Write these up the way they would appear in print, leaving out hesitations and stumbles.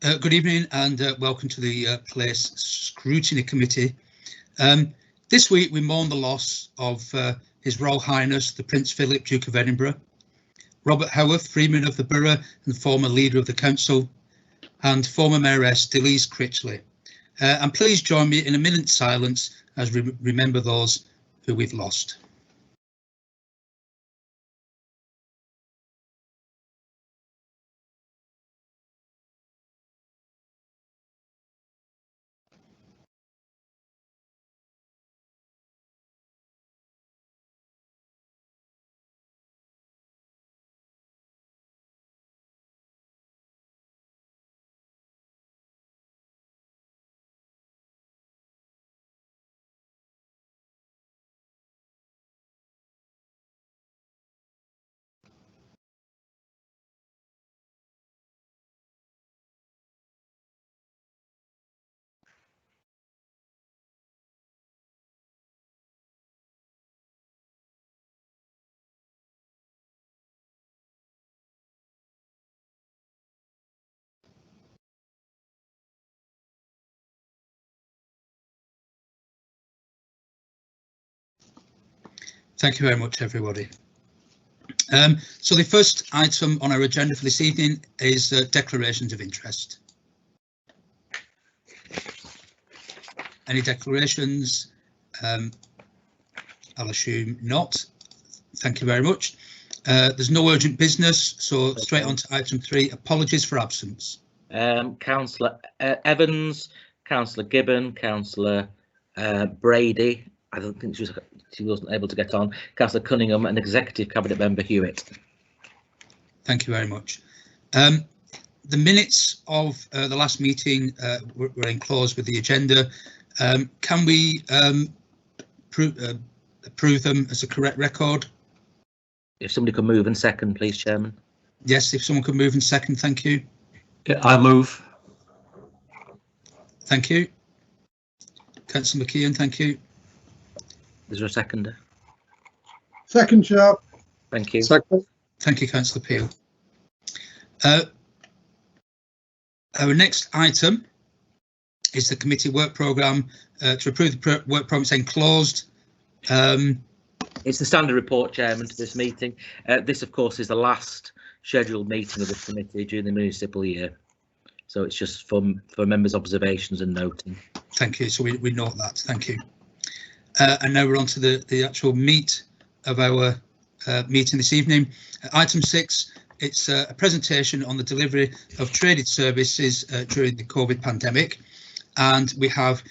Good evening and welcome to the Place Scrutiny Committee. This week we mourn the loss of His Royal Highness the Prince Philip, Duke of Edinburgh, Robert Howarth, Freeman of the Borough and former Leader of the Council, and former Mayoress Delise Critchley. And please join me in a minute's silence as we remember those who we've lost. Thank you very much, everybody. So the first item on our agenda for this evening is declarations of interest. Any declarations? I'll assume not. Thank you very much. There's no urgent business, so straight on to item 3, apologies for absence. Councillor Evans, Councillor Gibbon, Councillor Brady. I don't think she wasn't able to get on. Councillor Cunningham and Executive Cabinet Member Hewitt. Thank you very much. The minutes of the last meeting were enclosed with the agenda. Can we approve them as a correct record? If somebody could move and second, please, Chairman. Yes, if someone could move and second, thank you. Yeah, I move. Thank you. Councillor McKeon, thank you. Is there a seconder? Second, Chair. Thank you. Second. Thank you, Councillor Peel. Our next item is the committee work programme. To approve the work programme is enclosed. It's the standard report, Chairman, to this meeting. This, of course, is the last scheduled meeting of the committee during the municipal year. So it's just for members' observations and noting. Thank you. So we note that. Thank you. And now we're on to the actual meat of our meeting this evening. Item 6, it's a presentation on the delivery of traded services during the COVID pandemic. And we have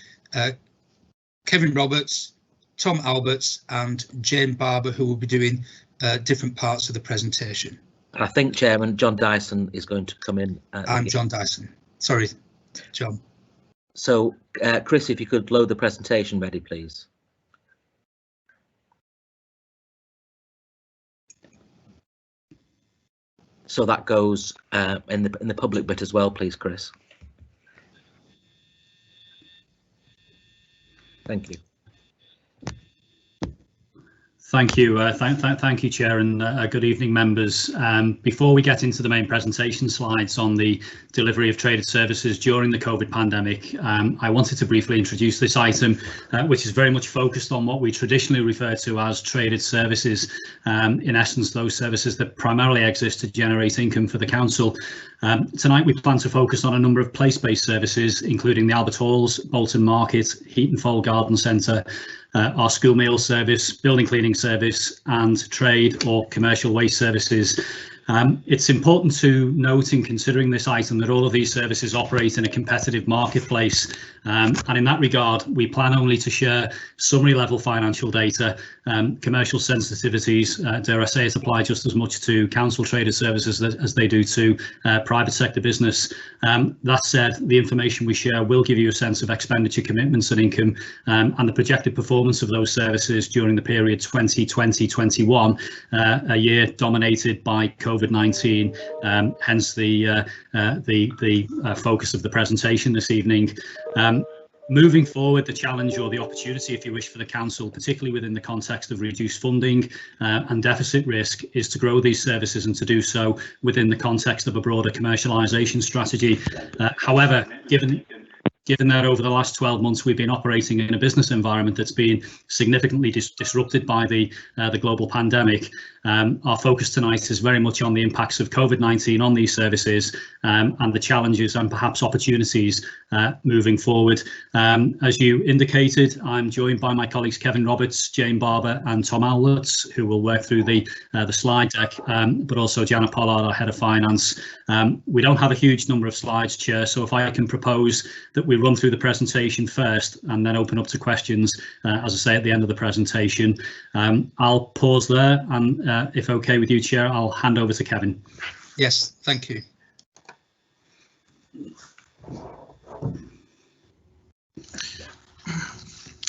Kevin Roberts, Tom Alberts and Jane Barber, who will be doing different parts of the presentation. I think, Chairman, John Dyson is going to come in. I'm John Dyson. Sorry, John. So, Chris, if you could load the presentation ready, please. So that goes in the public bit as well, please, Chris. Thank you. Thank you. Thank you, Chair, and good evening, members. Before we get into the main presentation slides on the delivery of traded services during the COVID pandemic, I wanted to briefly introduce this item, which is very much focused on what we traditionally refer to as traded services. In essence, those services that primarily exist to generate income for the council. Tonight, we plan to focus on a number of place-based services, including the Albert Halls, Bolton Markets, Heat and Fold Garden Centre, our school meal service, building cleaning service and trade or commercial waste services. It's important to note in considering this item that all of these services operate in a competitive marketplace, and in that regard we plan only to share summary level financial data. Commercial sensitivities, dare I say it, apply just as much to council traded services as they do to private sector business. That said, the information we share will give you a sense of expenditure commitments and income and the projected performance of those services during the period 2020-21, a year dominated by COVID-19, hence the focus of the presentation this evening. Moving forward, the challenge or the opportunity, if you wish, for the council, particularly within the context of reduced funding and deficit risk, is to grow these services and to do so within the context of a broader commercialisation strategy. However, given that over the last 12 months we've been operating in a business environment that's been significantly disrupted by the global pandemic, our focus tonight is very much on the impacts of COVID-19 on these services and the challenges and perhaps opportunities moving forward. As you indicated, I'm joined by my colleagues Kevin Roberts, Jane Barber and Tom Owlett, who will work through the slide deck, but also Janet Pollard, our Head of Finance. We don't have a huge number of slides, Chair, so if I can propose that we run through the presentation first and then open up to questions, as I say, at the end of the presentation. I'll pause there, and if okay with you, Chair, I'll hand over to Kevin. Yes, thank you.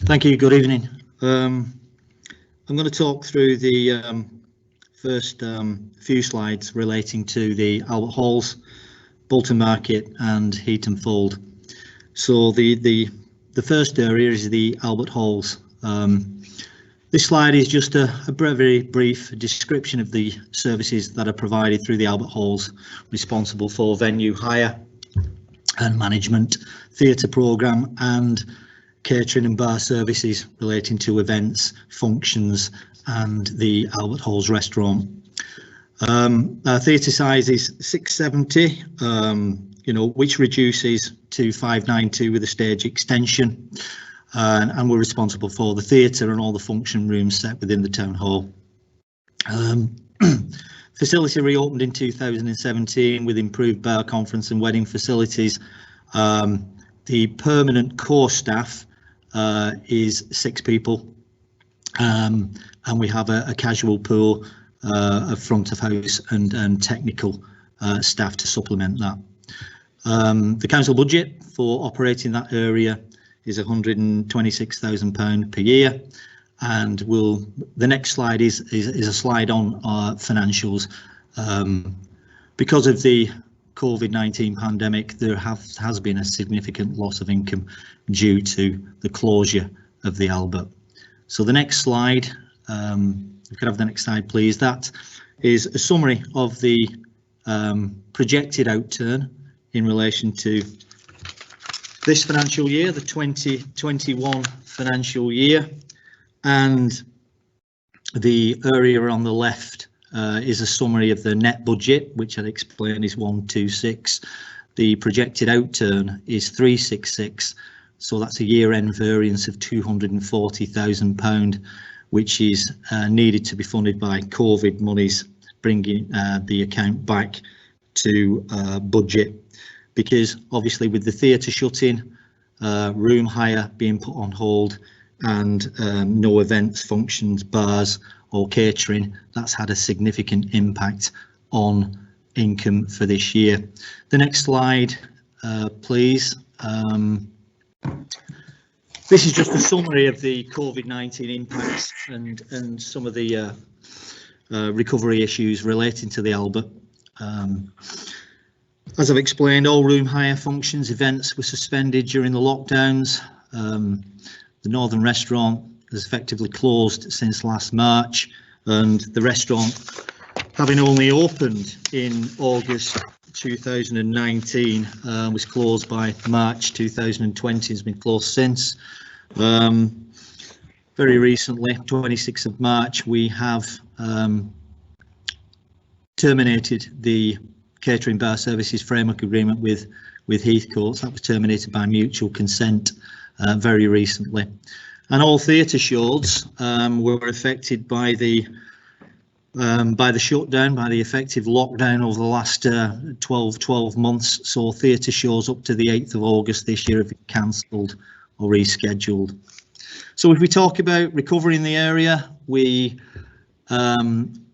Thank you. Good evening. I'm going to talk through the first few slides relating to the Albert Halls, Bolton Market and Heaton Fold. So the first area is the Albert Halls. This slide is just a very brief description of the services that are provided through the Albert Halls, responsible for venue hire and management, theatre programme and catering and bar services relating to events, functions and the Albert Halls restaurant. Our theatre size is 670, which reduces to 592 with a stage extension. And we're responsible for the theatre and all the function rooms set within the town hall. Facility reopened in 2017 with improved bar, conference and wedding facilities. The permanent core staff is 6 people, and we have a casual pool of front of house and technical staff to supplement that. The council budget for operating that area is £126,000 per year, and the next slide is a slide on our financials. Because of the COVID-19 pandemic, there has been a significant loss of income due to the closure of the Albert. So the next slide, if we could have the next slide please, that is a summary of the projected outturn in relation to this financial year, the 2021 financial year, and the area on the left is a summary of the net budget, which I'd explain is 126. The projected outturn is 366, so that's a year-end variance of £240,000, which is needed to be funded by COVID monies, bringing the account back to budget. Because obviously with the theatre shutting, room hire being put on hold and no events, functions, bars or catering, that's had a significant impact on income for this year. The next slide, please. This is just a summary of the COVID-19 impacts and some of the recovery issues relating to the Albert. As I've explained, all room hire, functions, events were suspended during the lockdowns. The Northern Restaurant has effectively closed since last March, and the restaurant, having only opened in August 2019, was closed by March 2020, has been closed since. Very recently, 26th of March, we have terminated the catering bar services framework agreement with Heathcote. That was terminated by mutual consent very recently, and all theatre shows were affected by the shutdown, by the effective lockdown over the last 12 months. So theatre shows up to the 8th of August this year have been cancelled or rescheduled. So if we talk about recovery in the area, we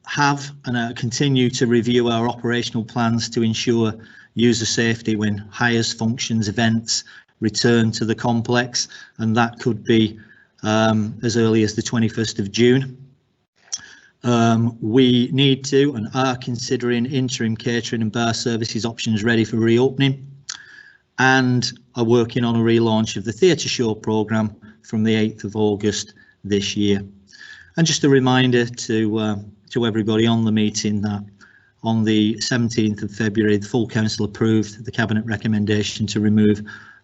have and continue to review our operational plans to ensure user safety when hires, functions, events return to the complex, and that could be as early as the 21st of June. We need to and are considering interim catering and bar services options ready for reopening. and are working on a relaunch of the theatre show programme from the 8th of August this year. And just a reminder to everybody on the meeting that on the 17th of February, the full council approved the cabinet recommendation to remove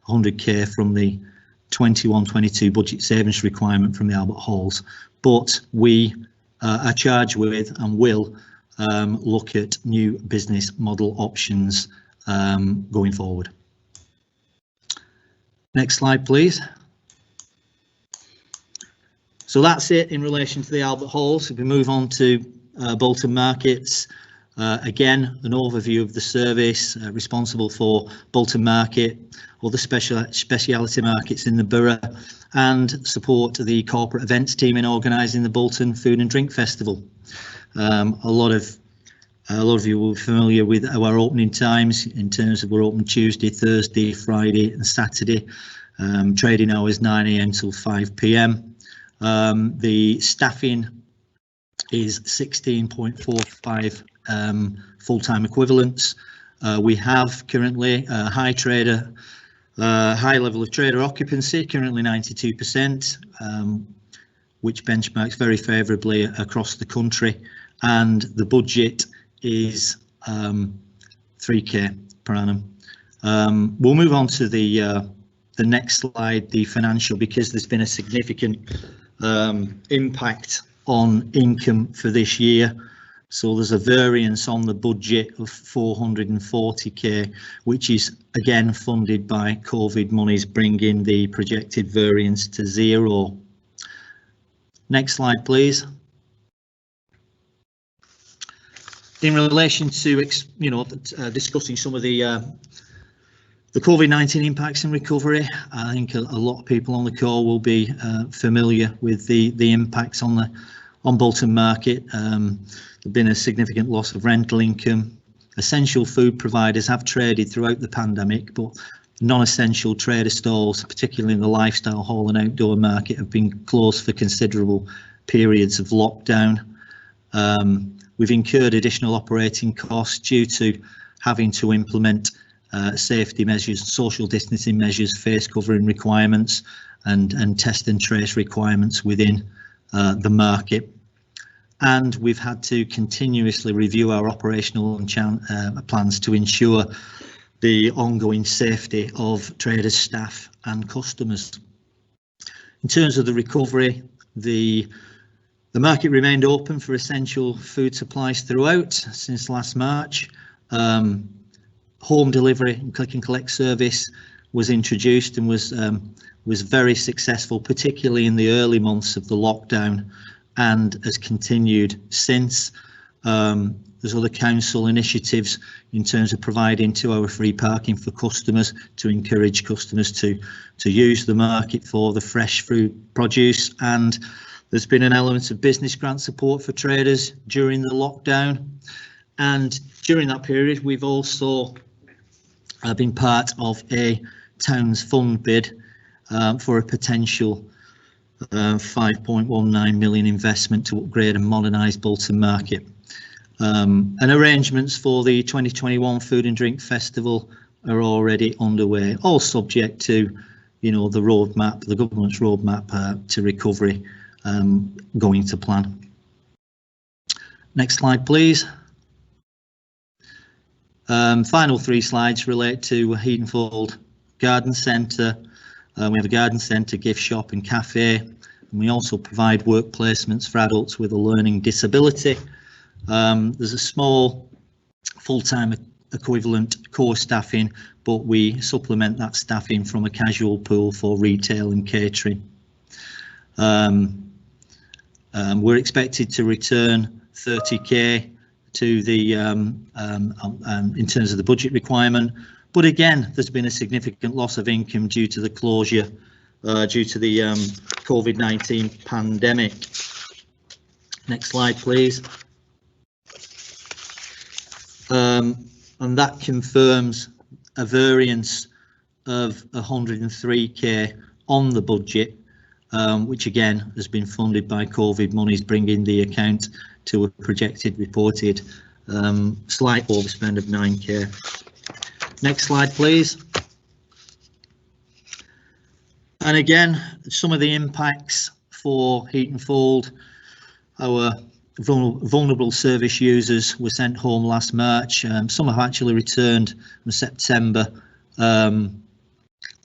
100k from the 21-22 budget savings requirement from the Albert Halls, but we are charged with and will look at new business model options going forward. Next slide, please. So that's it in relation to the Albert Halls. If we move on to Bolton Markets, again, an overview of the service responsible for Bolton Market, or the speciality markets in the borough, and support the corporate events team in organising the Bolton Food and Drink Festival. A lot of you will be familiar with our opening times in terms of we're open Tuesday, Thursday, Friday and Saturday. Trading hours 9 AM till 5 PM. The staffing is 16.45 full-time equivalents. We have currently a high level of trader occupancy, currently 92%, which benchmarks very favourably across the country, and the budget is 3k per annum. We'll move on to the next slide, the financial, because there's been a significant impact on income for this year. So there's a variance on the budget of 440k, which is again funded by COVID monies, bringing the projected variance to 0. Next slide, please. In relation to discussing some of the COVID-19 impacts and recovery, I think a lot of people on the call will be familiar with the impacts on Bolton Market. There's been a significant loss of rental income. Essential food providers have traded throughout the pandemic, but non-essential trader stalls, particularly in the lifestyle hall and outdoor market, have been closed for considerable periods of lockdown. We've incurred additional operating costs due to having to implement safety measures, social distancing measures, face covering requirements and test and trace requirements within the market. And we've had to continuously review our operational plans to ensure the ongoing safety of traders, staff and customers. In terms of the recovery, the market remained open for essential food supplies throughout since last March. Home delivery and click and collect service was introduced and was very successful, particularly in the early months of the lockdown, and has continued since. There's other council initiatives in terms of providing 2-hour free parking for customers to encourage customers to use the market for the fresh food produce, and there's been an element of business grant support for traders during the lockdown. And during that period, we've also been part of a Towns Fund bid for a potential 5.19 million investment to upgrade and modernise Bolton Market. And arrangements for the 2021 Food and Drink Festival are already underway, all subject to, the roadmap, the government's roadmap to recovery going to plan. Next slide, please. Final 3 slides relate to Heatonfold Garden Centre. We have a garden centre, gift shop and cafe, and we also provide work placements for adults with a learning disability. There's a small full-time equivalent core staffing, but we supplement that staffing from a casual pool for retail and catering. We're expected to return 30k to the in terms of the budget requirement, but again there's been a significant loss of income due to the closure due to the COVID-19 pandemic. Next slide, please. And that confirms a variance of 103k on the budget, which again has been funded by COVID monies, bringing the account to a projected reported slight overspend of 9k. Next slide, please. And again, some of the impacts for Heat and Fold, our vulnerable service users were sent home last March. Some have actually returned in September on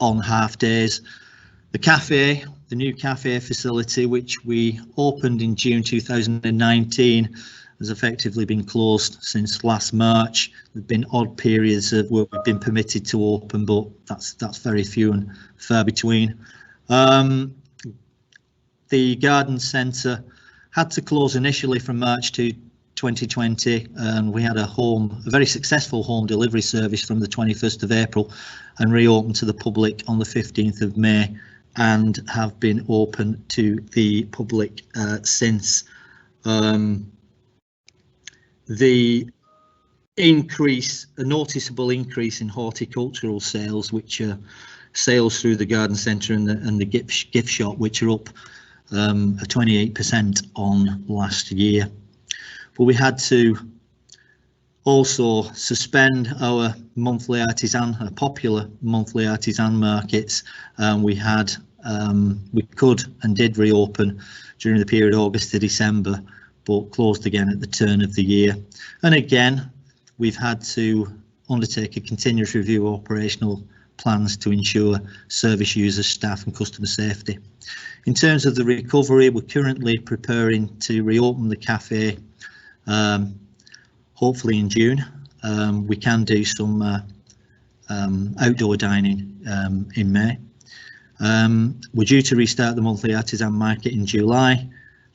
half days. The cafe, the new cafe facility, which we opened in June 2019, has effectively been closed since last March. There have been odd periods of where we've been permitted to open, but that's very few and far between. The garden centre had to close initially from March to 2020, and we had a very successful home delivery service from the 21st of April and reopened to the public on the 15th of May and have been open to the public since. The noticeable increase in horticultural sales, which are sales through the garden centre and the gift shop, which are up 28% on last year. But we had to also suspend our popular monthly artisan markets. We could and did reopen during the period August to December, but closed again at the turn of the year. And again, we've had to undertake a continuous review of operational plans to ensure service users, staff and customer safety. In terms of the recovery, we're currently preparing to reopen the cafe, hopefully in June. We can do some outdoor dining in May. We're due to restart the monthly artisan market in July,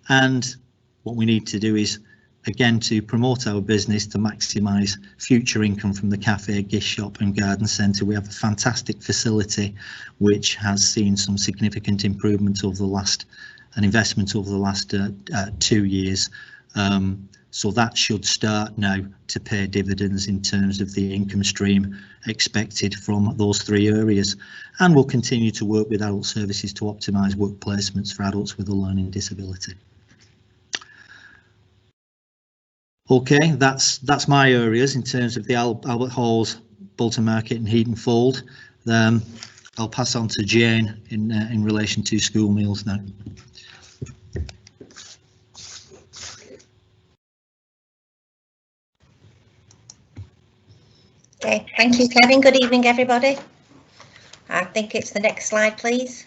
and what we need to do is again to promote our business to maximise future income from the cafe, gift shop and garden centre. We have a fantastic facility which has seen some significant improvement over the last, an investment over the last 2 years. So that should start now to pay dividends in terms of the income stream expected from those 3 areas. And we'll continue to work with adult services to optimise work placements for adults with a learning disability. Okay, that's my areas in terms of the Albert Halls, Bolton Market and Heat and Fold. I'll pass on to Jane in relation to school meals now. Okay, thank you, Kevin. Good evening, everybody. I think it's the next slide, please.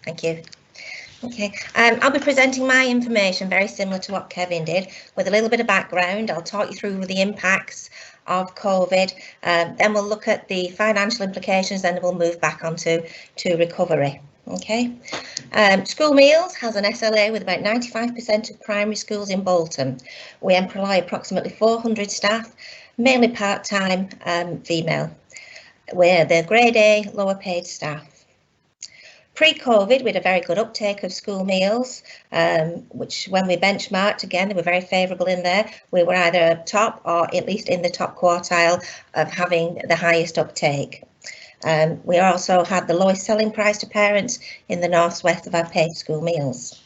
Thank you. Okay, I'll be presenting my information very similar to what Kevin did, with a little bit of background. I'll talk you through the impacts of COVID, then we'll look at the financial implications, then we'll move back onto recovery. Okay, school meals has an SLA with about 95% of primary schools in Bolton. We employ approximately 400 staff, mainly part-time female. We're the grade A, lower paid staff. Pre-COVID, we had a very good uptake of school meals, which when we benchmarked, again, they were very favourable in there. We were either top or at least in the top quartile of having the highest uptake. We also had the lowest selling price to parents in the northwest of our paid school meals.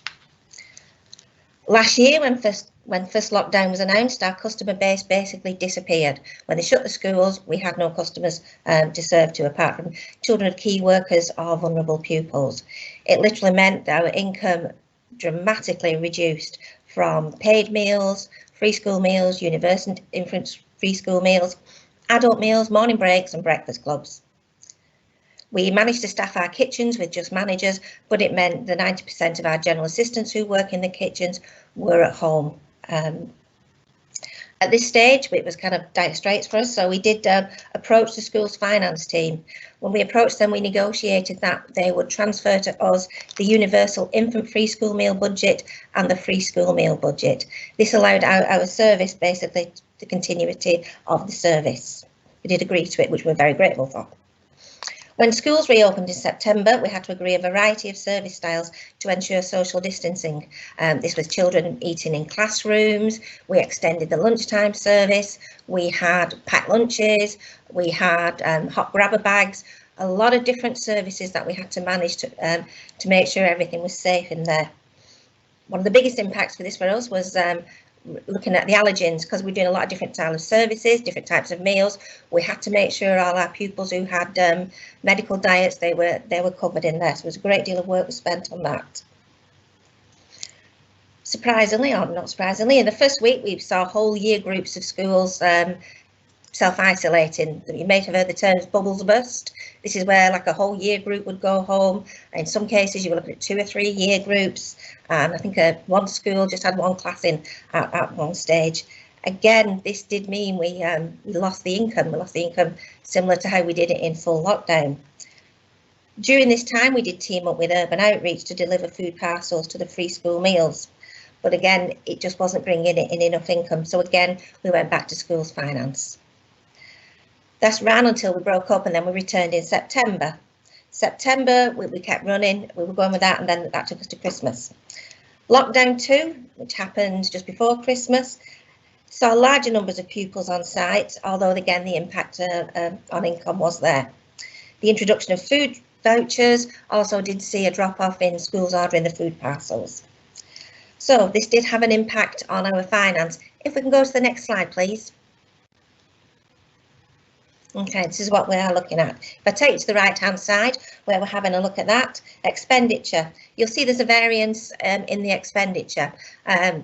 Last year, when first lockdown was announced, our customer base basically disappeared. When they shut the schools, we had no customers to serve to, apart from children of key workers or vulnerable pupils. It literally meant that our income dramatically reduced from paid meals, free school meals, university infant free school meals, adult meals, morning breaks and breakfast clubs. We managed to staff our kitchens with just managers, but it meant the 90% of our general assistants who work in the kitchens were at home. At this stage, it was kind of dire straits for us, so we did approach the school's finance team. When we approached them, we negotiated that they would transfer to us the universal infant free school meal budget and the free school meal budget. This allowed our service, basically, the continuity of the service. We did agree to it, which we're very grateful for. When schools reopened in September, we had to agree a variety of service styles to ensure social distancing. This was children eating in classrooms, we extended the lunchtime service, we had packed lunches, we had hot grabber bags, a lot of different services that we had to manage to make sure everything was safe in there. One of the biggest impacts for this for us was looking at the allergens, because we're doing a lot of different types of services, different types of meals. We had to make sure all our pupils who had medical diets, they were covered in there. So there was a great deal of work was spent on that. Surprisingly, or not surprisingly, in the first week we saw whole year groups of schools self-isolating. You may have heard the term bubbles burst. This is where like a whole year group would go home. In some cases you were looking at 2 or 3 year groups, and I think one school just had one class in at one stage. Again, this did mean we lost the income. We lost the income similar to how we did it in full lockdown. During this time we did team up with Urban Outreach to deliver food parcels to the free school meals. But again, it just wasn't bringing in enough income. So again, we went back to schools finance. That's ran until we broke up, and then we returned in September. September, we kept running, we were going with that, and then that took us to Christmas. Lockdown 2, which happened just before Christmas, saw larger numbers of pupils on site, although again, the impact on income was there. The introduction of food vouchers also did see a drop off in schools ordering the food parcels. So this did have an impact on our finance. If we can go to the next slide, please. Okay, this is what we are looking at. If I take you to the right hand side, where we're having a look at that, expenditure, you'll see there's a variance in the expenditure.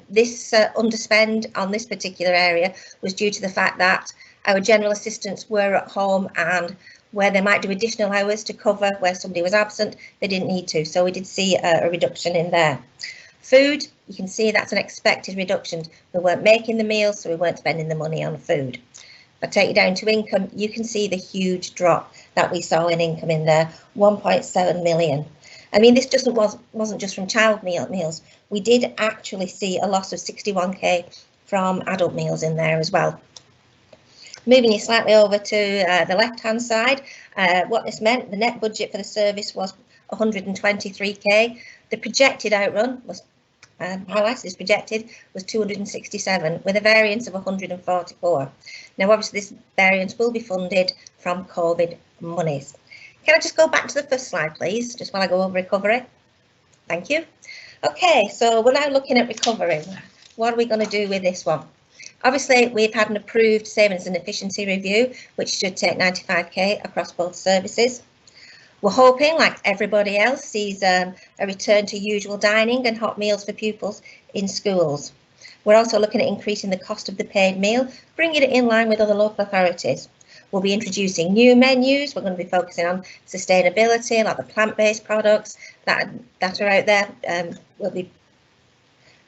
This underspend on this particular area was due to the fact that our general assistants were at home, and where they might do additional hours to cover where somebody was absent, they didn't need to. So we did see a reduction in there. Food, you can see that's an expected reduction. We weren't making the meals, so we weren't spending the money on food. If I take you down to income, you can see the huge drop that we saw in income in there, 1.7 million. I mean, this wasn't just from child meals. We did actually see a loss of 61k from adult meals in there as well. Moving you slightly over to the left-hand side, what this meant, the net budget for the service was 123k. The projected outrun was, highlighted as projected, was 267, with a variance of 144. Now, obviously, this variance will be funded from COVID monies. Can I just go back to the first slide, please, just while I go over recovery? Thank you. Okay, so we're now looking at recovery. What are we going to do with this one? Obviously, we've had an approved savings and efficiency review, which should take 95k across both services. We're hoping, like everybody else, sees a return to usual dining and hot meals for pupils in schools. We're also looking at increasing the cost of the paid meal, bringing it in line with other local authorities. We'll be introducing new menus. We're going to be focusing on sustainability, like the plant-based products that are out there. We'll be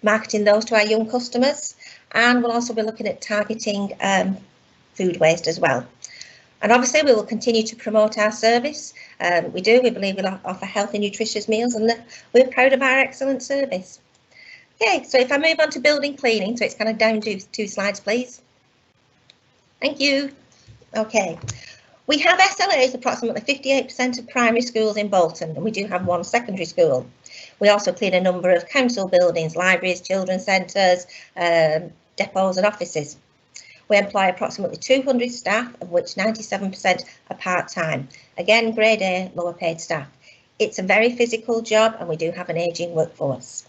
marketing those to our young customers, and we'll also be looking at targeting food waste as well. And obviously, we will continue to promote our service. We believe we'll offer healthy, nutritious meals, and we're proud of our excellent service. Okay, so if I move on to building cleaning, so it's kind of down to 2 slides, please. Thank you. Okay, we have SLAs approximately 58% of primary schools in Bolton, and we do have 1 secondary school. We also clean a number of council buildings, libraries, children's centres, depots and offices. We employ approximately 200 staff, of which 97% are part-time. Again, grade A, lower paid staff. It's a very physical job, and we do have an ageing workforce.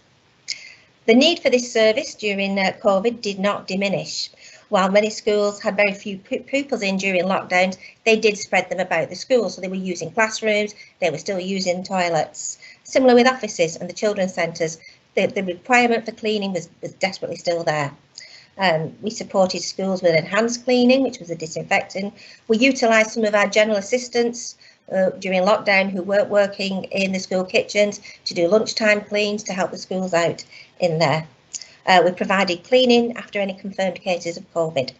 The need for this service during COVID did not diminish. While many schools had very few pupils in during lockdowns, they did spread them about the school. So they were using classrooms, they were still using toilets. Similar with offices and the children's centres, the requirement for cleaning was desperately still there. We supported schools with enhanced cleaning, which was a disinfectant. We utilised some of our general assistants during lockdown who weren't working in the school kitchens to do lunchtime cleans to help the schools out in there. We provided cleaning after any confirmed cases of COVID.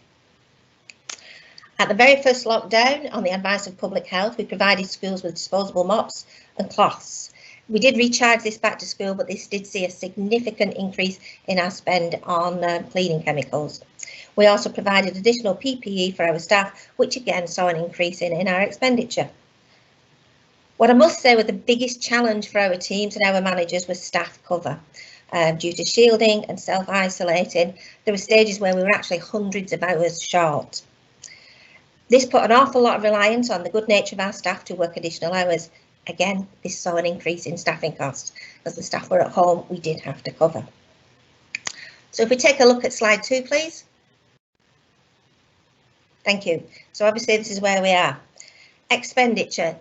At the very first lockdown, on the advice of Public Health, we provided schools with disposable mops and cloths. We did recharge this back to school, but this did see a significant increase in our spend on cleaning chemicals. We also provided additional PPE for our staff, which again saw an increase in our expenditure. What I must say was the biggest challenge for our teams and our managers was staff cover. Due to shielding and self-isolating, there were stages where we were actually hundreds of hours short. This put an awful lot of reliance on the good nature of our staff to work additional hours. Again, this saw an increase in staffing costs. As the staff were at home, we did have to cover. So if we take a look at slide 2, please. Thank you. So obviously this is where we are. Expenditure.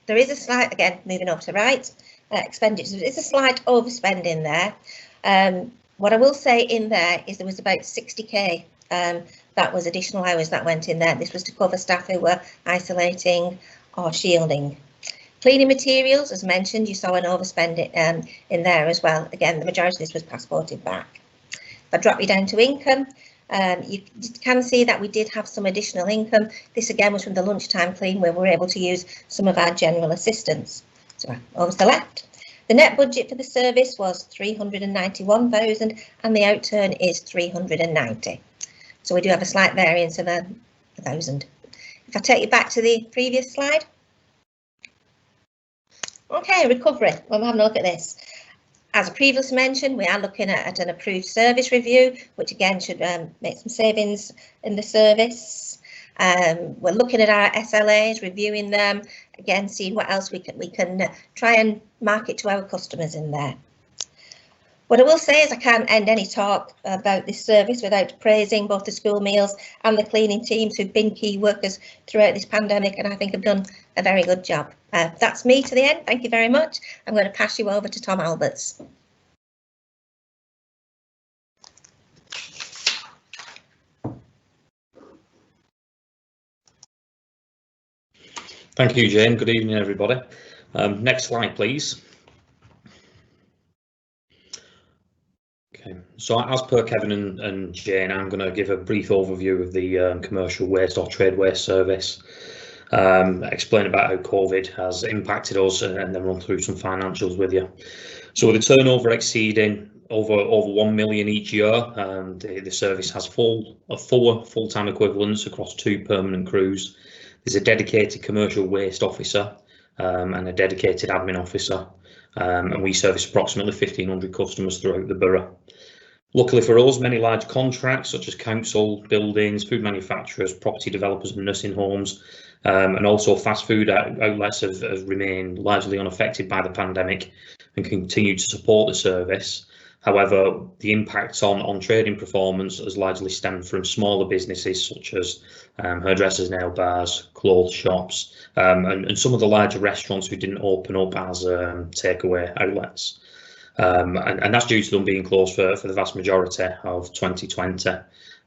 There is a slight, again, moving over to the right. Expenditure. There is a slight overspend in there. What I will say in there is there was about 60k. That was additional hours that went in there. This was to cover staff who were isolating or shielding. Cleaning materials, as mentioned, you saw an overspend in there as well. Again, the majority of this was passported back. If I drop you down to income, you can see that we did have some additional income. This again was from the lunchtime clean where we were able to use some of our general assistance. So over to the left. The net budget for the service was 391,000 and the outturn is 390. So we do have a slight variance of 1,000. If I take you back to the previous slide. Okay, recovery. Well, we're having a look at this. As previously mentioned, we are looking at an approved service review, which again should make some savings in the service. We're looking at our SLAs, reviewing them, again, seeing what else we can try and market to our customers in there. What I will say is I can't end any talk about this service without praising both the school meals and the cleaning teams who've been key workers throughout this pandemic, and I think have done a very good job. That's me to the end. Thank you very much. I'm going to pass you over to Tom Alberts. Thank you, Jane. Good evening, everybody. Next slide, please. Okay, so as per Kevin and Jane, I'm going to give a brief overview of the commercial waste or trade waste service, explain about how COVID has impacted us, and then run through some financials with you. So with the turnover exceeding over 1 million each year, the service has four full-time equivalents across 2 permanent crews. There's a dedicated commercial waste officer and a dedicated admin officer, and we service approximately 1,500 customers throughout the borough. Luckily for us, many large contracts such as council, buildings, food manufacturers, property developers and nursing homes, and also fast food outlets have remained largely unaffected by the pandemic and continue to support the service. However, the impact on trading performance has largely stemmed from smaller businesses such as hairdressers, nail bars, clothes shops, and some of the larger restaurants who didn't open up as takeaway outlets. And that's due to them being closed for the vast majority of 2020.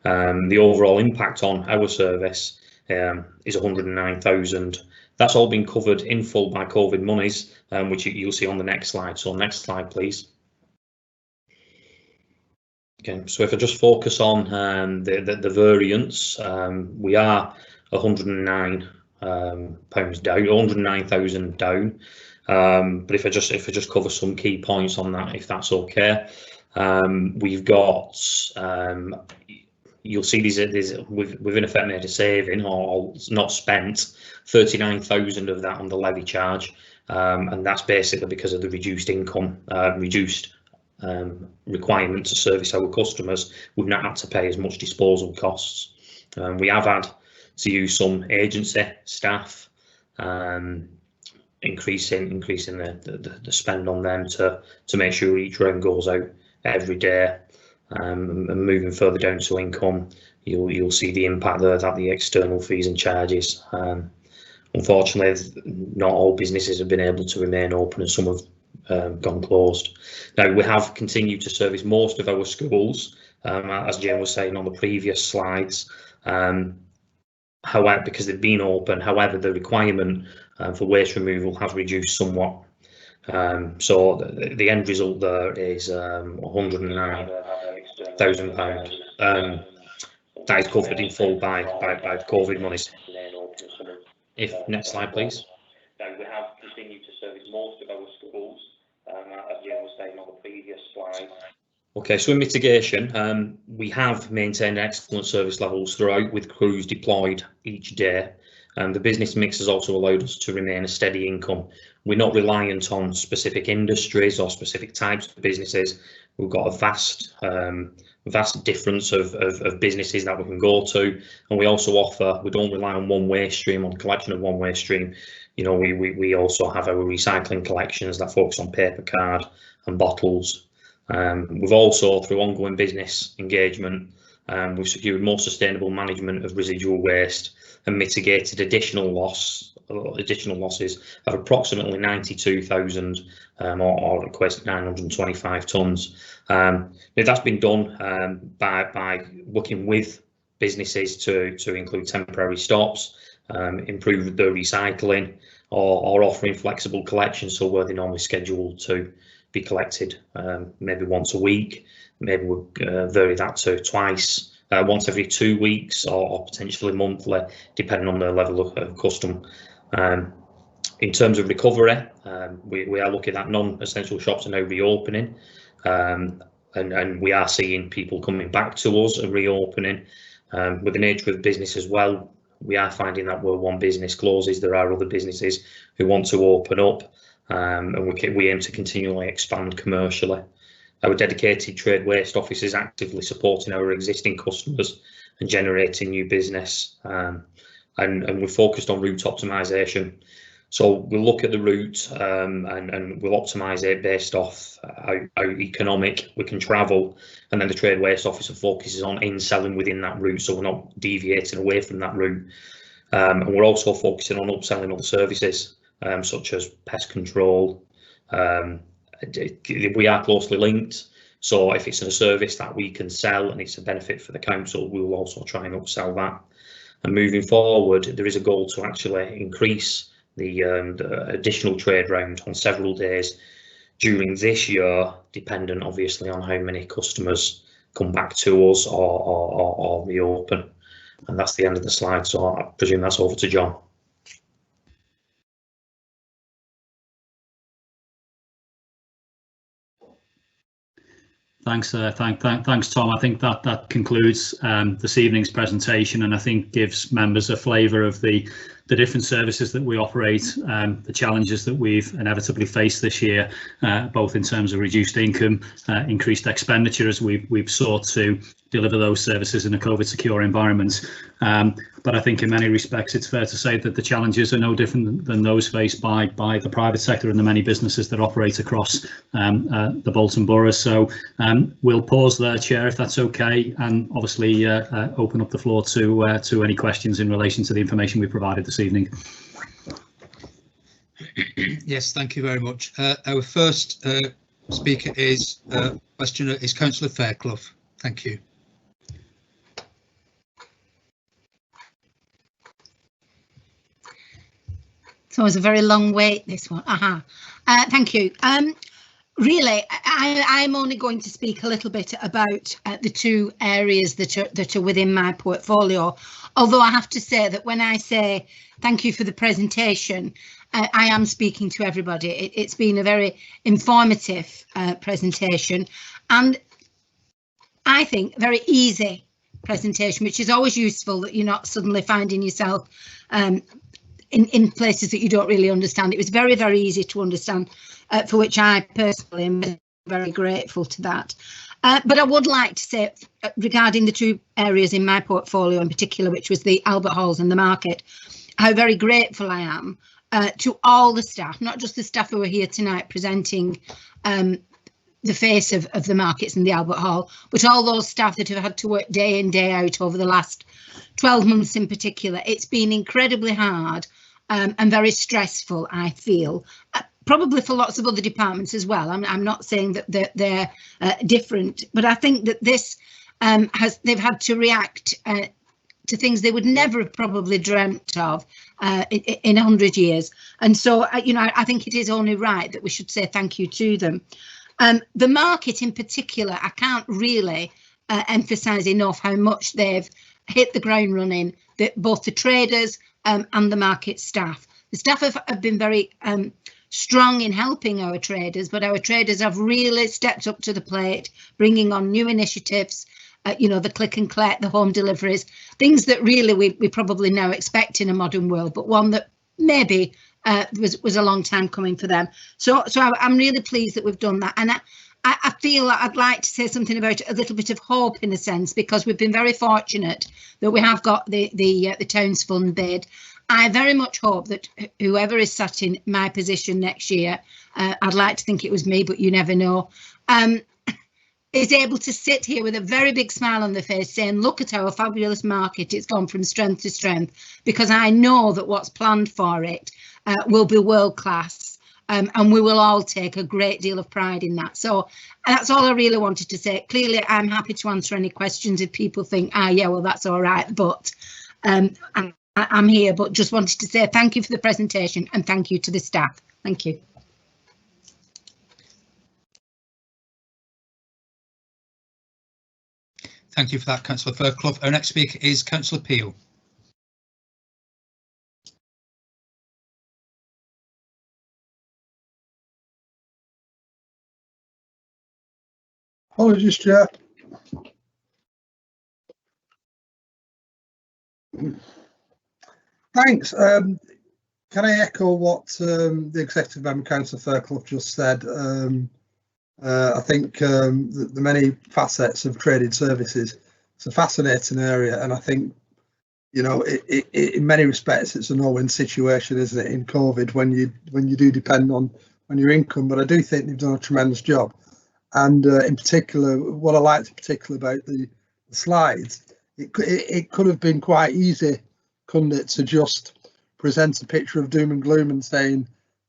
The overall impact on our service is 109,000. That's all been covered in full by COVID monies, which you'll see on the next slide. So next slide, please. Okay, so if I just focus on the variance, we are 109 pounds down, 109,000 down. But if I just cover some key points on that, if that's okay, we've got you'll see we've in effect made a saving or not spent 39,000 of that on the levy charge, and that's basically because of the reduced income, reduced requirement to service our customers. We've not had to pay as much disposal costs. We have had to use some agency staff, increasing the spend on them to make sure each round goes out every day, and moving further down to income, you'll see the impact there that the external fees and charges. Unfortunately, not all businesses have been able to remain open, and some have gone closed. Now, we have continued to service most of our schools, as Jane was saying on the previous slides, however, because they've been open. However, the requirement for waste removal has reduced somewhat. So the end result there is £109,000. That is covered in full by the COVID monies. If next slide, please. Now, we have continued to service most of our schools, as Jane was saying on the previous slide. Okay, so in mitigation, we have maintained excellent service levels throughout, with crews deployed each day. The business mix has also allowed us to remain a steady income. We're not reliant on specific industries or specific types of businesses. We've got a vast difference of businesses that we can go to, and we also offer. We don't rely on one waste stream, on collection of one waste stream. You know, we also have our recycling collections that focus on paper, card, and bottles. We've also, through ongoing business engagement, we've secured more sustainable management of residual waste and mitigated additional losses of approximately 92,000 or equates to 925 tonnes. That's been done by working with businesses to include temporary stops, improve the recycling, or offering flexible collection, so where they're normally scheduled to be collected maybe once a week, maybe we'll vary that to twice, once every 2 weeks, or potentially monthly, depending on the level of custom. In terms of recovery, we are looking at non-essential shops are now reopening, and we are seeing people coming back to us and reopening. With the nature of the business as well, we are finding that where one business closes, there are other businesses who want to open up, and we aim to continually expand commercially. Our dedicated trade waste office is actively supporting our existing customers and generating new business, and we're focused on route optimisation. So we'll look at the route and we'll optimise it based off how economic we can travel, and then the trade waste officer focuses on in-selling within that route, so we're not deviating away from that route. And we're also focusing on upselling other services such as pest control. We are closely linked, so if it's a service that we can sell and it's a benefit for the council, we will also try and upsell that. And moving forward, there is a goal to actually increase the additional trade round on several days during this year, dependent obviously on how many customers come back to us or reopen. And that's the end of the slide, so I presume that's over to John. Thanks, thanks, Tom. I think that concludes this evening's presentation, and I think gives members a flavour of the different services that we operate, the challenges that we've inevitably faced this year, both in terms of reduced income, increased expenditure as we've sought to deliver those services in a COVID secure environment. But I think in many respects it's fair to say that the challenges are no different than those faced by the private sector and the many businesses that operate across the Bolton Borough. So we'll pause there, Chair, if that's okay, and obviously open up the floor to any questions in relation to the information we provided this evening. Yes, thank you very much. Our first speaker is questioner is Councillor Fairclough. Thank you. So it was a very long wait, this one. Thank you. Really, I'm only going to speak a little bit about the two areas that are within my portfolio. Although I have to say that when I say thank you for the presentation, I am speaking to everybody. It's been a very informative presentation, and I think very easy presentation, which is always useful, that you're not suddenly finding yourself in places that you don't really understand. It was very, very easy to understand, for which I personally am very grateful to that. But I would like to say, regarding the two areas in my portfolio in particular, which was the Albert Halls and the market, how very grateful I am to all the staff, not just the staff who are here tonight presenting the face of the markets and the Albert Hall, but all those staff that have had to work day in, day out over the last 12 months in particular. It's been incredibly hard and very stressful, I feel, probably for lots of other departments as well. I'm not saying that they're different, but I think that this they've had to react to things they would never have probably dreamt of in 100 years. And so, I think it is only right that we should say thank you to them. The market in particular, I can't really emphasise enough how much they've hit the ground running, both the traders and the market staff. The staff have been very strong in helping our traders, but our traders have really stepped up to the plate, bringing on new initiatives, the click and collect, the home deliveries, things that really we probably now expect in a modern world, but one that maybe was a long time coming for them. So I'm really pleased that we've done that, and I feel I'd like to say something about a little bit of hope in a sense, because we've been very fortunate that we have got the Towns Fund bid. I very much hope that whoever is sat in my position next year, I'd like to think it was me, but you never know, is able to sit here with a very big smile on their face saying, look at our fabulous market, it's gone from strength to strength, because I know that what's planned for it will be world class, and we will all take a great deal of pride in that. So that's all I really wanted to say. Clearly, I'm happy to answer any questions if people think, yeah, well, that's all right, but I'm here, but just wanted to say thank you for the presentation and thank you to the staff. Thank you. Thank you for that, Councillor Fairclough. Our next speaker is Councillor Peel. Apologies, Chair. Thanks. Can I echo what the Executive Member, Councillor Fairclough, just said? I think the many facets of traded services, it's a fascinating area, and I think, you know, in many respects it's a no-win situation, isn't it, in COVID, when you do depend on your income. But I do think they've done a tremendous job, and in particular, what I liked in particular about the slides, it could have been quite easy, couldn't it, to just present a picture of doom and gloom and saying,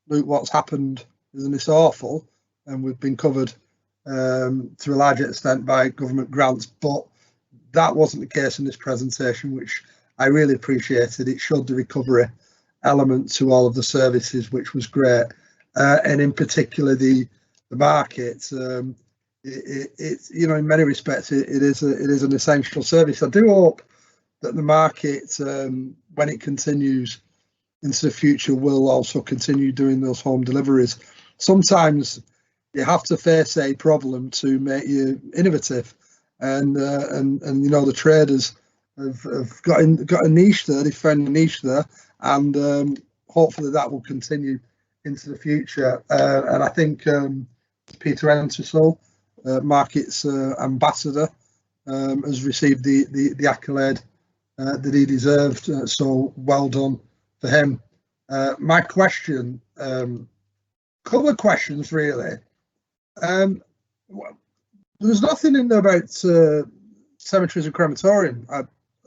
look what's happened, isn't this awful? And we've been covered to a large extent by government grants, but that wasn't the case in this presentation, which I really appreciated. It showed the recovery element to all of the services, which was great, and in particular the market. It's, you know, in many respects it is an essential service. I do hope that the market, when it continues into the future, will also continue doing those home deliveries. Sometimes you have to face a problem to make you innovative, and you know, the traders have got a niche there. They found a niche there, and hopefully that will continue into the future. And I think Peter Entwistle, Markets ambassador, has received the accolade that he deserved. So well done for him. My question, couple of questions really. There's nothing in there about cemeteries and crematorium.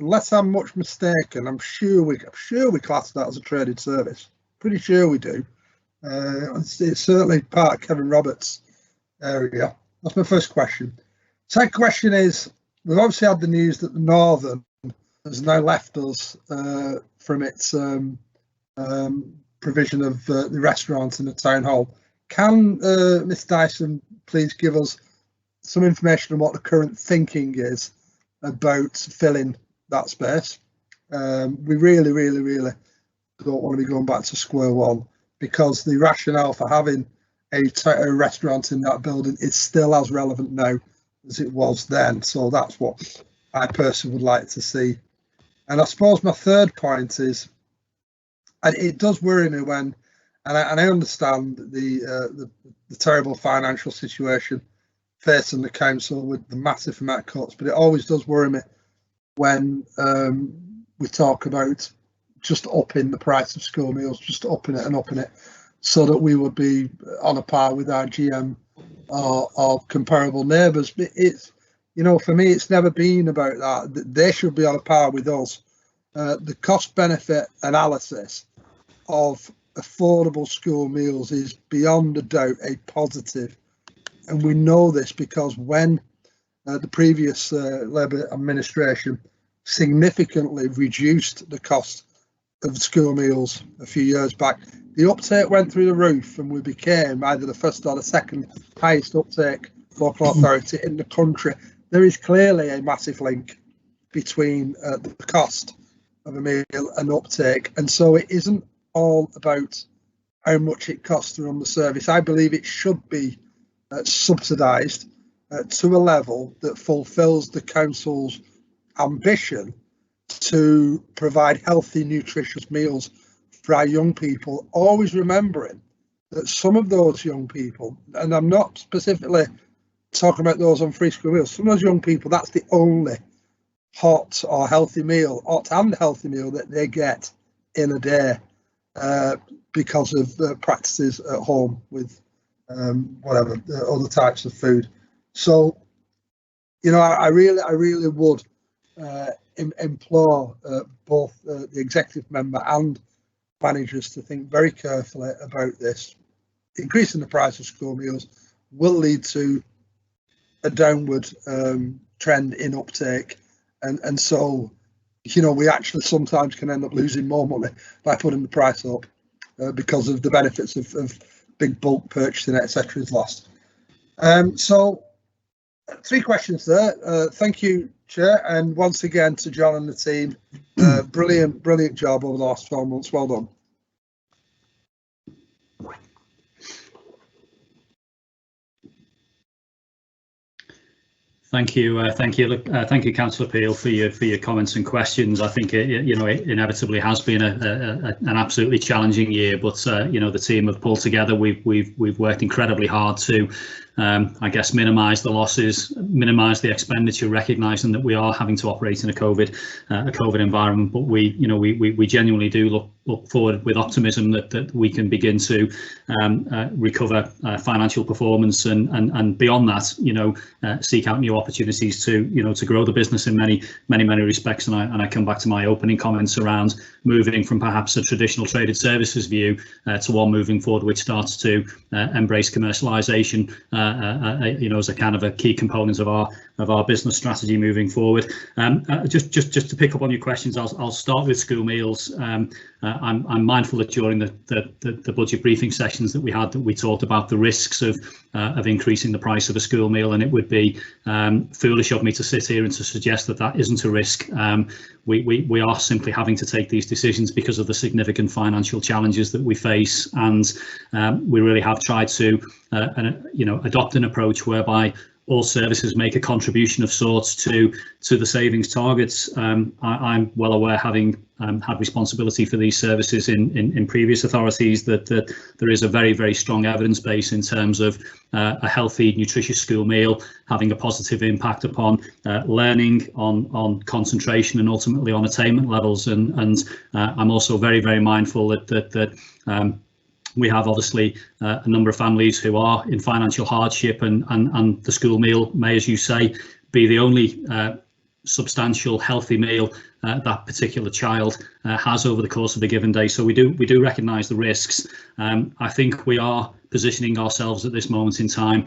Unless I'm much mistaken, I'm sure we class that as a traded service. Pretty sure we do. It's certainly part of Kevin Roberts' area. That's my first question. Second question is, we've obviously had the news that the Northern has now left us from its provision of the restaurant in the town hall. Can Ms Dyson please give us some information on what the current thinking is about filling that space? We really don't want to be going back to square one, because the rationale for having a restaurant in that building is still as relevant now as it was then. So that's what I personally would like to see. And I suppose my third point is, and it does worry me when, and I understand the terrible financial situation facing the council with the massive amount of cuts, but it always does worry me when we talk about just upping the price of school meals, just upping it, so that we would be on a par with our GM or comparable neighbours. But it's, you know, for me, it's never been about that. They should be on a par with us. The cost benefit analysis of affordable school meals is beyond a doubt a positive, and we know this because when the previous Labour administration significantly reduced the cost of school meals a few years back, the uptake went through the roof, and we became either the first or the second highest uptake local authority in the country. There is clearly a massive link between the cost of a meal and uptake, and so it isn't all about how much it costs to run the service. I believe it should be subsidised to a level that fulfills the council's ambition to provide healthy, nutritious meals for our young people, always remembering that some of those young people, and I'm not specifically talking about those on free school meals, some of those young people, that's the only hot or healthy meal, hot and healthy meal that they get in a day, because of practices at home with whatever other types of food. So you know, I really would implore both the executive member and managers to think very carefully about this. Increasing the price of school meals will lead to a downward trend in uptake, and so, you know, we actually sometimes can end up losing more money by putting the price up because of the benefits of big bulk purchasing, etc. is lost. So 3 questions there. Thank you, Chair, and once again to John and the team. Brilliant job over the last 12 months. Well done. Thank you, Councillor Peel, for your comments and questions. I think it inevitably has been an absolutely challenging year, but the team have pulled together. We've worked incredibly hard to, I guess, minimise the losses, minimise the expenditure, recognising that we are having to operate in a COVID environment. But we genuinely do look forward with optimism that we can begin to recover financial performance and beyond that, seek out new opportunities to grow the business in many respects. And I come back to my opening comments around moving from perhaps a traditional traded services view to one moving forward which starts to embrace commercialisation as a kind of a key component of our business strategy moving forward. Just to pick up on your questions, I'll start with school meals. I'm mindful that during the budget briefing sessions that we talked about the risks of increasing the price of a school meal, and it would be foolish of me to sit here and to suggest that isn't a risk. We are simply having to take these decisions because of the significant financial challenges that we face, and we really have tried to adopt an approach whereby all services make a contribution of sorts to the savings targets. I'm well aware, having had responsibility for these services in previous authorities, that there is a very strong evidence base in terms of a healthy, nutritious school meal having a positive impact upon learning, on concentration, and ultimately on attainment levels. And I'm also very mindful that we have obviously a number of families who are in financial hardship, and the school meal may, as you say, be the only substantial healthy meal that particular child has over the course of a given day. So we do recognise the risks. I think we are positioning ourselves at this moment in time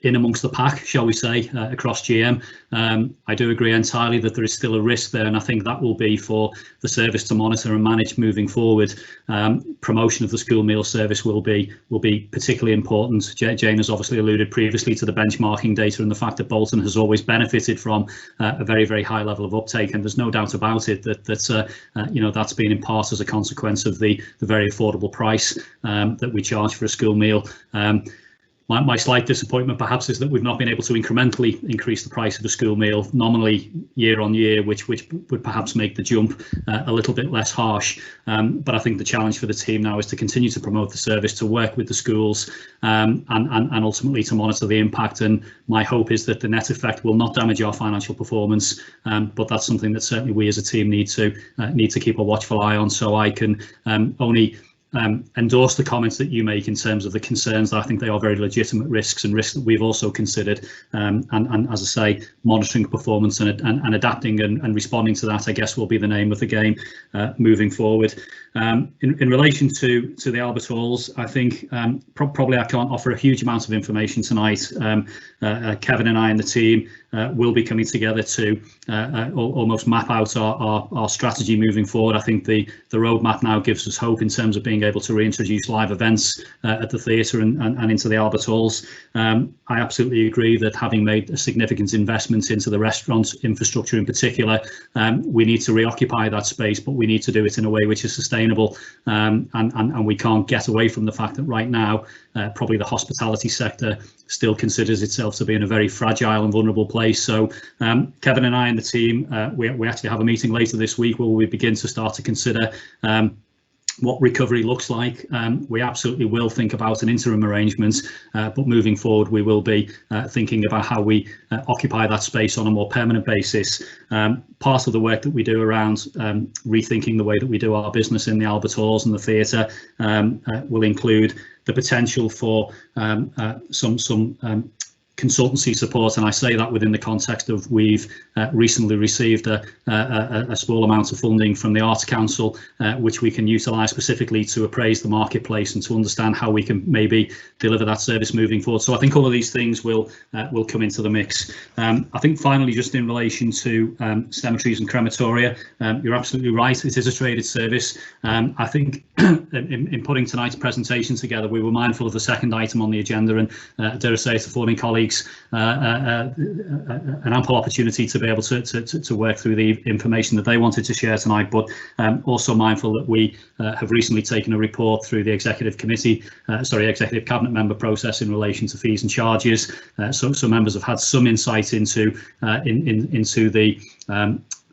in amongst the pack, shall we say, across GM. I do agree entirely that there is still a risk there, and I think that will be for the service to monitor and manage moving forward. Promotion of the school meal service will be particularly important. Jane has obviously alluded previously to the benchmarking data and the fact that Bolton has always benefited from a very high level of uptake, and there's no doubt about it that that's been in part as a consequence of the very affordable price that we charge for a school meal. My slight disappointment perhaps is that we've not been able to incrementally increase the price of a school meal nominally year on year, which would perhaps make the jump a little bit less harsh. But I think the challenge for the team now is to continue to promote the service, to work with the schools, and ultimately to monitor the impact. And my hope is that the net effect will not damage our financial performance, but that's something that certainly we as a team need to keep a watchful eye on. So I can only endorse the comments that you make in terms of the concerns. That I think they are very legitimate risks, and risks that we've also considered, and as I say, monitoring performance and adapting and responding to that, I guess, will be the name of the game moving forward. In relation to the Albert Halls, I think probably I can't offer a huge amount of information tonight. Kevin and I and the team will be coming together to almost map out our strategy moving forward. I think the roadmap now gives us hope in terms of being able to reintroduce live events at the theatre and into the Albert Halls. I absolutely agree that having made a significant investment into the restaurant infrastructure in particular, we need to reoccupy that space, but we need to do it in a way which is sustainable, and we can't get away from the fact that right now probably the hospitality sector still considers itself to be in a very fragile and vulnerable place. So Kevin and I and the team, we actually have a meeting later this week where we begin to start to consider what recovery looks like. We absolutely will think about an interim arrangement, but moving forward we will be thinking about how we occupy that space on a more permanent basis. Part of the work that we do around rethinking the way that we do our business in the Albert Halls and the theatre will include the potential for some consultancy support, and I say that within the context of we've recently received a small amount of funding from the Arts Council, which we can utilise specifically to appraise the marketplace and to understand how we can maybe deliver that service moving forward. So I think all of these things will come into the mix. I think finally, just in relation to cemeteries and crematoria, you're absolutely right, it is a traded service. I think in putting tonight's presentation together, we were mindful of the second item on the agenda, and dare I say, it's affording colleagues an ample opportunity to be able to work through the information that they wanted to share tonight, but also mindful that we have recently taken a report through the executive cabinet member process in relation to fees and charges, so members have had some insight into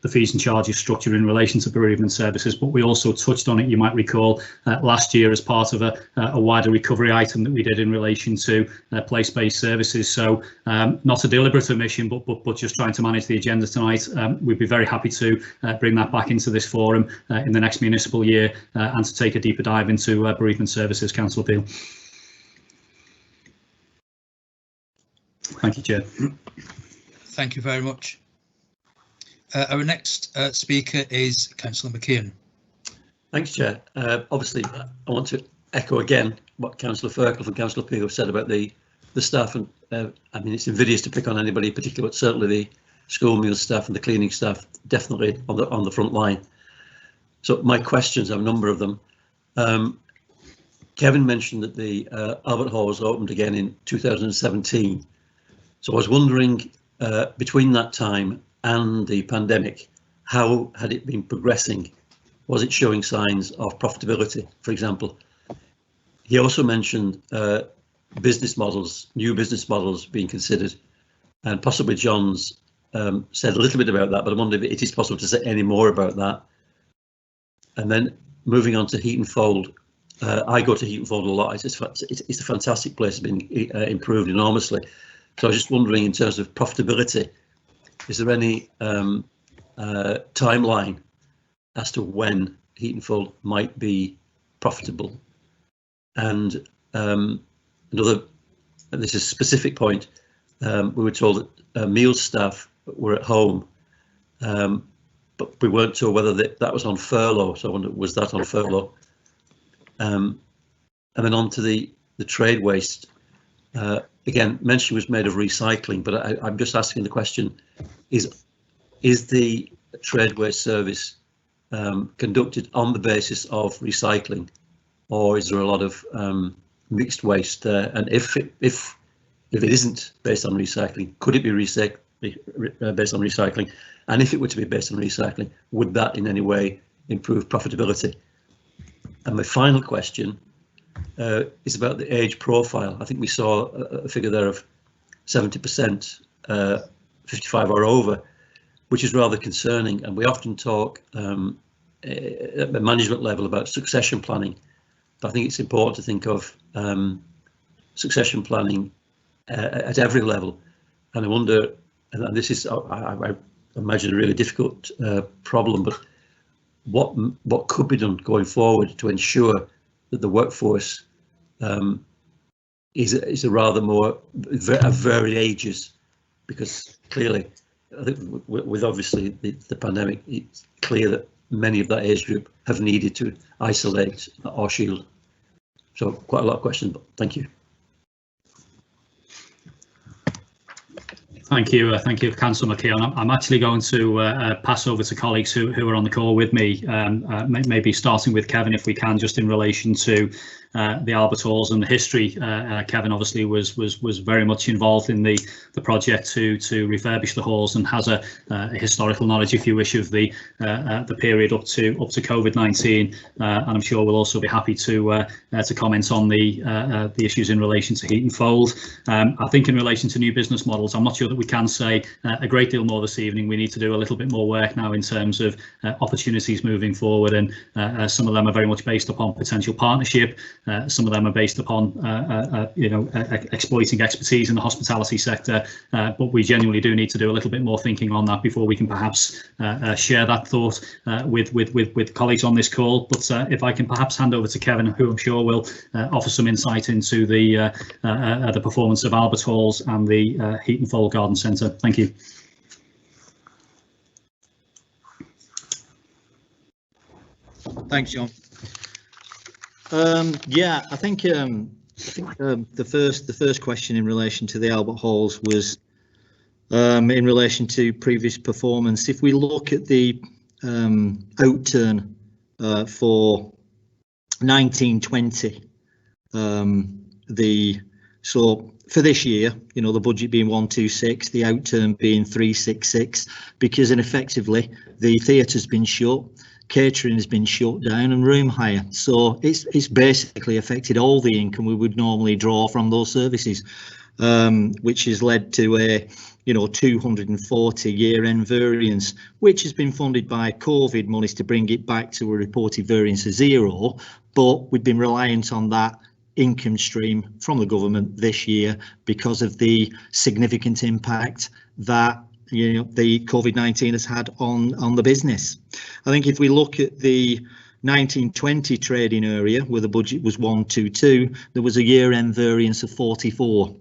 the fees and charges structure in relation to bereavement services, but we also touched on it, you might recall, last year as part of a wider recovery item that we did in relation to place-based services. So not a deliberate omission, but just trying to manage the agenda tonight. We'd be very happy to bring that back into this forum in the next municipal year and to take a deeper dive into bereavement services. Councillor Peel. Thank you, Chair. Thank you very much. Our next speaker is Councillor McKeon. Thanks, Chair. Obviously, I want to echo again what Councillor Firkle and Councillor Peel have said about the staff, and I mean, it's invidious to pick on anybody in particular, but certainly the school meal staff and the cleaning staff definitely on the front line. So my questions, I have a number of them. Kevin mentioned that the Albert Hall was opened again in 2017. So I was wondering, between that time and the pandemic, how had it been progressing? Was it showing signs of profitability, for example? He also mentioned business models, new business models being considered, and possibly John's said a little bit about that, but I wonder if it is possible to say any more about that. And then moving on to Heaton Fold, I go to Heaton Fold a lot. It's a fantastic place, it's been improved enormously. So I was just wondering, in terms of profitability, is there any timeline as to when Heaton Fold might be profitable? And another, and this is a specific point, we were told that meal staff were at home, but we weren't sure whether that was on furlough. So I wonder, was that on furlough? And then on to the trade waste. Again, mention was made of recycling, but I'm just asking the question: is the trade waste service conducted on the basis of recycling, or is there a lot of mixed waste there? And if it isn't based on recycling, could it be based on recycling? And if it were to be based on recycling, would that in any way improve profitability? And my final question is about the age profile. I think we saw a figure there of 70% 55 or over, which is rather concerning. And we often talk at the management level about succession planning, but I think it's important to think of succession planning at every level. And I wonder, and this is, I imagine, a really difficult problem, but what could be done going forward to ensure that the workforce is a rather more of varied ages? Because clearly, I think with obviously the pandemic, it's clear that many of that age group have needed to isolate or shield. So quite a lot of questions, but thank you. Thank you, Councillor McKeon. I'm actually going to pass over to colleagues who are on the call with me, maybe starting with Kevin, if we can, just in relation to the Albert Halls and the history. Kevin obviously was very much involved in the project to refurbish the halls and has a historical knowledge, if you wish, of the period up to COVID-19, and I'm sure we'll also be happy to comment on the issues in relation to Heaton Fold. I think in relation to new business models, I'm not sure that we can say a great deal more this evening. We need to do a little bit more work now in terms of opportunities moving forward, and some of them are very much based upon potential partnership. some of them are based upon exploiting expertise in the hospitality sector, but we genuinely do need to do a little bit more thinking on that before we can perhaps share that thought with colleagues on this call. But if I can perhaps hand over to Kevin, who I'm sure will offer some insight into the performance of Albert Halls and the Heatonfold Garden Centre. Thank you. Thanks, John. Yeah, I think the first question in relation to the Albert Halls was in relation to previous performance. If we look at the outturn for 1920, so for this year, the budget being 126, the outturn being 366, because effectively the theatre's been shut, catering has been shut down, and room hire. So it's basically affected all the income we would normally draw from those services, which has led to a 240 year-end variance, which has been funded by COVID monies to bring it back to a reported variance of 0. But we've been reliant on that income stream from the government this year because of the significant impact that the COVID-19 has had on the business. I think if we look at the 1920 trading area where the budget was 122, there was a year-end variance of 44.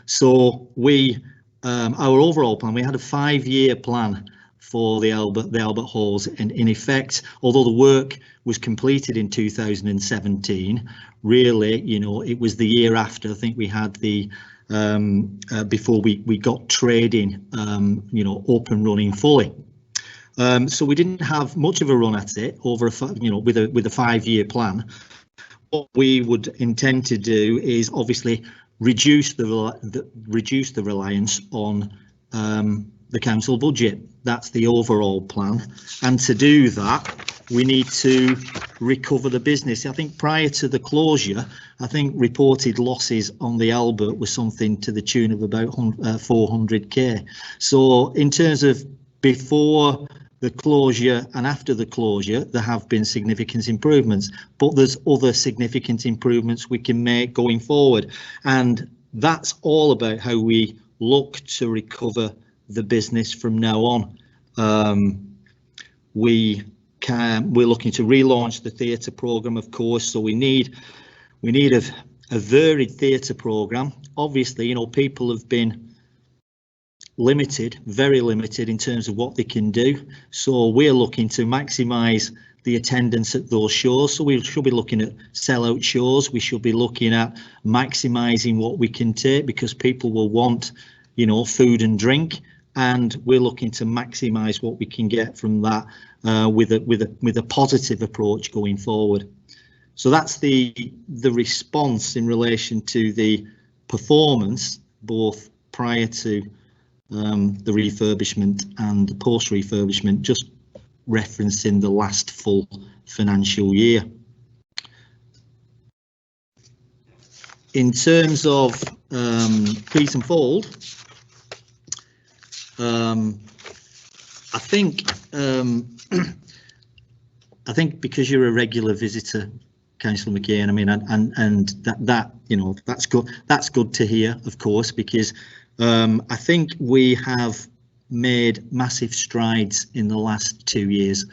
So our overall plan, we had a 5-year plan for the Albert Halls, and in effect, although the work was completed in 2017, really, it was the year after, I think we had the before we got trading, up and running fully. So we didn't have much of a run at it over with a 5-year plan. What we would intend to do is obviously reduce the reliance on the council budget. That's the overall plan, and to do that we need to recover the business. I think prior to the closure, I think reported losses on the Albert was something to the tune of about 400k. So in terms of before the closure and after the closure, there have been significant improvements, but there's other significant improvements we can make going forward, and that's all about how we look to recover the business from now on. We're looking to relaunch the theatre programme, of course, so we need a varied theatre programme. Obviously, people have been very limited in terms of what they can do, so we're looking to maximise the attendance at those shows. So we should be looking at sell-out shows. We should be looking at maximising what we can take, because people will want food and drink, and we're looking to maximise what we can get from that with a positive approach going forward. So that's the response in relation to the performance, both prior to the refurbishment and the post refurbishment, just referencing the last full financial year. In terms of Heatonfold, I think because you're a regular visitor, Councillor McCain, I mean, and that's good to hear, of course, because I think we have made massive strides in the last 2 years,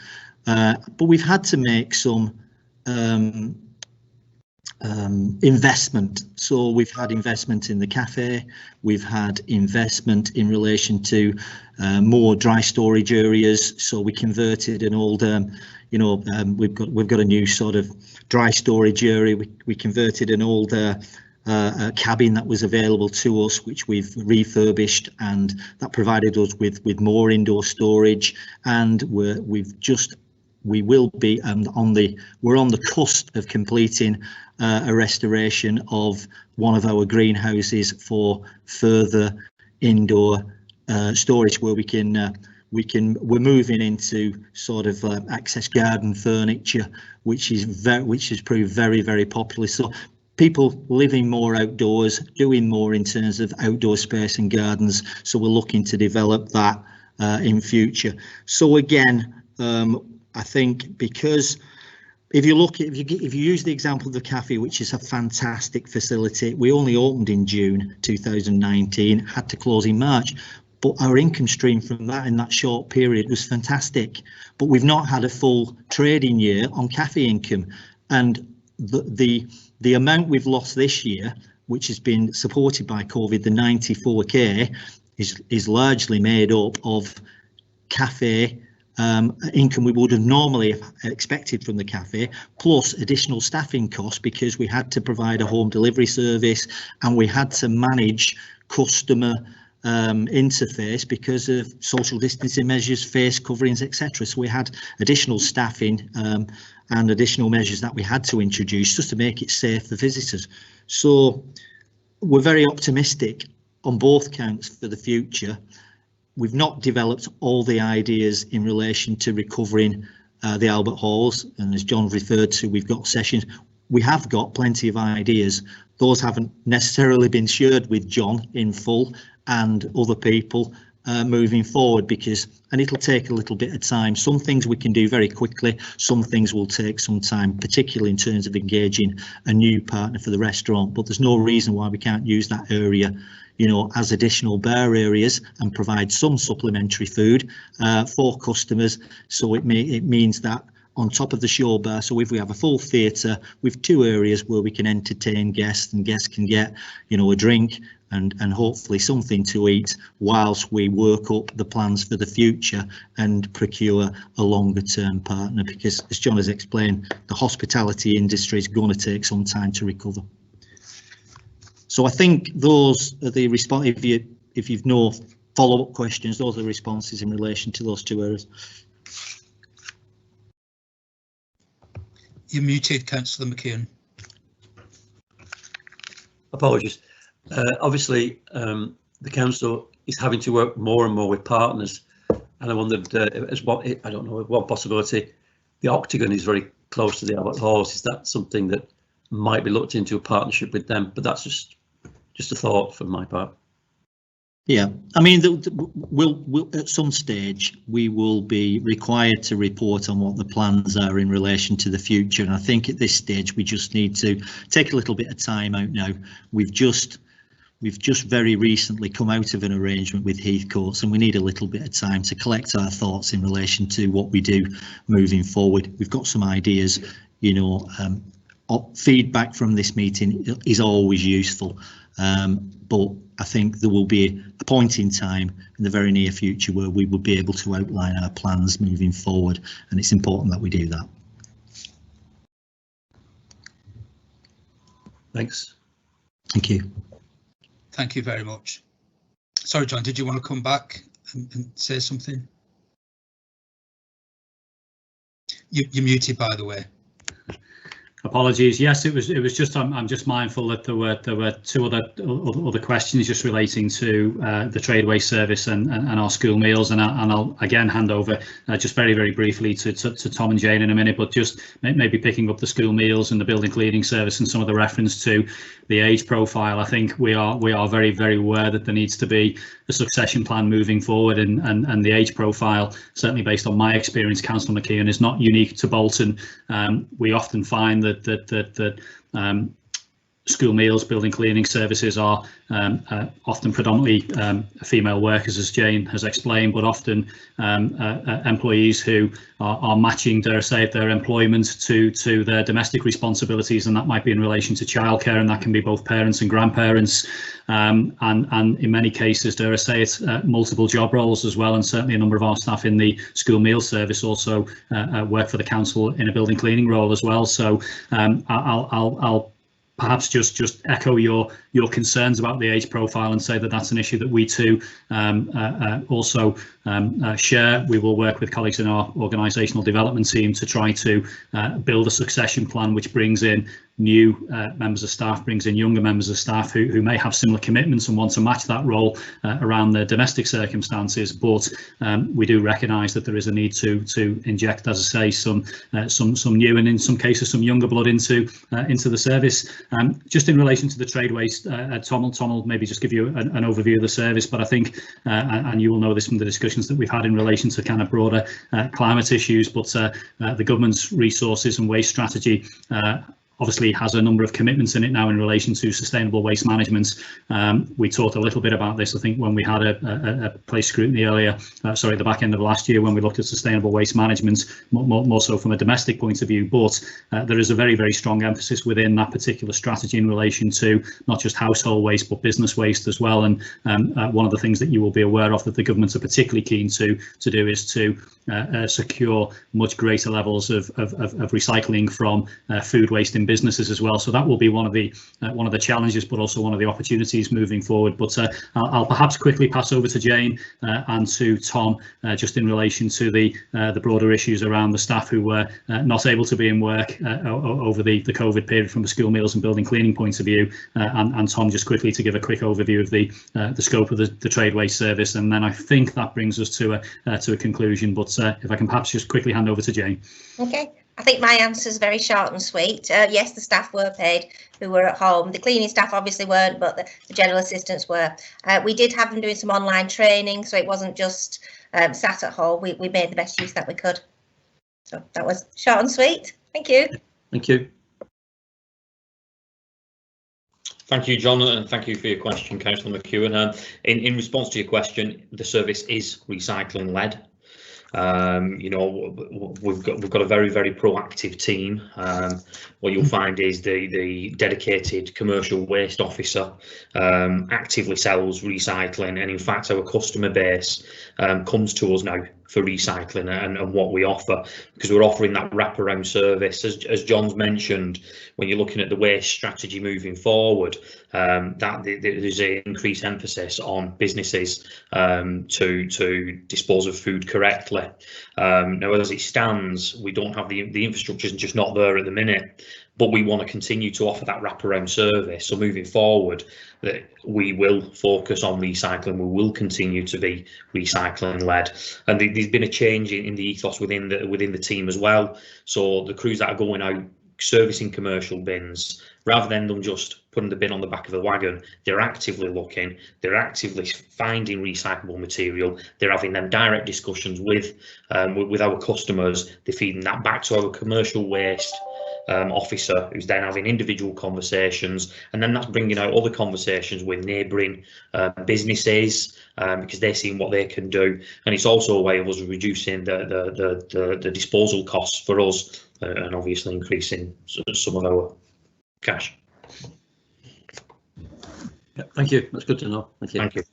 but we've had to make some investment. So we've had investment in the cafe, we've had investment in relation to more dry storage areas. So we converted an old, we've got a new sort of dry storage area. We converted an old cabin that was available to us, which we've refurbished, and that provided us with more indoor storage. And we're on the cusp of completing a restoration of one of our greenhouses for further indoor storage, where we're moving into sort of access garden furniture, which has proved very, very popular. So people living more outdoors, doing more in terms of outdoor space and gardens. So we're looking to develop that in future. So again, I think because if you look at, if you use the example of the cafe, which is a fantastic facility, we only opened in June 2019, had to close in March, but our income stream from that in that short period was fantastic. But we've not had a full trading year on cafe income, and the amount we've lost this year, which has been supported by COVID, the 94k, is largely made up of cafe income we would have normally expected from the cafe, plus additional staffing costs because we had to provide a home delivery service and we had to manage customer interface because of social distancing measures, face coverings, etc. So we had additional staffing and additional measures that we had to introduce just to make it safe for visitors. So we're very optimistic on both counts for the future. We've not developed all the ideas in relation to recovering the Albert Halls, and as John referred to, we've got sessions. We have got plenty of ideas. Those haven't necessarily been shared with John in full and other people moving forward, and it'll take a little bit of time. Some things we can do very quickly, some things will take some time, particularly in terms of engaging a new partner for the restaurant, but there's no reason why we can't use that area, you know, as additional bar areas and provide some supplementary food for customers. So it means that on top of the show bar, so if we have a full theatre with 2 areas where we can entertain guests and guests can get, you know, a drink and hopefully something to eat whilst we work up the plans for the future and procure a longer term partner, because as John has explained, the hospitality industry is going to take some time to recover. So I think those are the response. If you've no follow-up questions, those are the responses in relation to those 2 areas. You're muted, Councillor McKeon. Apologies. Obviously, the council is having to work more and more with partners, and I wondered, I don't know, one possibility. The Octagon is very close to the Albert Halls. Is that something that might be looked into, a partnership with them? But that's just a thought from my part. Yeah, I mean, we'll at some stage we will be required to report on what the plans are in relation to the future, and I think at this stage we just need to take a little bit of time out now. We've just very recently come out of an arrangement with Heathcotes, and we need a little bit of time to collect our thoughts in relation to what we do moving forward. We've got some ideas, you know. Feedback from this meeting is always useful, but I think there will be a point in time in the very near future where we will be able to outline our plans moving forward, and it's important that we do that. Thanks. Thank you. Thank you very much. Sorry, John, did you want to come back and say something? You're muted, by the way. Apologies. Yes, it was just I'm just mindful that there were 2 other questions just relating to the Tradeway service and our school meals, and I'll again hand over just very briefly to Tom and Jane in a minute, but just maybe picking up the school meals and the building cleaning service and some of the reference to the age profile. I think we are very aware that there needs to be a succession plan moving forward, and the age profile, certainly based on my experience, Councillor McKeon, is not unique to Bolton. We often find that school meals, building cleaning services are often predominantly female workers, as Jane has explained, but often employees who are matching, dare I say, their employment to their domestic responsibilities, and that might be in relation to childcare, and that can be both parents and grandparents, and in many cases, dare I say it, multiple job roles as well, and certainly a number of our staff in the school meal service also work for the council in a building cleaning role as well. So I'll perhaps just echo your concerns about the age profile and say that that's an issue that we too also share. We will work with colleagues in our organisational development team to try to build a succession plan which brings in new members of staff, brings in younger members of staff who may have similar commitments and want to match that role around their domestic circumstances. But we do recognise that there is a need to inject, as I say, some new and in some cases some younger blood into the service. Just in relation to the trade waste, Tom will maybe just give you an overview of the service, but I think, and you will know this from the discussions that we've had in relation to kind of broader climate issues, but the government's resources and waste strategy obviously has a number of commitments in it now in relation to sustainable waste management. We talked a little bit about this, I think, when we had a place scrutiny earlier, sorry, at the back end of last year, when we looked at sustainable waste management, more so from a domestic point of view. But there is a very, very strong emphasis within that particular strategy in relation to not just household waste, but business waste as well. And one of the things that you will be aware of that the governments are particularly keen to do is to secure much greater levels of recycling from food waste in businesses as well. So that will be one of the challenges, but also one of the opportunities moving forward. But I'll perhaps quickly pass over to Jane and to Tom just in relation to the broader issues around the staff who were not able to be in work over the COVID period from a school meals and building cleaning point of view, and Tom just quickly to give a quick overview of the scope of the trade waste service, and then I think that brings us to a conclusion. But if I can perhaps just quickly hand over to Jane. Okay. I think my answer is very short and sweet. Yes, the staff were paid who were at home. The cleaning staff obviously weren't, but the general assistants were. We did have them doing some online training, so it wasn't just sat at home. We made the best use that we could. So that was short and sweet. Thank you. Thank you. Thank you, John, and thank you for your question, Councillor McEwen. In response to your question, the service is recycling led. You know, we've got a very, very proactive team. What you'll find is the dedicated commercial waste officer actively sells recycling, and in fact our customer base comes to us now for recycling and what we offer, because we're offering that wraparound service. As John's mentioned, when you're looking at the waste strategy moving forward, that there's an increased emphasis on businesses to dispose of food correctly. Now, as it stands, we don't have the infrastructure is just not there at the minute, but we want to continue to offer that wraparound service. So moving forward, that we will focus on recycling. We will continue to be recycling led, and there's been a change in the ethos within the team as well. So the crews that are going out servicing commercial bins, rather than them just putting the bin on the back of the wagon, they're actively looking, they're actively finding recyclable material, they're having them direct discussions with our customers, they're feeding that back to our commercial waste officer, who's then having individual conversations, and then that's bringing out other conversations with neighbouring businesses, because they're seeing what they can do, and it's also a way of us reducing the disposal costs for us, and obviously increasing some of our cash. Yeah, thank you. That's good to know. Thank you. Thank you.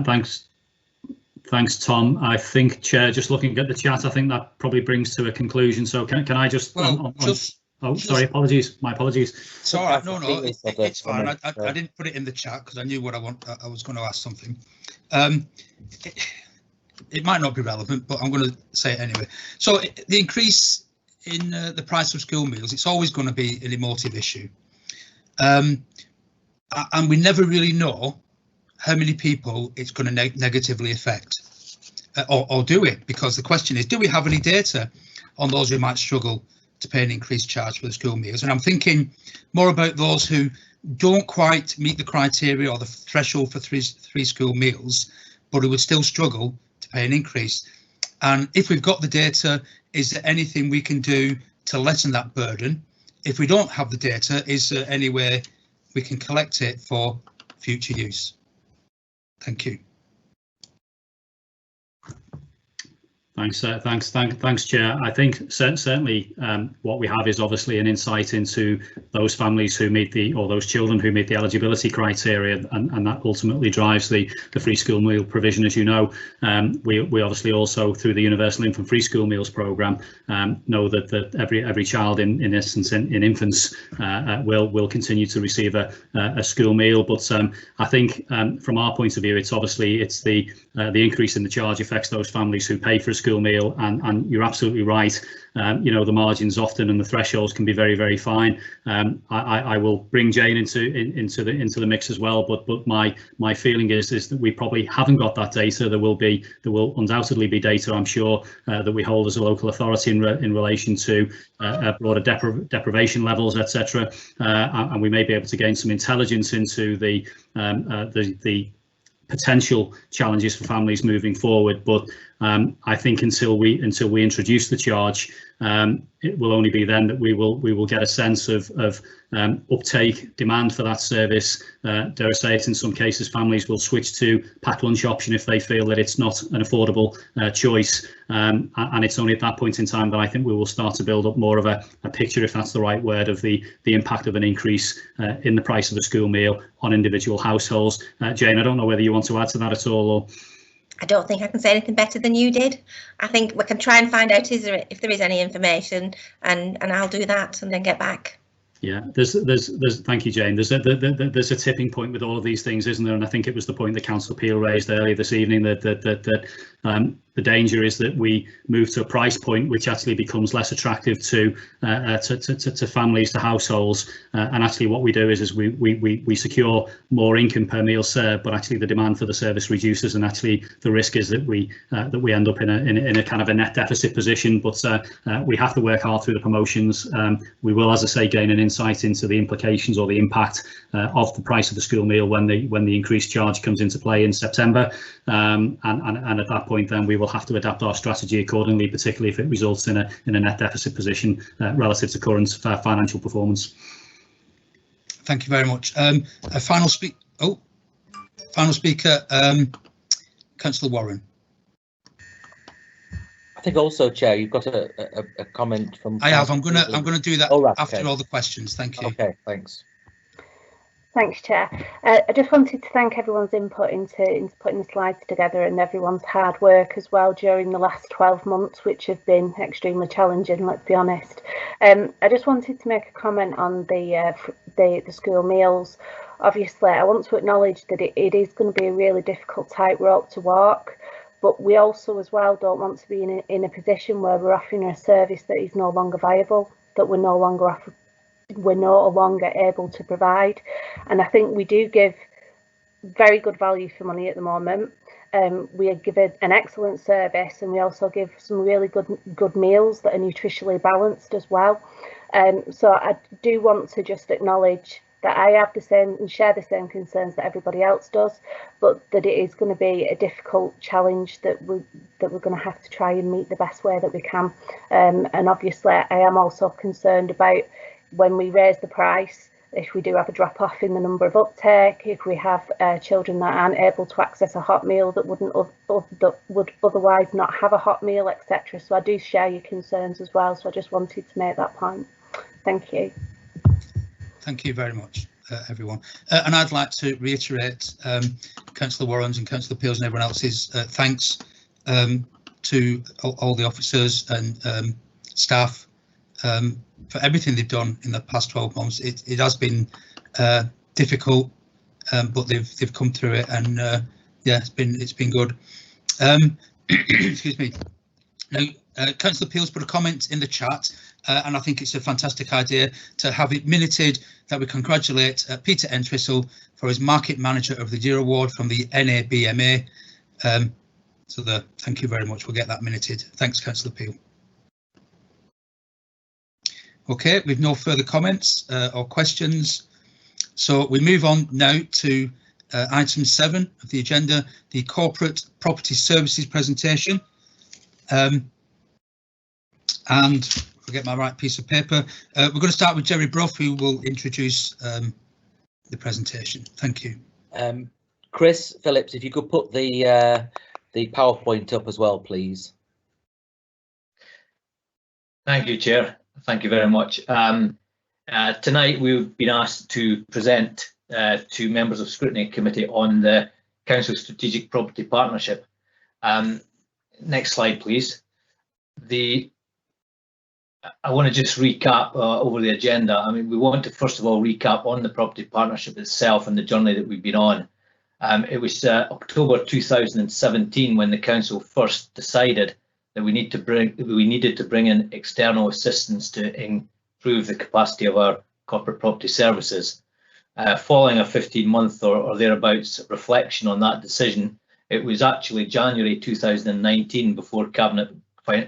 Thanks. Thanks, Tom. I think, Chair, just looking at the chat, I think that probably brings to a conclusion. So can I just? Well, sorry, apologies. My apologies. It's all right. No, it's fine. I didn't put it in the chat because I knew what I was going to ask something. It might not be relevant, but I'm going to say it anyway. So the increase in the price of school meals, it's always going to be an emotive issue, and we never really know how many people it's going to negatively affect, or do it? Because the question is, do we have any data on those who might struggle to pay an increased charge for the school meals? And I'm thinking more about those who don't quite meet the criteria or the threshold for three school meals, but who would still struggle to pay an increase. And if we've got the data, is there anything we can do to lessen that burden? If we don't have the data, is there any way we can collect it for future use? Thank you. Thanks, Chair. I think certainly what we have is obviously an insight into those families who meet those children who meet the eligibility criteria, and that ultimately drives the free school meal provision. As you know, we obviously also, through the Universal Infant Free School Meals programme, know that every child in essence in infants will continue to receive a school meal. But I think from our point of view, it's the increase in the charge affects those families who pay for a school meal, and you're absolutely right. The margins often and the thresholds can be very, very fine. I will bring Jane into the mix as well, but my feeling is that we probably haven't got that data. There will undoubtedly be data, I'm sure, that we hold as a local authority in relation to broader deprivation levels, etc. And we may be able to gain some intelligence into the potential challenges for families moving forward. But I think until we introduce the charge, it will only be then that we will get a sense of uptake, demand for that service. Dare I say it, in some cases families will switch to packed lunch option if they feel that it's not an affordable choice, and it's only at that point in time that I think we will start to build up more of a picture, if that's the right word, of the impact of an increase in the price of the school meal on individual households. Jane, I don't know whether you want to add to that at all, or I don't think I can say anything better than you did. I think we can try and find out if there is any information, and I'll do that and then get back. Yeah, there's thank you, Jane. There's a tipping point with all of these things, isn't there? And I think it was the point that Councillor Peel raised earlier this evening, that the danger is that we move to a price point which actually becomes less attractive to families, to households, and actually what we do is we secure more income per meal served, but actually the demand for the service reduces, and actually the risk is that we end up in a kind of a net deficit position. But we have to work hard through the promotions. We will, as I say, gain an insight into the implications or the impact of the price of the school meal when the increased charge comes into play in September, and at that point then we will have to adapt our strategy accordingly, particularly if it results in a net deficit position relative to current financial performance. Thank you very much. A final speaker, Councillor Warren. I think also, Chair, you've got a comment from. I have. I'm gonna do that after all the questions. Thank you. Okay, thanks. Thanks, Chair. I just wanted to thank everyone's input into putting the slides together, and everyone's hard work as well during the last 12 months, which have been extremely challenging, let's be honest. I just wanted to make a comment on the school meals. Obviously, I want to acknowledge that it is going to be a really difficult tightrope to walk, but we also as well don't want to be in a position where we're offering a service that is no longer viable, that we're no longer able to provide. And I think we do give very good value for money at the moment. We give an excellent service, and we also give some really good meals that are nutritionally balanced as well. So I do want to just acknowledge that I have the same and share the same concerns that everybody else does, but that it is going to be a difficult challenge that we're going to have to try and meet the best way that we can. And obviously I am also concerned about when we raise the price, if we do have a drop off in the number of uptake, if we have children that aren't able to access a hot meal that would otherwise not have a hot meal, etc. So I do share your concerns as well. So I just wanted to make that point. Thank you. Thank you very much, everyone. And I'd like to reiterate Councillor Warren's and Councillor Peel's and everyone else's thanks to all the officers and staff for everything they've done in the past 12 months. It has been difficult, but they've come through it, and yeah, it's been good. Excuse me. Now, Councillor Peel's put a comment in the chat, and I think it's a fantastic idea to have it minuted that we congratulate Peter Entwistle for his Market Manager of the Year award from the NABMA. So thank you very much. We'll get that minuted. Thanks, Councillor Peel. Okay, we've no further comments or questions, so we move on now to item 7 of the agenda, the Corporate Property Services presentation. And I'll get my right piece of paper. We're going to start with Jerry Brough, who will introduce the presentation. Thank you. Chris Phillips, if you could put the PowerPoint up as well, please. Thank you, Chair. Thank you very much. Tonight we've been asked to present to members of Scrutiny Committee on the Council Strategic Property Partnership. Next slide, please. I want to just recap over the agenda. I mean, we want to first of all recap on the property partnership itself and the journey that we've been on. It was October 2017 when the council first decided that we needed to bring in external assistance to improve the capacity of our corporate property services. Following a 15-month or thereabouts reflection on that decision, it was actually January 2019 before Cabinet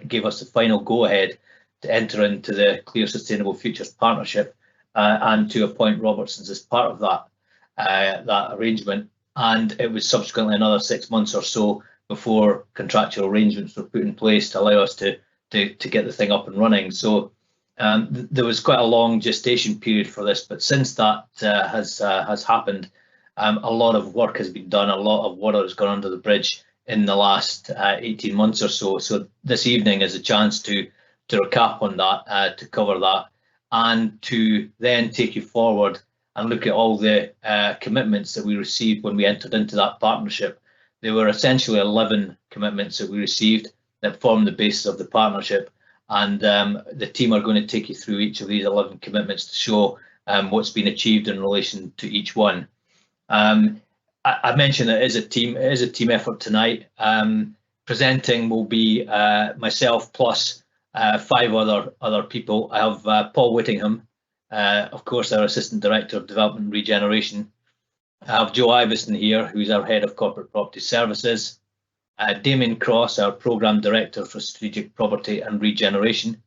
gave us the final go-ahead to enter into the Clear Sustainable Futures Partnership and to appoint Robertsons as part of that arrangement. And it was subsequently another 6 months or so before contractual arrangements were put in place to allow us to get the thing up and running. So there was quite a long gestation period for this, but since that has happened, a lot of work has been done, a lot of water has gone under the bridge in the last 18 months or so. So this evening is a chance to recap on that, to cover that, and to then take you forward and look at all the commitments that we received when we entered into that partnership. There were essentially 11 commitments that we received that form the basis of the partnership, and the team are going to take you through each of these 11 commitments to show what's been achieved in relation to each one. I mentioned it is a team effort tonight. Presenting will be myself plus 5 other people. I have Paul Whittingham, of course, our Assistant Director of Development and Regeneration. I have Joe Iveson here, who's our Head of Corporate Property Services. Damien Cross, our Programme Director for Strategic Property and Regeneration.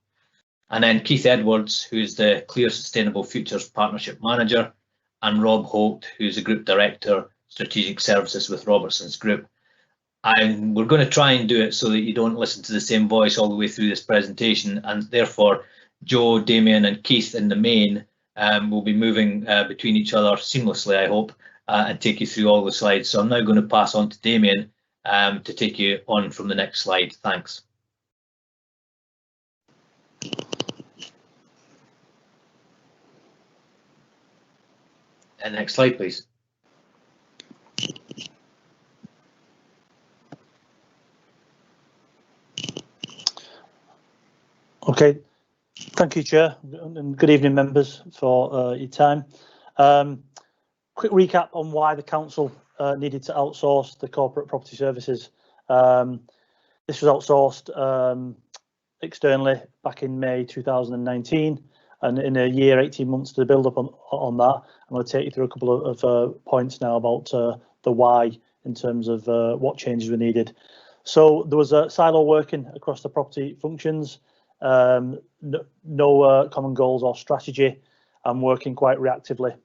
And then Keith Edwards, who's the Clear Sustainable Futures Partnership Manager. And Rob Holt, who's the Group Director, Strategic Services with Robertsons Group. And we're going to try and do it so that you don't listen to the same voice all the way through this presentation, and therefore Joe, Damien and Keith in the main will be moving between each other seamlessly, I hope, and take you through all the slides. So I'm now going to pass on to Damien to take you on from the next slide. Thanks. And next slide, please. Okay, thank you, Chair, and good evening, members, for your time. Quick recap on why the council needed to outsource the corporate property services. This was outsourced externally back in May 2019, and in a year, 18 months to build up on that, I'm going to take you through a couple of points now about the why in terms of what changes were needed. So there was a silo working across the property functions. No common goals or strategy, and working quite reactively.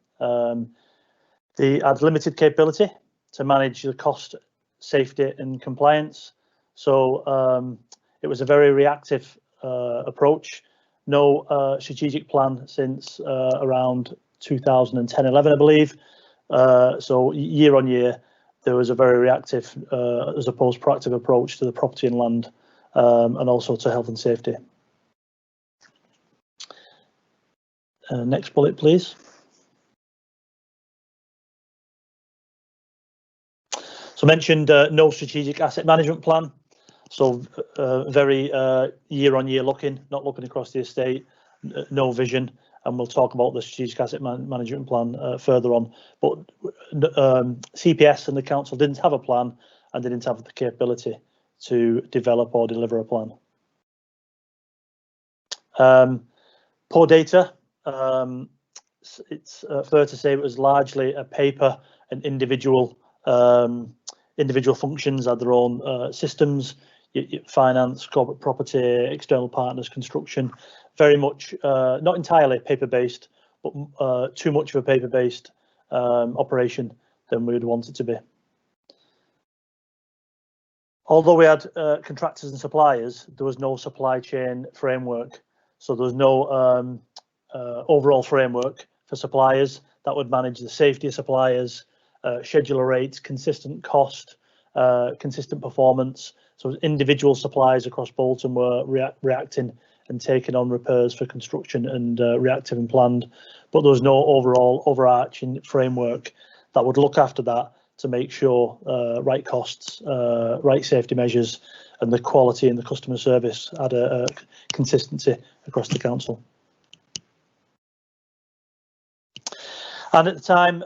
They had limited capability to manage the cost, safety and compliance. So it was a very reactive approach. No strategic plan since around 2010-11, I believe. So year on year, there was a very reactive as opposed to proactive approach to the property and land, and also to health and safety. Next bullet, please. So mentioned no strategic asset management plan. So very year-on-year looking, not looking across the estate, no vision. And we'll talk about the strategic asset management plan further on. But CPS and the council didn't have a plan and didn't have the capability to develop or deliver a plan. Poor data. It's fair to say it was largely a paper, and individual functions had their own systems, finance, corporate property, external partners, construction, very much not entirely paper-based, but too much of a paper-based operation than we would want it to be. Although we had contractors and suppliers, there was no supply chain framework, so there was no overall framework for suppliers that would manage the safety of suppliers, scheduler rates, consistent cost, consistent performance. So individual suppliers across Bolton were reacting and taking on repairs for construction and reactive and planned, but there was no overall overarching framework that would look after that to make sure right costs, right safety measures and the quality and the customer service had a consistency across the council. And at the time,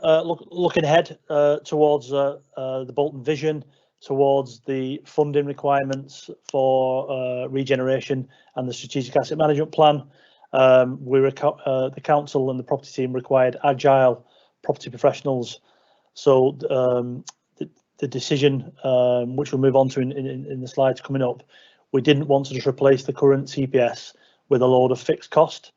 looking ahead towards the Bolton vision, towards the funding requirements for regeneration and the strategic asset management plan, the council and the property team required agile property professionals. So the decision, which we'll move on to in the slides coming up, we didn't want to just replace the current CPS with a load of fixed cost,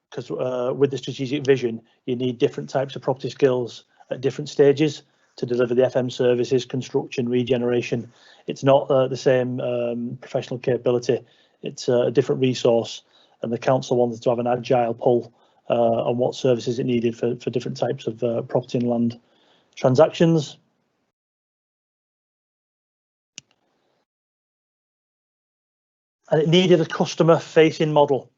because with the strategic vision, you need different types of property skills at different stages to deliver the FM services, construction, regeneration. It's not the same professional capability. It's a different resource, and the council wanted to have an agile pull on what services it needed for different types of property and land transactions. And it needed a customer-facing model,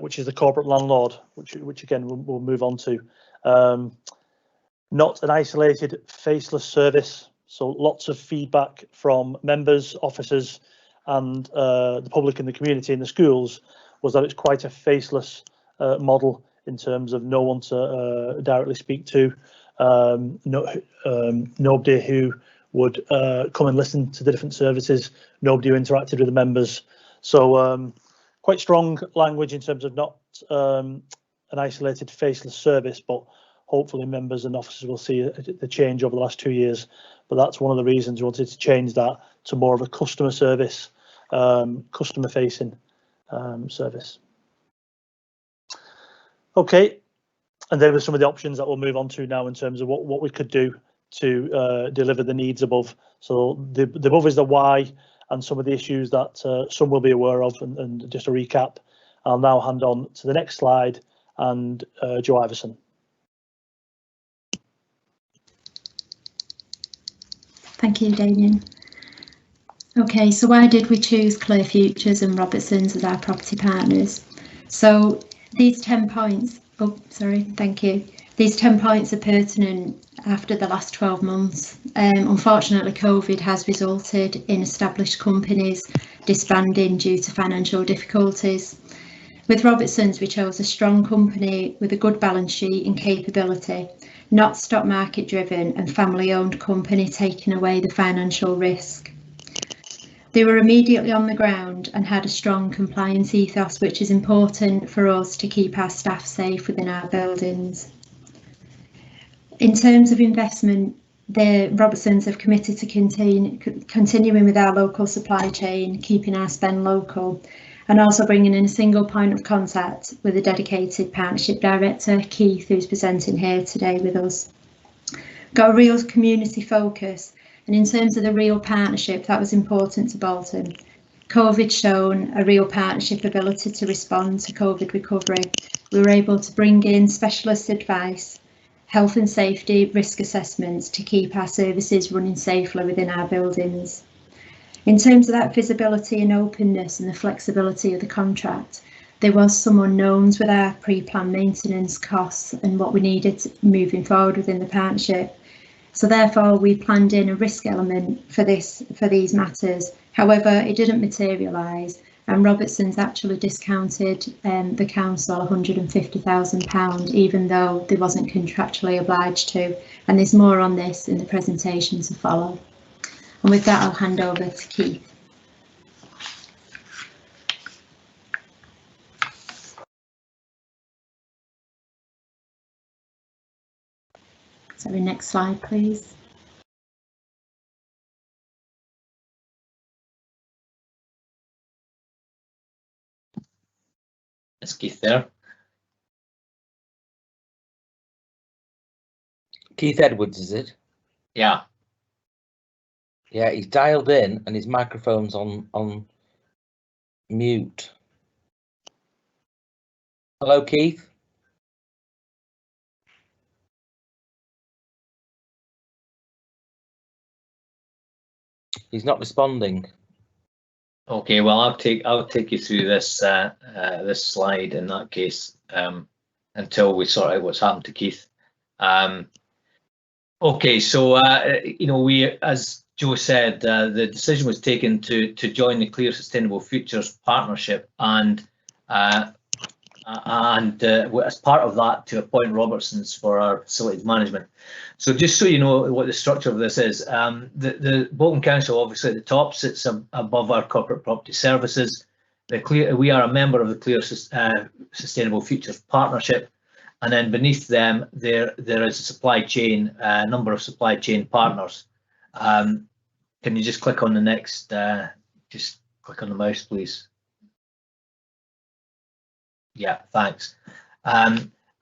which is the corporate landlord, which again we'll move on to. Not an isolated, faceless service. So lots of feedback from members, officers, and the public and the community in the schools was that it's quite a faceless model in terms of no one to directly speak to, nobody who would come and listen to the different services, nobody who interacted with the members. So quite strong language in terms of not an isolated, faceless service, but hopefully members and officers will see the change over the last 2 years. But that's one of the reasons we wanted to change that to more of a customer service, customer facing service. Okay, and there were some of the options that we'll move on to now in terms of what we could do to deliver the needs above. So the above is the why and some of the issues that some will be aware of, and just a recap. I'll now hand on to the next slide and Joe Iverson. Thank you, Damien. Okay, so why did we choose Clear Futures and Robertsons as our property partners? So these 10 points, thank you. These 10 points are pertinent after the last 12 months. Unfortunately, COVID has resulted in established companies disbanding due to financial difficulties. With Robertsons, we chose a strong company with a good balance sheet and capability, not stock market driven and family owned company taking away the financial risk. They were immediately on the ground and had a strong compliance ethos, which is important for us to keep our staff safe within our buildings. In terms of investment, the Robertsons have committed to continuing with our local supply chain, keeping our spend local, and also bringing in a single point of contact with a dedicated partnership director, Keith, who's presenting here today with us. Got a real community focus, and in terms of the real partnership, that was important to Bolton. COVID's shown a real partnership ability to respond to COVID recovery. We were able to bring in specialist advice, health and safety risk assessments to keep our services running safely within our buildings. In terms of that visibility and openness and the flexibility of the contract, there was some unknowns with our pre-planned maintenance costs and what we needed moving forward within the partnership. So therefore, we planned in a risk element for these matters. However, it didn't materialise, and Robertsons actually discounted the council £150,000, even though they wasn't contractually obliged to. And there's more on this in the presentation to follow. And with that, I'll hand over to Keith. Sorry, next slide, please. Is Keith there? Keith Edwards, is it? Yeah. Yeah, he's dialed in and his microphone's on mute. Hello, Keith. He's not responding. Okay, well, I'll take you through this this slide in that case until we sort out what's happened to Keith. Okay, so you know, we, as Joe said, the decision was taken to join the Clear Sustainable Futures partnership, and as part of that, to appoint Robertsons for our facilities management. So just so you know what the structure of this is, the Bolton Council, obviously at the top, sits above our corporate property services. We are a member of the Clear Sustainable Futures partnership, and then beneath them there is a supply chain, number of supply chain partners. Can you just click on the next? Just click on the mouse, please. Yeah, thanks.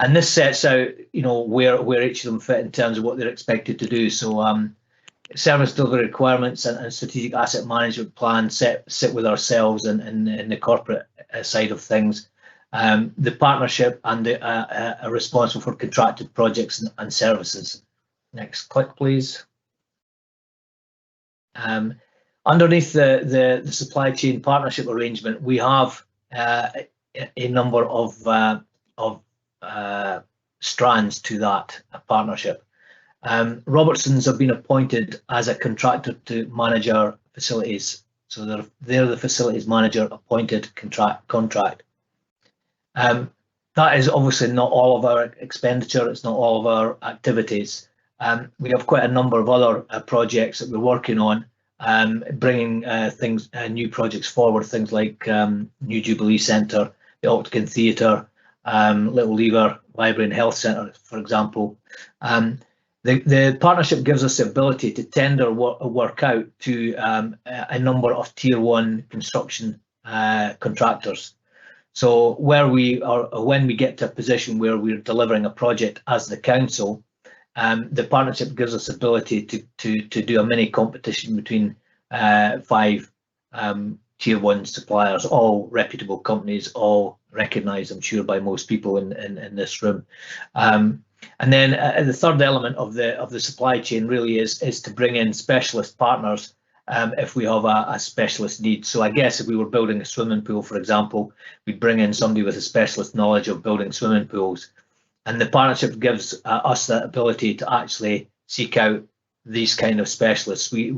And this sets out, you know, where each of them fit in terms of what they're expected to do. So service delivery requirements and strategic asset management plan sit with ourselves and the corporate side of things. The partnership and are responsible for contracted projects and services. Next click, please. Underneath the supply chain partnership arrangement, we have a number of strands to that partnership. Robertsons have been appointed as a contractor to manage our facilities, so they're the facilities manager appointed contract. That is obviously not all of our expenditure, it's not all of our activities. We have quite a number of other projects that we're working on, bringing new projects forward, things like new Jubilee Centre, the Octagon Theatre, Little Lever Library and Health Centre, for example. The partnership gives us the ability to tender work out to a number of Tier 1 construction contractors. So when we get to a position where we're delivering a project as the council, the partnership gives us the ability to do a mini competition between 5 Tier 1 suppliers, all reputable companies, all recognised, I'm sure, by most people in this room. And then the third element of the supply chain really is to bring in specialist partners if we have a specialist need. So I guess if we were building a swimming pool, for example, we'd bring in somebody with a specialist knowledge of building swimming pools. And the partnership gives us that ability to actually seek out these kind of specialists. We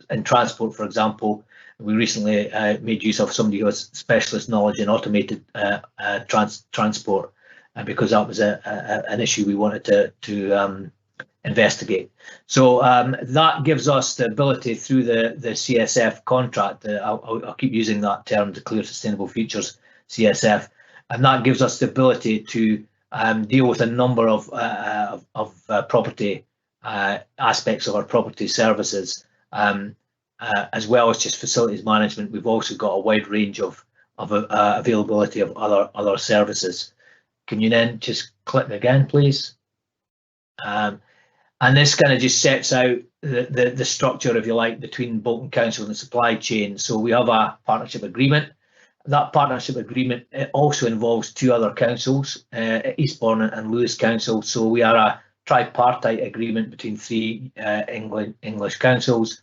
in transport, for example, we recently made use of somebody who has specialist knowledge in automated transport, because that was an issue we wanted to investigate. So that gives us the ability through the CSF contract. I'll keep using that term, the Clear Sustainable Futures CSF, and that gives us the ability to deal with a number of property aspects of our property services, as well as just facilities management. We've also got a wide range of availability of other services. Can you then just click again, please? And this kind of just sets out the structure, if you like, between Bolton Council and the supply chain. So we have a partnership agreement. That partnership agreement also involves 2 other councils, Eastbourne and Lewis Council. So we are a tripartite agreement between 3 English councils,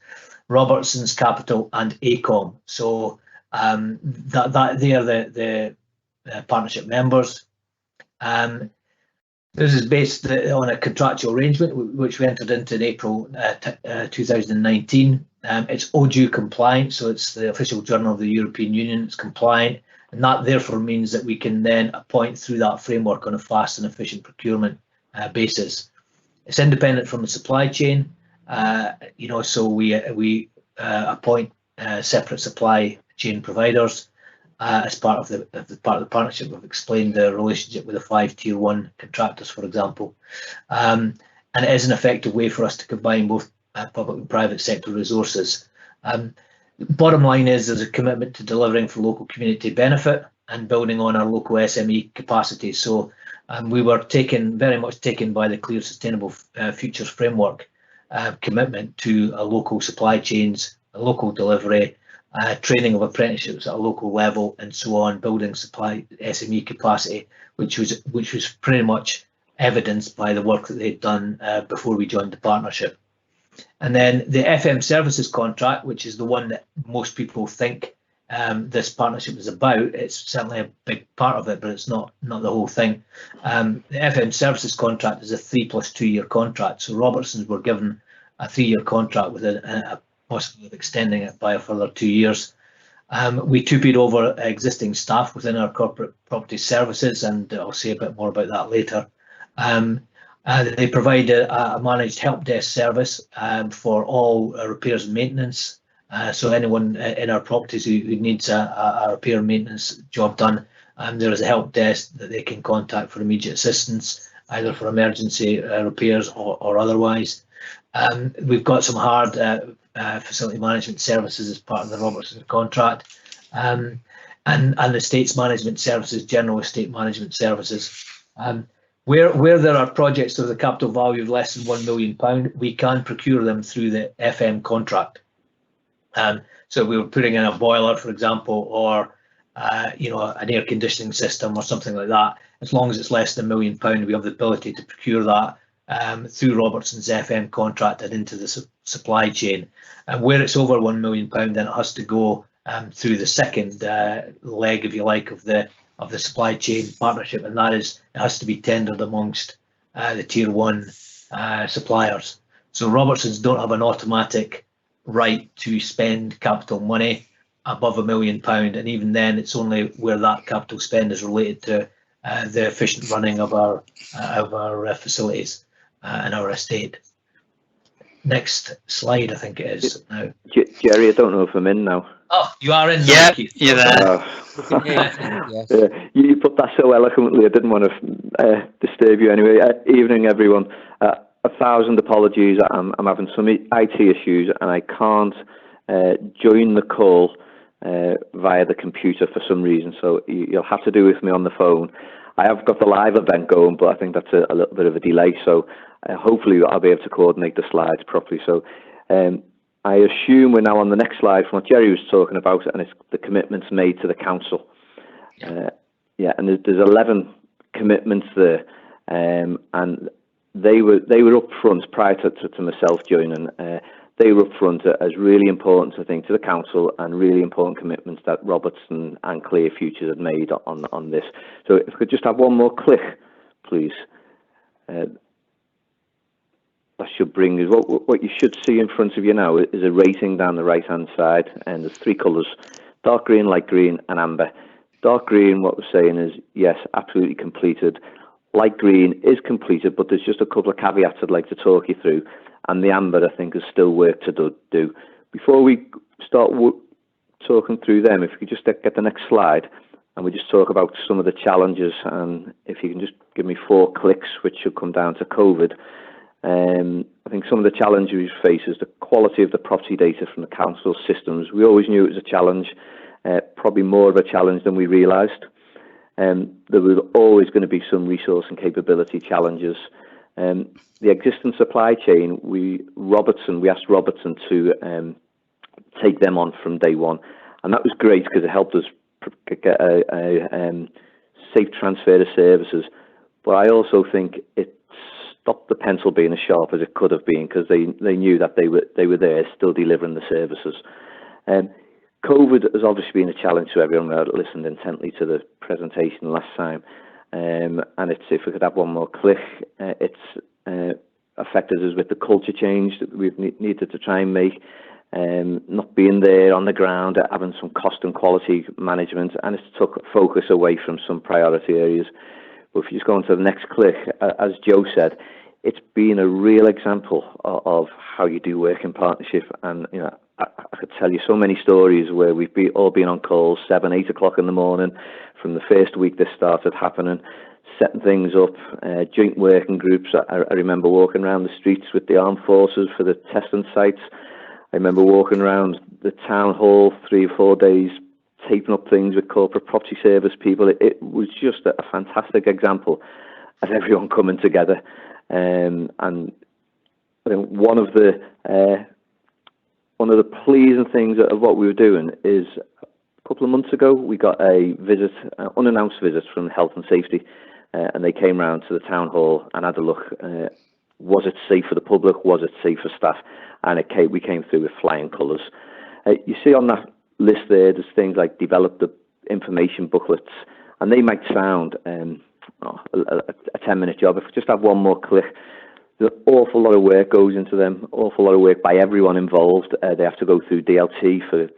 Robertsons, Capital and ACOM. So that they are the partnership members. This is based on a contractual arrangement which we entered into in April 2019. It's OJEU compliant, so it's the official journal of the European Union. It's compliant, and that therefore means that we can then appoint through that framework on a fast and efficient procurement basis. It's independent from the supply chain, you know, so we appoint separate supply chain providers. As part of the partnership, we've explained the relationship with the 5 Tier 1 contractors, for example, and it is an effective way for us to combine both public and private sector resources. Bottom line is there's a commitment to delivering for local community benefit and building on our local SME capacity. So we were very much taken by the Clear Sustainable Futures framework commitment to local supply chains, local delivery, training of apprenticeships at a local level, and so on, building supply SME capacity, which was pretty much evidenced by the work that they'd done before we joined the partnership. And then the FM services contract, which is the one that most people think this partnership is about. It's certainly a big part of it, but it's not the whole thing. The FM services contract is a 3+2 year contract. So Robertsons were given a 3-year contract with a possibility of extending it by a further 2 years. We took over existing staff within our corporate property services, and I'll say a bit more about that later. They provide a managed help desk service for all repairs and maintenance. So anyone in our properties who needs a repair and maintenance job done, there is a help desk that they can contact for immediate assistance, either for emergency repairs or otherwise. We've got some hard facility management services as part of the Robertson contract, and the estates management services, general estate management services. Where there are projects of the capital value of less than £1 million, we can procure them through the FM contract. So we were putting in a boiler, for example, or an air conditioning system or something like that. As long as it's less than £1 million, we have the ability to procure that through Robertson's FM contract and into the supply chain. And where it's over £1 million, then it has to go through the second leg, if you like, of the supply chain partnership, and that is it has to be tendered amongst the tier 1 suppliers. So Robertsons don't have an automatic right to spend capital money above £1 million, and even then it's only where that capital spend is related to the efficient running of our facilities and our estate. Next slide, I think it is now. Jerry, I don't know if I'm in now. Oh, you are in now. Yeah, you're there. Yeah, you put that so eloquently, I didn't want to disturb you anyway. Evening, everyone. 1,000 apologies. I'm having some IT issues and I can't join the call via the computer for some reason, so you'll have to do with me on the phone. I have got the live event going, but I think that's a little bit of a delay, so hopefully I'll be able to coordinate the slides properly. So I assume we're now on the next slide from what Jerry was talking about, and it's the commitments made to the council. Yeah, and there's 11 commitments there, and they were up front prior to myself joining. They were up front as really important, I think, to the council, and really important commitments that Robertson and Clear Futures had made on this. So if we could just have one more click, please. That should bring us what you should see in front of you now is a rating down the right hand side, and there's 3 colours: dark green, light green and amber. Dark green, what we're saying is yes, absolutely completed. Light green is completed, but there's just a couple of caveats I'd like to talk you through, and the amber I think is still work to do. Before we start talking through them, if you could just get the next slide and we just talk about some of the challenges, and if you can just give me 4 clicks, which should come down to COVID. I think some of the challenges we face is the quality of the property data from the council systems. We always knew it was a challenge, probably more of a challenge than we realised. There was always going to be some resource and capability challenges. The existing supply chain, we asked Robertson to take them on from day one, and that was great because it helped us get a safe transfer of services. But I also think it stopped the pencil being as sharp as it could have been, because they knew that they were there still delivering the services. COVID has obviously been a challenge to everyone that listened intently to the presentation last time, and it's, if we could have one more click, it's affected us with the culture change that we've needed to try and make, not being there on the ground, having some cost and quality management, and it's took focus away from some priority areas. But if you just go on to the next click, as Joe said, it's been a real example of how you do work in partnership. And I could tell you so many stories where we've all been on calls 7, 8 o'clock in the morning from the first week this started happening, setting things up, joint working groups. I remember walking around the streets with the armed forces for the testing sites. I remember walking around the town hall 3 or 4 days, taping up things with corporate property service people. It was just a fantastic example of everyone coming together. And I think one of the pleasing things of what we were doing is a couple of months ago we got a visit, unannounced visit from Health and Safety, and they came round to the town hall and had a look. Was it safe for the public? Was it safe for staff? And we came through with flying colours. You see on that list there's things like develop the information booklets, and they might sound a 10-minute job. If we just have one more click, there's an awful lot of work goes into them, awful lot of work by everyone involved. They have to go through DLT for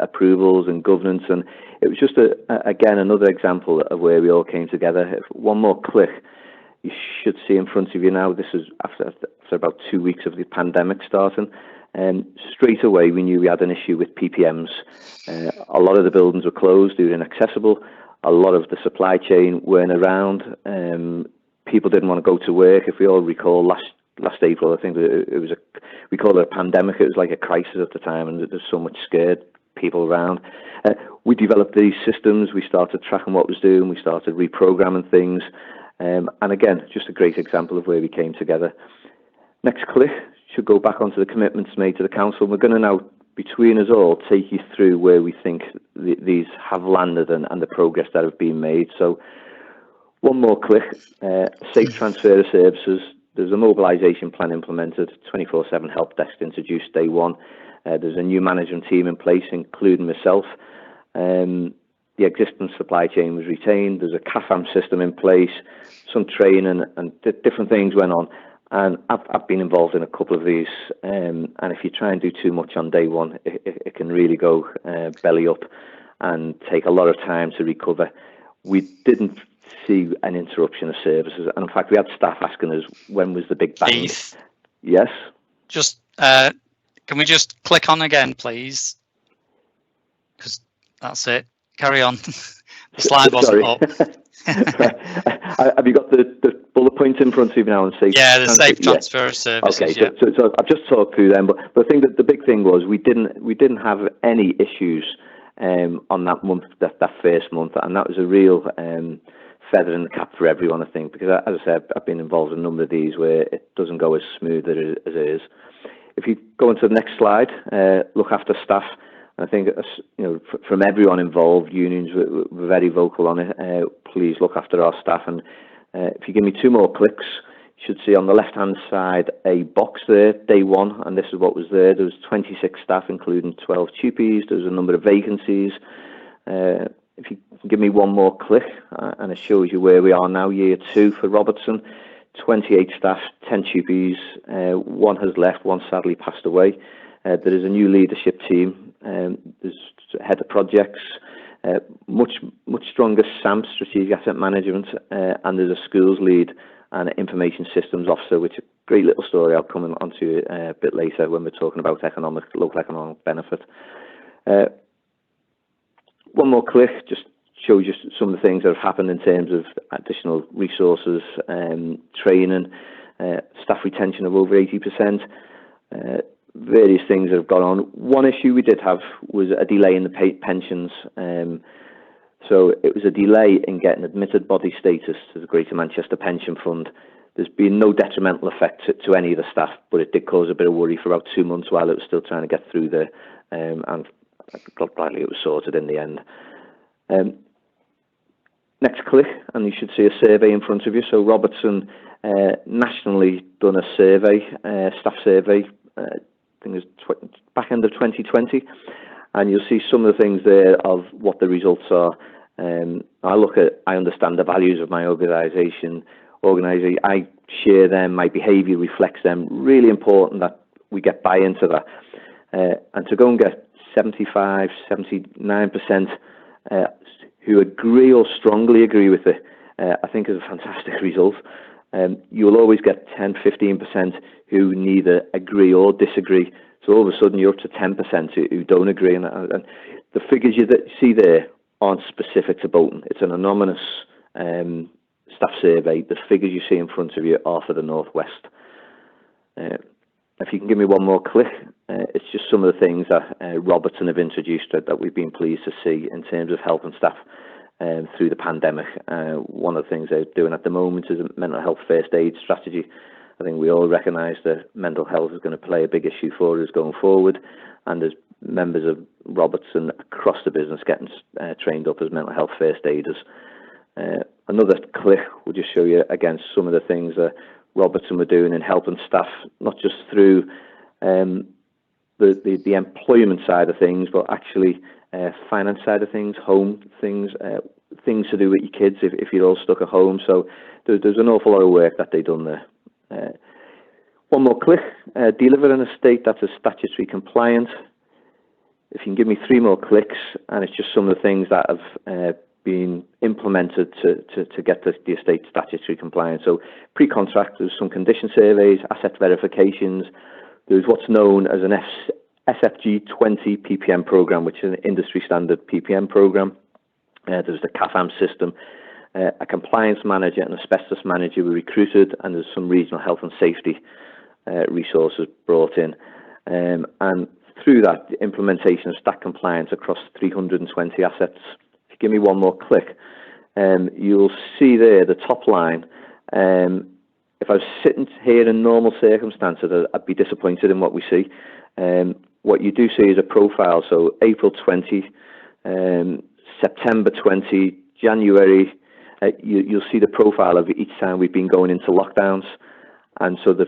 approvals and governance, and it was just, again, another example of where we all came together. If one more click, you should see in front of you now, this is after about 2 weeks of the pandemic starting. Straight away, we knew we had an issue with PPMs. A lot of the buildings were closed, they were inaccessible. A lot of the supply chain weren't around. People didn't want to go to work. If we all recall, last April, I think it was we called it a pandemic. It was like a crisis at the time, and there's so much scared people around. We developed these systems. We started tracking what was doing. We started reprogramming things. And again, just a great example of where we came together. Next click should go back onto the commitments made to the council. We're going to now, between us all, take you through where we think these have landed and the progress that have been made. So one more click, safe transfer of services. There's a mobilisation plan implemented, 24/7 help desk introduced day one. There's a new management team in place, including myself. The existing supply chain was retained. There's a CAFAM system in place, some training and different things went on. And I've been involved in a couple of these. And if you try and do too much on day one, it can really go belly up and take a lot of time to recover. We didn't see an interruption of services. And in fact, we had staff asking us, when was the big bang? Keith, Yes? just can we just click on again, please? Because that's it. Carry on. The slide wasn't up. Have you got the bullet points in front of you now? And safe Yeah, the safe transfer of services. Okay, yeah. so I've just talked through them, but I think that the big thing was we didn't have any issues on that month, that first month, and that was a real feather in the cap for everyone, I think, because as I said, I've been involved in a number of these where it doesn't go as smooth as it is. If you go on to the next slide, look after staff. I think, from everyone involved, unions were very vocal on it. Please look after our staff. And if you give me 2 more clicks, you should see on the left-hand side a box there, day one, and this is what was there. There was 26 staff, including 12 tupies. There was a number of vacancies. If you give me 1 more click, and it shows you where we are now, year 2 for Robertson. 28 staff, 10 tupies. 1 has left, 1 sadly passed away. There is a new leadership team. There's head of projects, much stronger SAMP, strategic asset management, and there's a schools lead and an information systems officer, which is a great little story I'll come on to a bit later when we're talking about local economic benefit. 1 more click just shows you some of the things that have happened in terms of additional resources, training, staff retention of over 80%. Various things that have gone on. One issue we did have was a delay in the pensions. So it was a delay in getting admitted body status to the Greater Manchester Pension Fund. There's been no detrimental effect to any of the staff, but it did cause a bit of worry for about 2 months while it was still trying to get through there. And gladly it was sorted in the end. Next click, and you should see a survey in front of you. So Robertson nationally done a survey, staff survey, I think it was back end of 2020, and you'll see some of the things there of what the results are. I understand the values of my organisation. I share them. My behaviour reflects them. Really important that we get buy into that. And to go and get 75, 79% who agree or strongly agree with it, I think is a fantastic result. You'll always get 10, 15% who neither agree or disagree. So all of a sudden you're up to 10% who don't agree. And the figures you see there aren't specific to Bolton. It's an anonymous staff survey. The figures you see in front of you are for the North West. If you can give me 1 more click, it's just some of the things that Robertson have introduced that we've been pleased to see in terms of helping staff through the pandemic. One of the things they're doing at the moment is a mental health first aid strategy. I think we all recognise that mental health is going to play a big issue for us going forward, and there's members of Robertson across the business getting trained up as mental health first aiders. Another click will just show you again some of the things that Robertson were doing in helping staff, not just through the employment side of things, but actually finance side of things, home things, things to do with your kids if you're all stuck at home. So there's an awful lot of work that they've done there. One more click, deliver an estate that is statutory compliant. If you can give me 3 more clicks, and it's just some of the things that have been implemented to get the estate statutory compliant. So pre-contract, there's some condition surveys, asset verifications. There's what's known as an SFG 20 PPM program, which is an industry standard PPM program. There's the CAFAM system, a compliance manager and asbestos manager were recruited, and there's some regional health and safety resources brought in. And through that, the implementation of stat compliance across 320 assets. If you give me one more click, you'll see there the top line. If I was sitting here in normal circumstances, I'd be disappointed in what we see. What you do see is a profile. So April 20, September 20, January, you'll see the profile of each time we've been going into lockdowns. And so the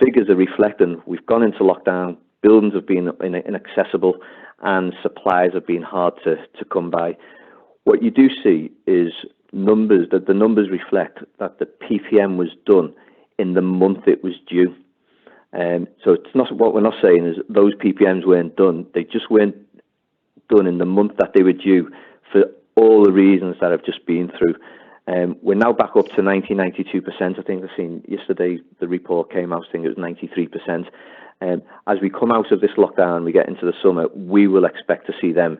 figures are reflecting we've gone into lockdown, buildings have been inaccessible, and supplies have been hard to come by. What you do see is numbers, that the numbers reflect that the PPM was done in the month it was due. So it's not, what we're not saying is those PPMs weren't done, they just weren't done in the month that they were due for all the reasons that I've just been through. We're now back up to 92%. I think I've seen yesterday the report came out, I think it was 93%. As we come out of this lockdown, we get into the summer, we will expect to see them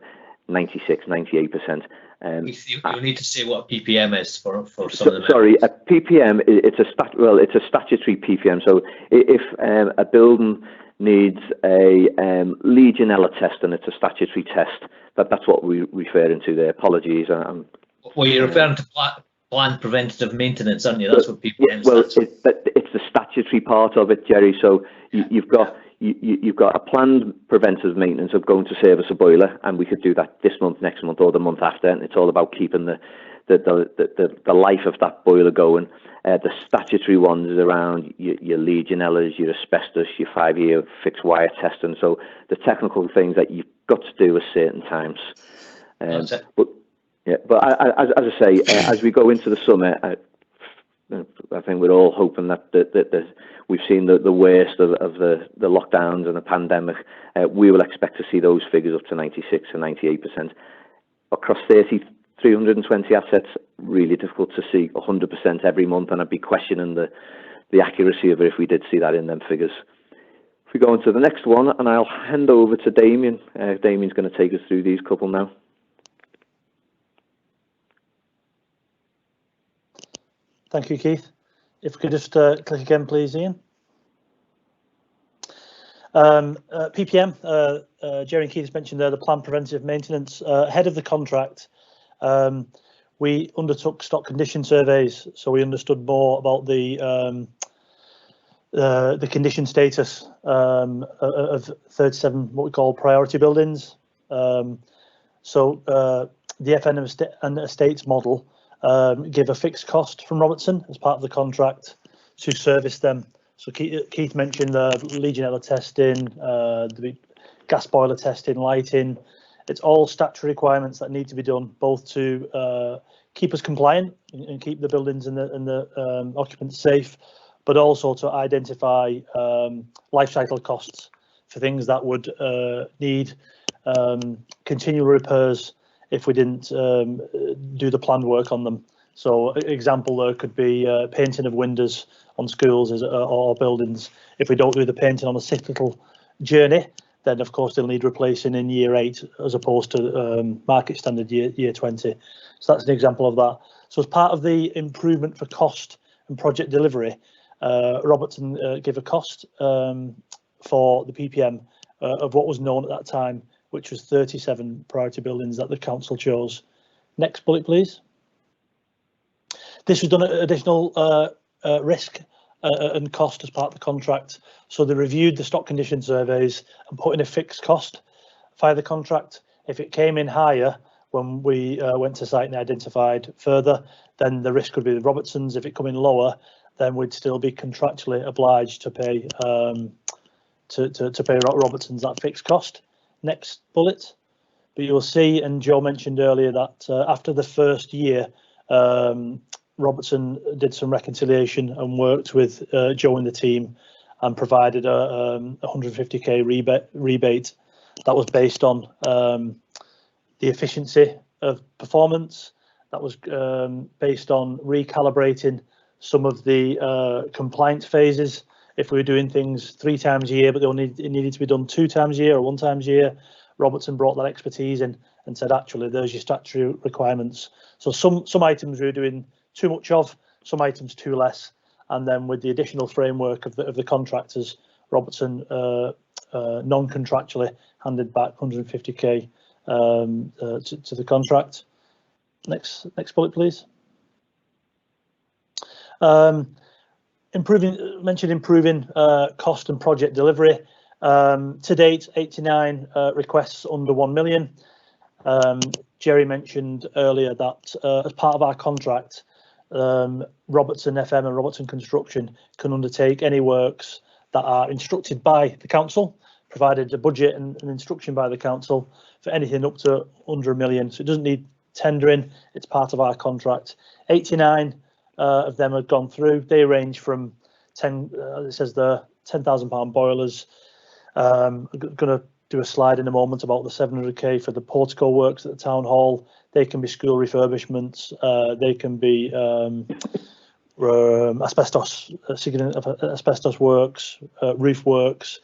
96, 98%. You need to say what a PPM is for some of them. Sorry, a PPM, it's a statutory PPM. So if a building needs a Legionella test and it's a statutory test, that's what we're referring to there. Apologies. Well, you're referring to planned preventative maintenance, aren't you? That's what PPM stands for. It's the statutory part of it, Jerry. So you've got a planned preventive maintenance of going to service a boiler, and we could do that this month, next month, or the month after. And it's all about keeping the life of that boiler going. The statutory ones is around your Legionellas, your asbestos, your 5-year fixed wire testing. So the technical things that you've got to do at certain times. But as I say, as we go into the summer, I think we're all hoping that we've seen the worst of the lockdowns and the pandemic. We will expect to see those figures up to 96 and 98%. Across 320 assets, really difficult to see 100% every month, and I'd be questioning the accuracy of it if we did see that in them figures. If we go on to the next one, and I'll hand over to Damien. Damien's going to take us through these couple now. Thank you, Keith. If we could just click again, please, Ian. PPM, Jerry and Keith has mentioned there the planned preventive maintenance. Ahead of the contract, we undertook stock condition surveys, so we understood more about the condition status of 37 what we call priority buildings. So the FN and estates model give a fixed cost from Robertson as part of the contract to service them. So Keith mentioned the Legionella testing, the gas boiler testing, lighting. It's all statutory requirements that need to be done, both to keep us compliant and keep the buildings and the occupants safe, but also to identify life cycle costs for things that would need continual repairs if we didn't do the planned work on them. So example there could be painting of windows on schools or buildings. If we don't do the painting on a cyclical journey, then of course they'll need replacing in year 8 as opposed to market standard year 20. So that's an example of that. So as part of the improvement for cost and project delivery, Robertson gave a cost for the PPM of what was known at that time, which was 37 priority buildings that the council chose. Next bullet, please. This was done at additional risk and cost as part of the contract. So they reviewed the stock condition surveys and put in a fixed cost via the contract. If it came in higher when we went to site and identified further, then the risk would be the Robertsons. If it come in lower, then we'd still be contractually obliged to pay to pay Robertson's that fixed cost. Next bullet. But you'll see, and Joe mentioned earlier, that after the first year, Robertson did some reconciliation and worked with Joe and the team and provided a 150k rebate that was based on the efficiency of performance. That was based on recalibrating some of the compliance phases. If we were doing things 3 times a year, but it needed to be done 2 times a year or 1 time a year, Robertson brought that expertise in and said, actually, there's your statutory requirements. So some items we were doing too much of, some items too less, and then with the additional framework of the contractors, Robertson non-contractually handed back 150k to the contract. Next bullet, please. Improving cost and project delivery. To date, 89 requests under 1 million. Jerry mentioned earlier that as part of our contract, Robertson FM and Robertson Construction can undertake any works that are instructed by the council, provided a budget and an instruction by the council for anything up to under 1 million. So it doesn't need tendering, it's part of our contract. 89 of them have gone through. They range from it says the £10,000 boilers. I'm going to do a slide in a moment about the 700k for the portico works at the town hall. They can be school refurbishments. They can be asbestos works, roof works,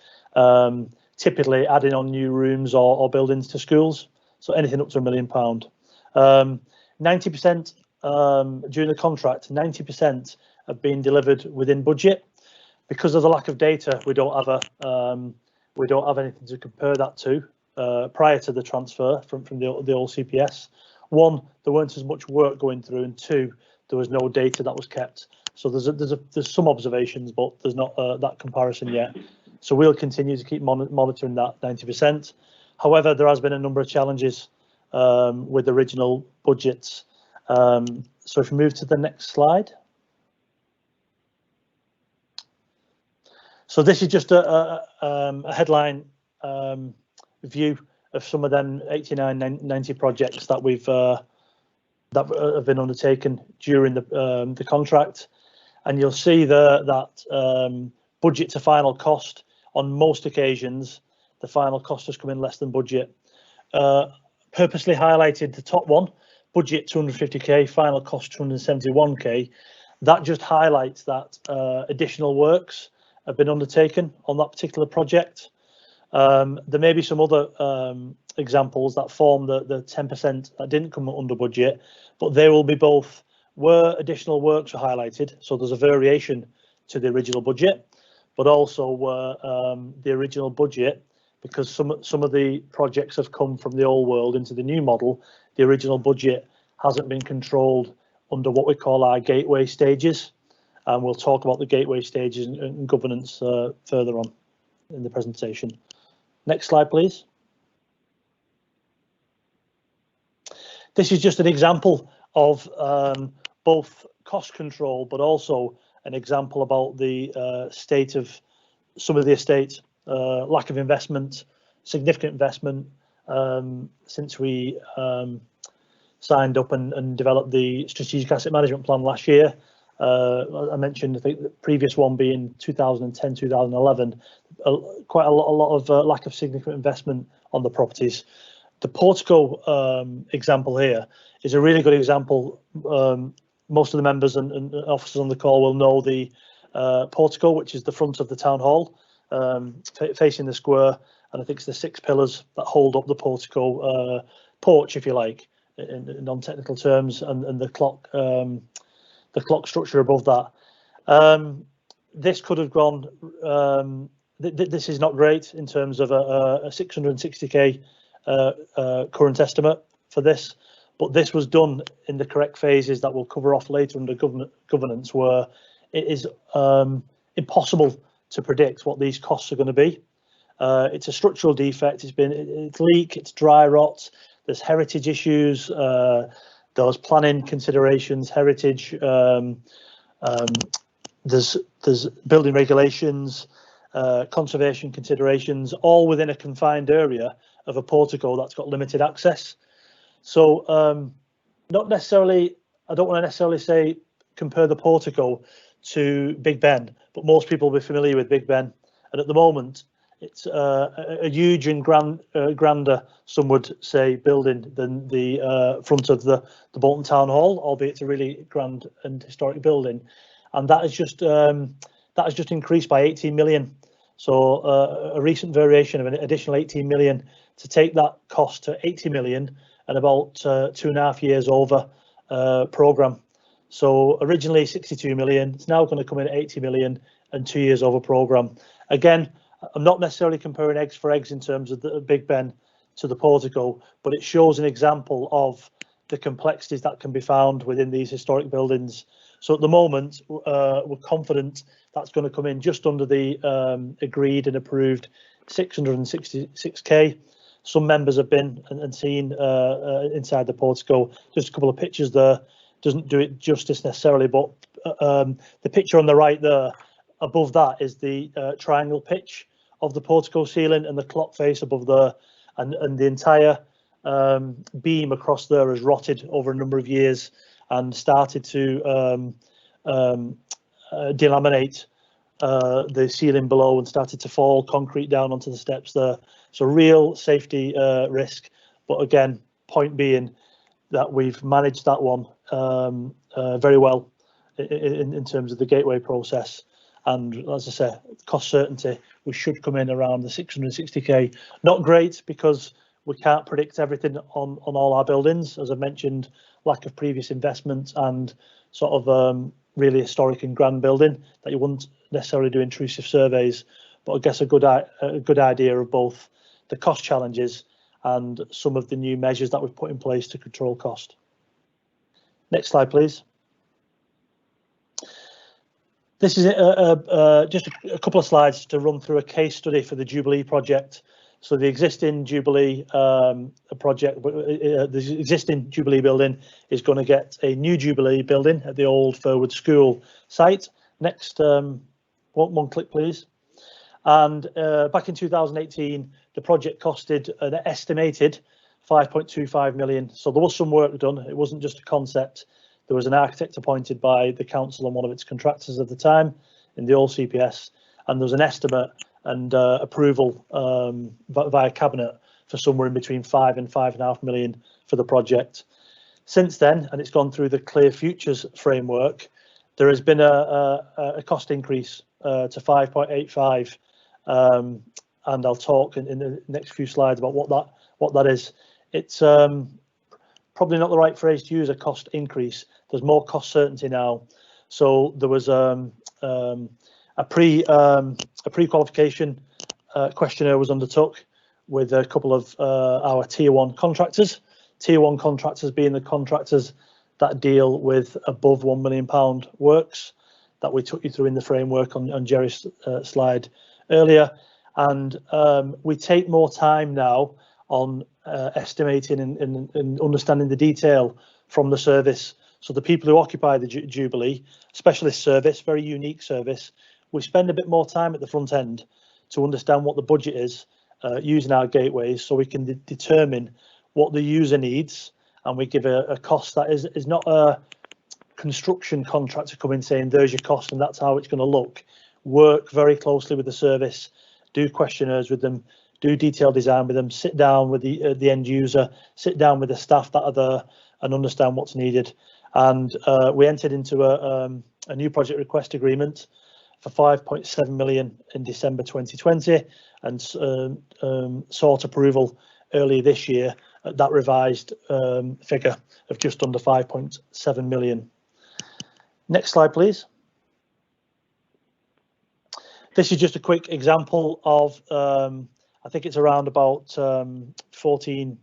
typically adding on new rooms or buildings to schools. So anything up to £1 million. 90% during the contract, 90% have been delivered within budget. Because of the lack of data, we don't have anything to compare that to prior to the transfer from the old CPS. 1, there weren't as much work going through, and 2, there was no data that was kept. So there's some observations, but there's not that comparison yet. So we'll continue to keep monitoring that 90%. However, there has been a number of challenges with original budgets. So if we move to the next slide. So this is just a headline view of some of them 89, 90 projects that we've that have been undertaken during the contract, and you'll see there that budget to final cost, on most occasions the final cost has come in less than budget. Purposely highlighted the top one, budget 250k, final cost 271k. That just highlights that additional works have been undertaken on that particular project. There may be some other examples that form the 10% that didn't come under budget, but they will be both where additional works are highlighted, so there's a variation to the original budget, but also where the original budget, because some of the projects have come from the old world into the new model, the original budget hasn't been controlled under what we call our gateway stages. And we'll talk about the gateway stages and governance further on in the presentation. Next slide, please. This is just an example of both cost control, but also an example about the state of some of the estates, lack of investment, significant investment since we signed up and developed the strategic asset management plan last year. I mentioned, I think the previous one being 2010, 2011, quite a lot of lack of significant investment on the properties. The portico example here is a really good example. Most of the members and officers on the call will know the portico, which is the front of the town hall, facing the square, and I think it's the 6 pillars that hold up the portico porch, if you like, in non-technical terms, and the clock structure above that. This could have gone, this is not great in terms of a 660k current estimate for this, but this was done in the correct phases that we'll cover off later under governance, where it is impossible to predict what these costs are going to be. It's a structural defect, it's leak, it's dry rot, there's heritage issues, those planning considerations, heritage, there's building regulations, conservation considerations, all within a confined area of a portico that's got limited access. So not necessarily, I don't want to necessarily say compare the portico to Big Ben, but most people will be familiar with Big Ben. And at the moment, it's a huge and grander, some would say, building than the front of the Bolton Town Hall, albeit it's a really grand and historic building. And that has just increased by 18 million. So a recent variation of an additional 18 million to take that cost to 80 million and about 2.5 years over programme. So originally 62 million, it's now going to come in at 80 million and 2 years over programme. Again, I'm not necessarily comparing eggs for eggs in terms of the Big Ben to the portico, but it shows an example of the complexities that can be found within these historic buildings. So at the moment, we're confident that's going to come in just under the agreed and approved 666k. Some members have been and seen inside the portico. Just a couple of pictures there. Doesn't do it justice necessarily, but the picture on the right there, above that is the triangle pitch of the portico ceiling and the clock face above there, and the entire beam across there has rotted over a number of years and started to delaminate the ceiling below and started to fall concrete down onto the steps there. So real safety risk, but again, point being that we've managed that one very well in terms of the gateway process. And as I say, cost certainty, we should come in around the 660k. Not great because we can't predict everything on all our buildings. As I mentioned, lack of previous investment and sort of really historic and grand building that you wouldn't necessarily do intrusive surveys. But I guess a good idea of both the cost challenges and some of the new measures that we've put in place to control cost. Next slide, please. This is just a couple of slides to run through a case study for the Jubilee project. So the existing Jubilee project, the existing Jubilee building is going to get a new Jubilee building at the old Furwood School site. Next, one click, please. And back in 2018, the project costed an estimated 5.25 million. So there was some work done. It wasn't just a concept. There was an architect appointed by the council and one of its contractors at the time in the old CPS, and there was an estimate and approval via cabinet for somewhere in between 5 and 5.5 million for the project. Since then, and it's gone through the Clear Futures framework, there has been a cost increase to 5.85, and I'll talk in the next few slides about what that is. It's probably not the right phrase to use, a cost increase. There's more cost certainty now. So there was a pre-qualification questionnaire was undertook with a couple of our tier 1 contractors. Tier 1 contractors being the contractors that deal with above £1 million works that we took you through in the framework on Jerry's slide earlier. And we take more time now on estimating and understanding the detail from the service. So the people who occupy the Jubilee, specialist service, very unique service, we spend a bit more time at the front end to understand what the budget is using our gateways, so we can determine what the user needs, and we give a cost that is not a construction contractor coming saying there's your cost and that's how it's going to look. Work very closely with the service, do questionnaires with them, do detailed design with them, sit down with the end user, sit down with the staff that are there and understand what's needed. And we entered into a new project request agreement for 5.7 million in December 2020 and sought approval early this year at that revised figure of just under 5.7 million. Next slide, please. This is just a quick example of, I think it's around about 13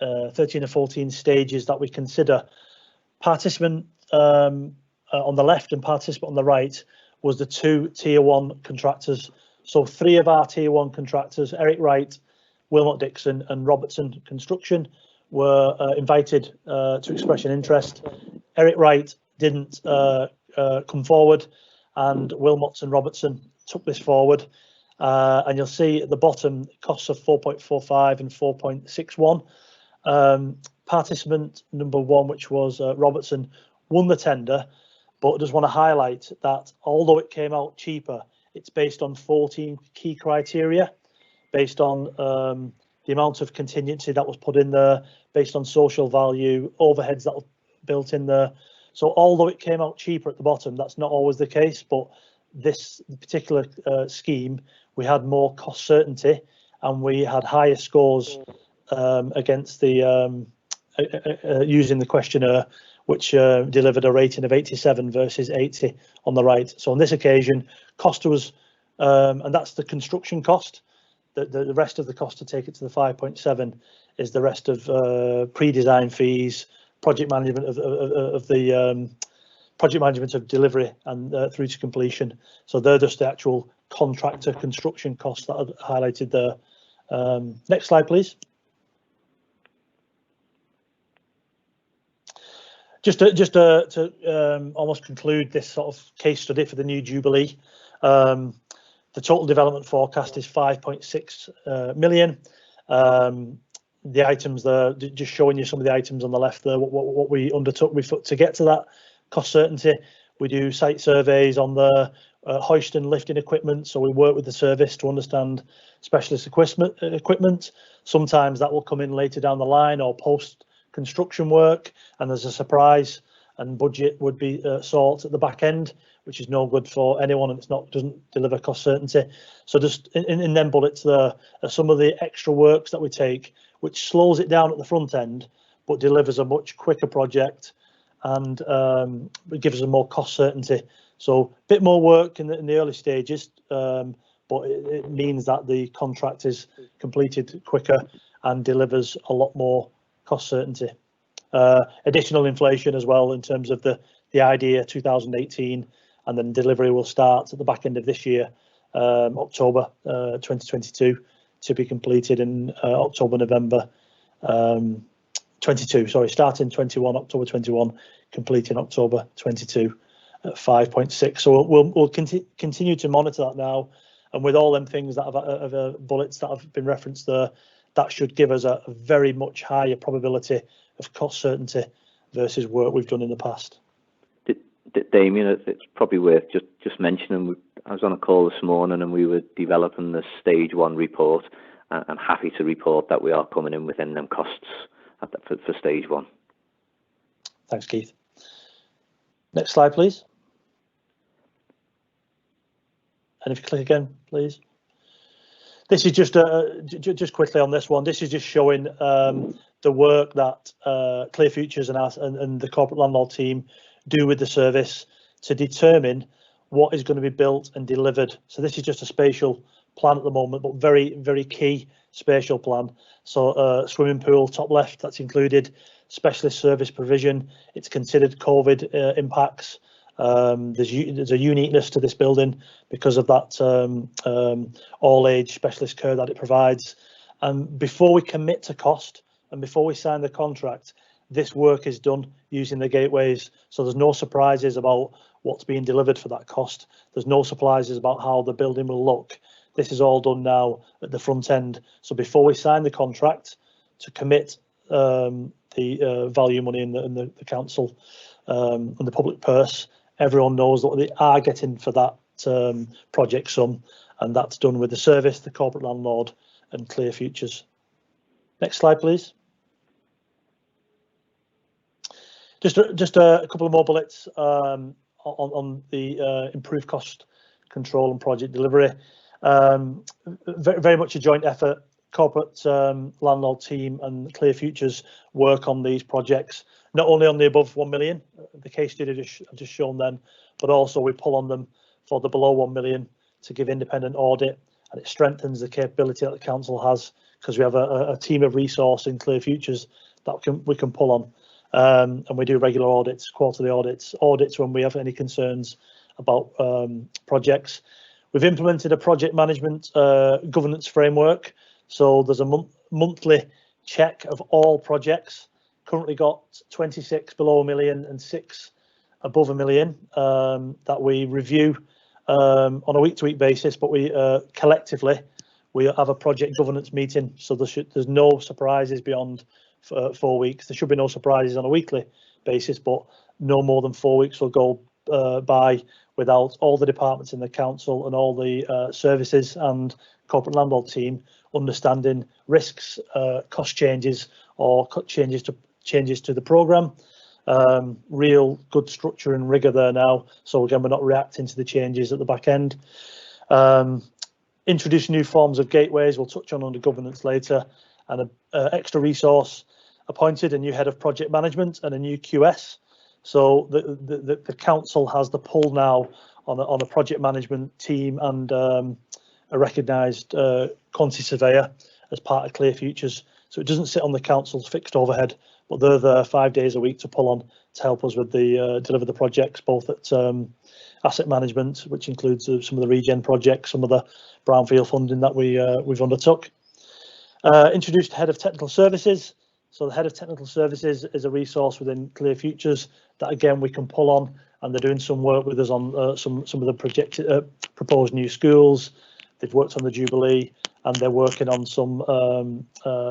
or 14 stages that we consider. Participant on the left and participant on the right was the 2 tier 1 contractors. So 3 of our tier 1 contractors, Eric Wright, Wilmot Dixon and Robertson Construction, were invited to express an interest. Eric Wright didn't come forward, and Wilmots and Robertson took this forward. And you'll see at the bottom costs of 4.45 and 4.61. Participant number 1, which was Robertson, won the tender, but I just want to highlight that although it came out cheaper, it's based on 14 key criteria, based on the amount of contingency that was put in there, based on social value, overheads that were built in there. So although it came out cheaper at the bottom, that's not always the case, but this particular scheme, we had more cost certainty and we had higher scores against the using the questionnaire, which delivered a rating of 87 versus 80 on the right. So on this occasion, cost was, and that's the construction cost. The rest of the cost to take it to the 5.7 is the rest of pre-design fees, project management of the project management of delivery and through to completion. So they're just the actual contractor construction costs that are highlighted there. Next slide, please. Just to almost conclude this sort of case study for the new Jubilee, the total development forecast is 5.6 million. The items there, just showing you some of the items on the left there, what we undertook to get to that cost certainty. We do site surveys on the hoist and lifting equipment, so we work with the service to understand specialist equipment. Sometimes that will come in later down the line or post construction work, and there's a surprise, and budget would be sought at the back end, which is no good for anyone, and it's not, doesn't deliver cost certainty. So just in them bullets there are some of the extra works that we take, which slows it down at the front end but delivers a much quicker project, and it gives us more cost certainty. So a bit more work in the early stages, but it means that the contract is completed quicker and delivers a lot more cost certainty. Additional inflation as well in terms of the idea 2018, and then delivery will start at the back end of this year, October 2022, to be completed in October, November 22, sorry, starting 21, October 21, complete in October 22 at 5.6. So we'll continue to monitor that now, and with all them things that have bullets that have been referenced there, that should give us a very much higher probability of cost certainty versus work we've done in the past. Damien, it's probably worth just mentioning, I was on a call this morning and we were developing the stage 1 report, and happy to report that we are coming in within them costs for stage 1. Thanks, Keith. Next slide, please. And if you click again, please. This is just quickly on this one. This is just showing the work that Clear Futures and the corporate landlord team do with the service to determine what is going to be built and delivered. So this is just a spatial plan at the moment, but very, very key spatial plan. So swimming pool, top left, that's included. Specialist service provision, it's considered COVID impacts. There's a uniqueness to this building because of that all age specialist care that it provides. And before we commit to cost and before we sign the contract, this work is done using the gateways. So there's no surprises about what's being delivered for that cost. There's no surprises about how the building will look. This is all done now at the front end. So before we sign the contract to commit the value money in the council and the public purse, everyone knows what they are getting for that project sum, and that's done with the service, the corporate landlord, and Clear Futures. Next slide, please. Just a couple of more bullets on the improved cost control and project delivery. Very much a joint effort. Corporate landlord team and Clear Futures work on these projects, not only on the above 1 million, the case study I've just shown then, but also we pull on them for the below 1 million to give independent audit, and it strengthens the capability that the council has because we have a team of resource in Clear Futures that we can pull on. And we do regular audits, quarterly audits when we have any concerns about projects. We've implemented a project management governance framework. So there's a monthly check of all projects. Currently got 26 below 1 million and 6 above £1 million that we review on a week-to-week basis, but we collectively we have a project governance meeting, so there's no surprises beyond 4 weeks. There should be no surprises on a weekly basis, but no more than 4 weeks will go by without all the departments in the council and all the services and corporate landlord team understanding risks, cost changes, or changes to the programme. Real good structure and rigour there now, so again we're not reacting to the changes at the back end. Introduce new forms of gateways, we'll touch on under governance later, and an extra resource appointed, a new head of project management and a new QS. So the council has the pull now on a project management team and a recognised quantity surveyor as part of Clear Futures. So it doesn't sit on the council's fixed overhead, but they're there 5 days a week to pull on to help us with the deliver the projects, both at asset management, which includes some of the regen projects, some of the brownfield funding that we've undertook. Introduced head of technical services. So the head of technical services is a resource within Clear Futures that again we can pull on, and they're doing some work with us on some of the proposed new schools. They've worked on the Jubilee, and they're working on some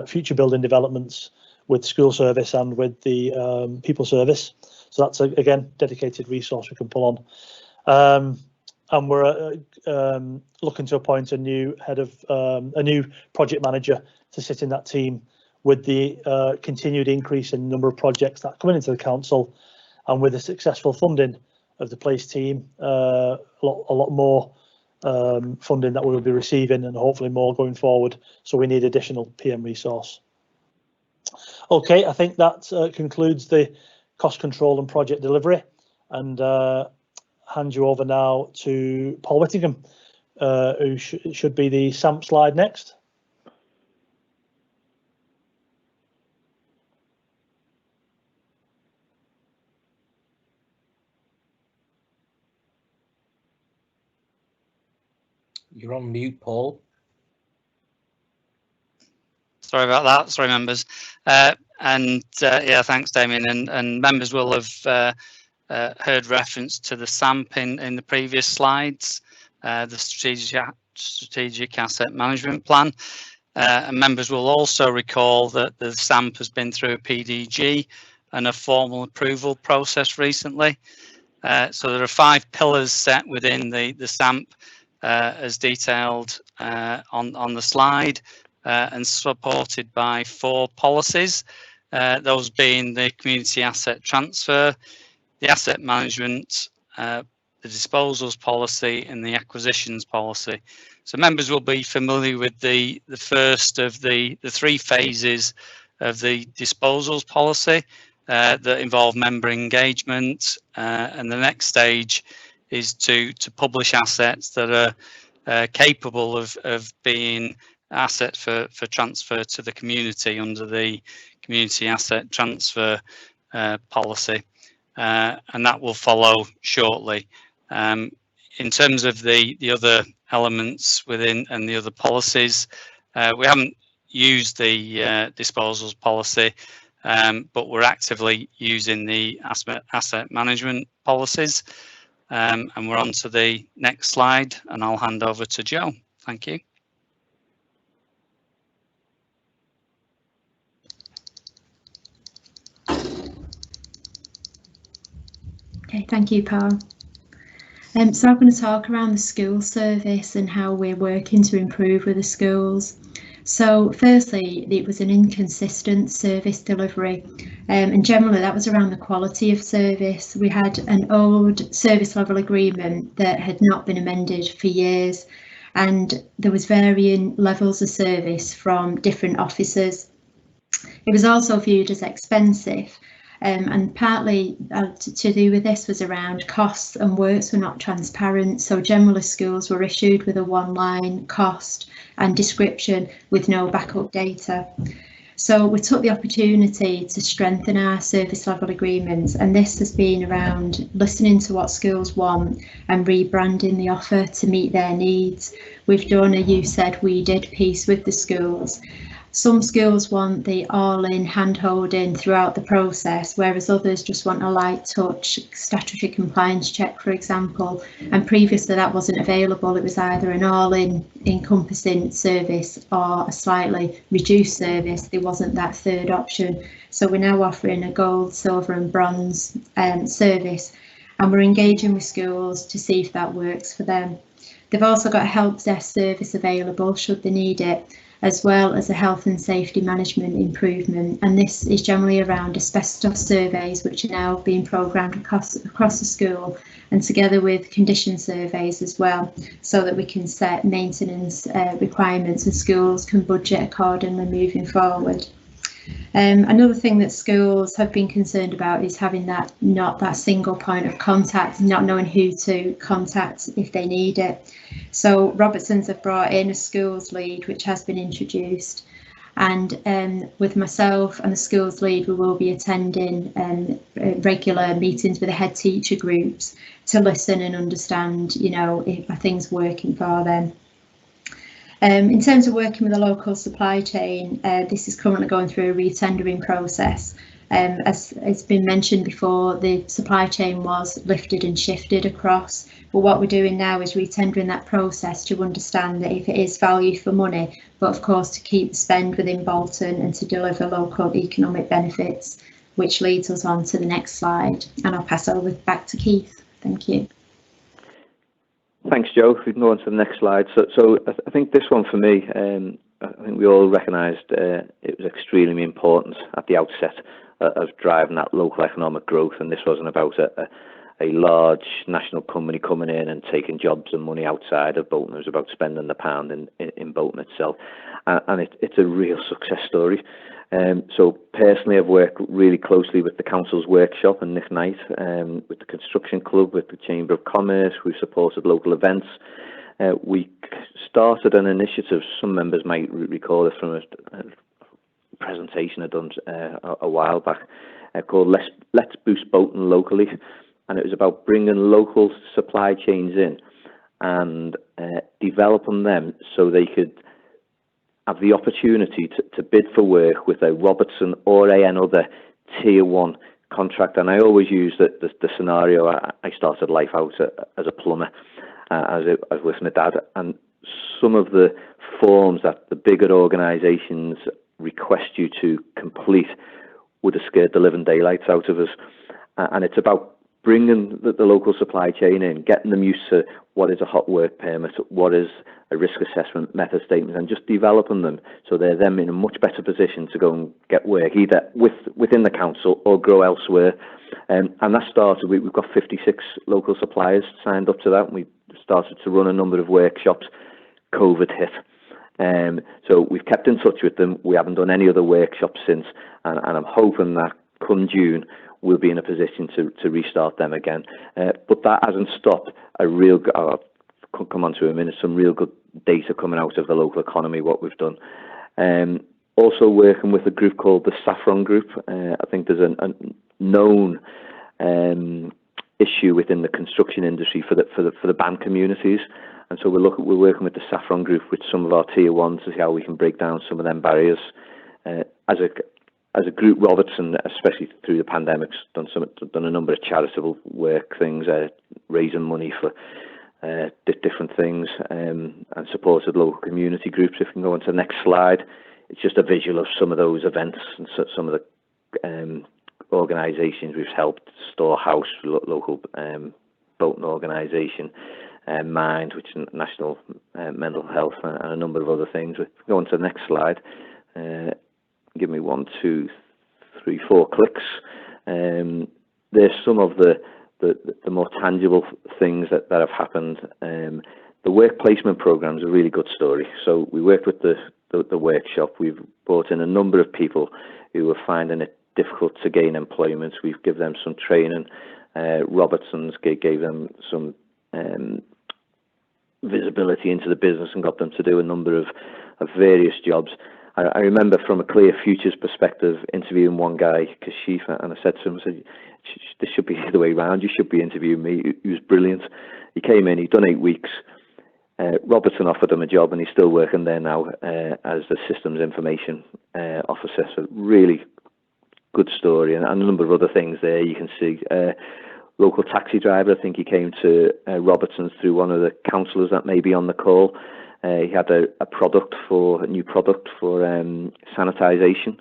future building developments with school service and with the people service. So that's again dedicated resource we can pull on. And we're looking to appoint a new head of a new project manager to sit in that team, with the continued increase in number of projects that are coming into the council, and with the successful funding of the place team, a lot more funding that we will be receiving, and hopefully more going forward. So we need additional PM resource. Okay, I think that concludes the cost control and project delivery, and hand you over now to Paul Whittingham, who should be the SAMP slide next. You're on mute, Paul. Sorry about that. Sorry, members. Yeah, thanks, Damien. And members will have heard reference to the SAMP in the previous slides, the strategic asset management plan. And members will also recall that the SAMP has been through a PDG and a formal approval process recently. So there are 5 pillars set within the SAMP, as detailed on the slide, and supported by 4 policies, those being the community asset transfer, the asset management, the disposals policy, and the acquisitions policy. So members will be familiar with the first of the 3 phases of the disposals policy that involve member engagement, and the next stage is to publish assets that are capable of being assets for transfer to the community under the community asset transfer policy, and that will follow shortly. In terms of the other elements within and the other policies, we haven't used the disposals policy, but we're actively using the asset management policies. And we're on to the next slide, and I'll hand over to Joe. Thank you. Okay, thank you, Paul. So I'm going to talk around the school service and how we're working to improve with the schools. So firstly, it was an inconsistent service delivery, and generally that was around the quality of service. We had an old service level agreement that had not been amended for years, and there was varying levels of service from different officers. It was also viewed as expensive, and partly to do with this was around costs, and works were not transparent. So generally schools were issued with a one-line cost and description with no backup data. So we took the opportunity to strengthen our service level agreements, and this has been around listening to what schools want and rebranding the offer to meet their needs. We've done a you said we did piece with the schools, Some schools want the all-in hand-holding throughout the process, whereas others just want a light touch statutory compliance check, for example. And previously that wasn't available. It was either an all-in encompassing service or a slightly reduced service. There wasn't that third option. So we're now offering a gold, silver and bronze service, and we're engaging with schools to see if that works for them. They've also got a help desk service available should they need it, as well as a health and safety management improvement, and this is generally around asbestos surveys, which are now being programmed across the school, and together with condition surveys as well, so that we can set maintenance requirements and schools can budget accordingly moving forward. Another thing that schools have been concerned about is having that single point of contact, not knowing who to contact if they need it. So Robertsons have brought in a schools lead, which has been introduced, and with myself and the schools lead, we will be attending regular meetings with the head teacher groups to listen and understand, you know, if things working for them. In terms of working with the local supply chain, this is currently going through a re-tendering process. As it's been mentioned before, the supply chain was lifted and shifted across, but what we're doing now is re-tendering that process to understand that if it is value for money, but of course to keep the spend within Bolton and to deliver local economic benefits, which leads us on to the next slide, and I'll pass over back to Keith. Thank you. Thanks, Joe. If we can go on to the next slide. So I think this one for me, I think we all recognised it was extremely important at the outset of driving that local economic growth, and this wasn't about a large national company coming in and taking jobs and money outside of Bolton. It was about spending the pound in Bolton itself, and it's a real success story. So personally, I've worked really closely with the council's workshop and Nick Knight, with the construction club, with the Chamber of Commerce. We've supported local events. We started an initiative, some members might recall it from a presentation I'd done a while back, called Let's Boost Bolton Locally, and it was about bringing local supply chains in and developing them so they could have the opportunity to bid for work with a Robertson or another tier one contract. And I always use the scenario. I started life out as a plumber, as I was with my dad, and some of the forms that the bigger organisations request you to complete would have scared the living daylights out of us. And it's about bringing the local supply chain in, getting them used to what is a hot work permit, what is a risk assessment method statement, and just developing them so they're then in a much better position to go and get work either within the council or grow elsewhere. And that started, we've got 56 local suppliers signed up to that, and we started to run a number of workshops. COVID hit. So we've kept in touch with them. We haven't done any other workshops since, and I'm hoping that come June we'll be in a position to restart them again. But that hasn't stopped I'll come on to in a minute, some real good data coming out of the local economy, what we've done. Also working with a group called the Saffron Group. I think there's a known issue within the construction industry for the band communities. And so we're working with the Saffron Group with some of our tier ones to see how we can break down some of them barriers. As a group, Robertson, especially through the pandemic, done a number of charitable work things, raising money for different things, and supported local community groups. If we can go on to the next slide, it's just a visual of some of those events and some of the organisations we've helped. Storehouse, local Bolton organisation, Mind, which is national mental health, and a number of other things. If we go on to the next slide. Give me 1, 2, 3, 4 clicks. There's some of the more tangible things that have happened. The work placement program is a really good story. So we worked with the workshop. We've brought in a number of people who were finding it difficult to gain employment. We've given them some training. Robertson's gave them some visibility into the business and got them to do a number of various jobs. I remember from a Clear Futures perspective interviewing one guy, Kashif, and I said to him, this should be the way around, you should be interviewing me. He was brilliant. He came in, he'd done 8 weeks, Robertson offered him a job, and he's still working there now as the Systems Information Officer. So really good story, and a number of other things there you can see. Local taxi driver, I think he came to Robertson's through one of the councillors that may be on the call. He had a new product for sanitisation.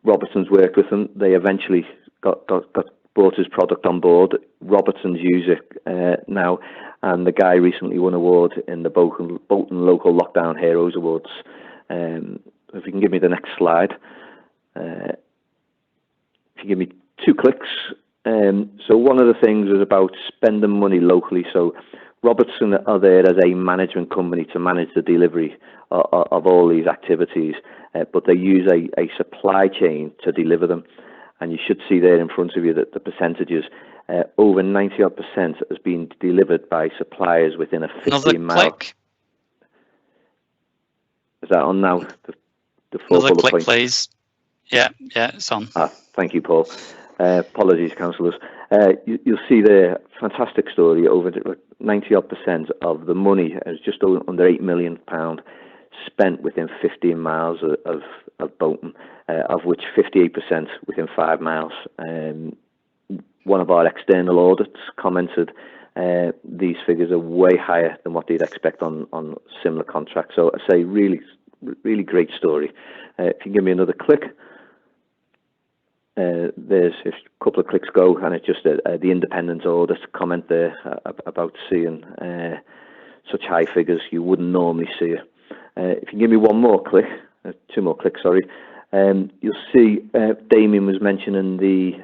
Robertson's worked with them. They eventually got brought his product on board. Robertson's use it now, and the guy recently won an award in the Bolton Local Lockdown Heroes Awards. If you can give me the next slide. If you give me 2 clicks. So one of the things is about spending money locally. So Robertson are there as a management company to manage the delivery of all these activities, but they use a supply chain to deliver them. And you should see there in front of you that the percentages, over 90% has been delivered by suppliers within a 15-mile. Is that on now? The Another click, please. Yeah, it's on. Thank you, Paul. Apologies, councillors. You'll see there, fantastic story. Over 90% of the money is just under £8 million spent within 15 miles of Bolton, of which 58% within 5 miles. One of our external audits commented these figures are way higher than what they'd expect on similar contracts. So I say really great story. If you can give me another click. There's a couple of clicks go, and it's just the independent audit comment there about seeing such high figures you wouldn't normally see it. If you give me one more click, 2 more clicks, sorry, you'll see Damien was mentioning the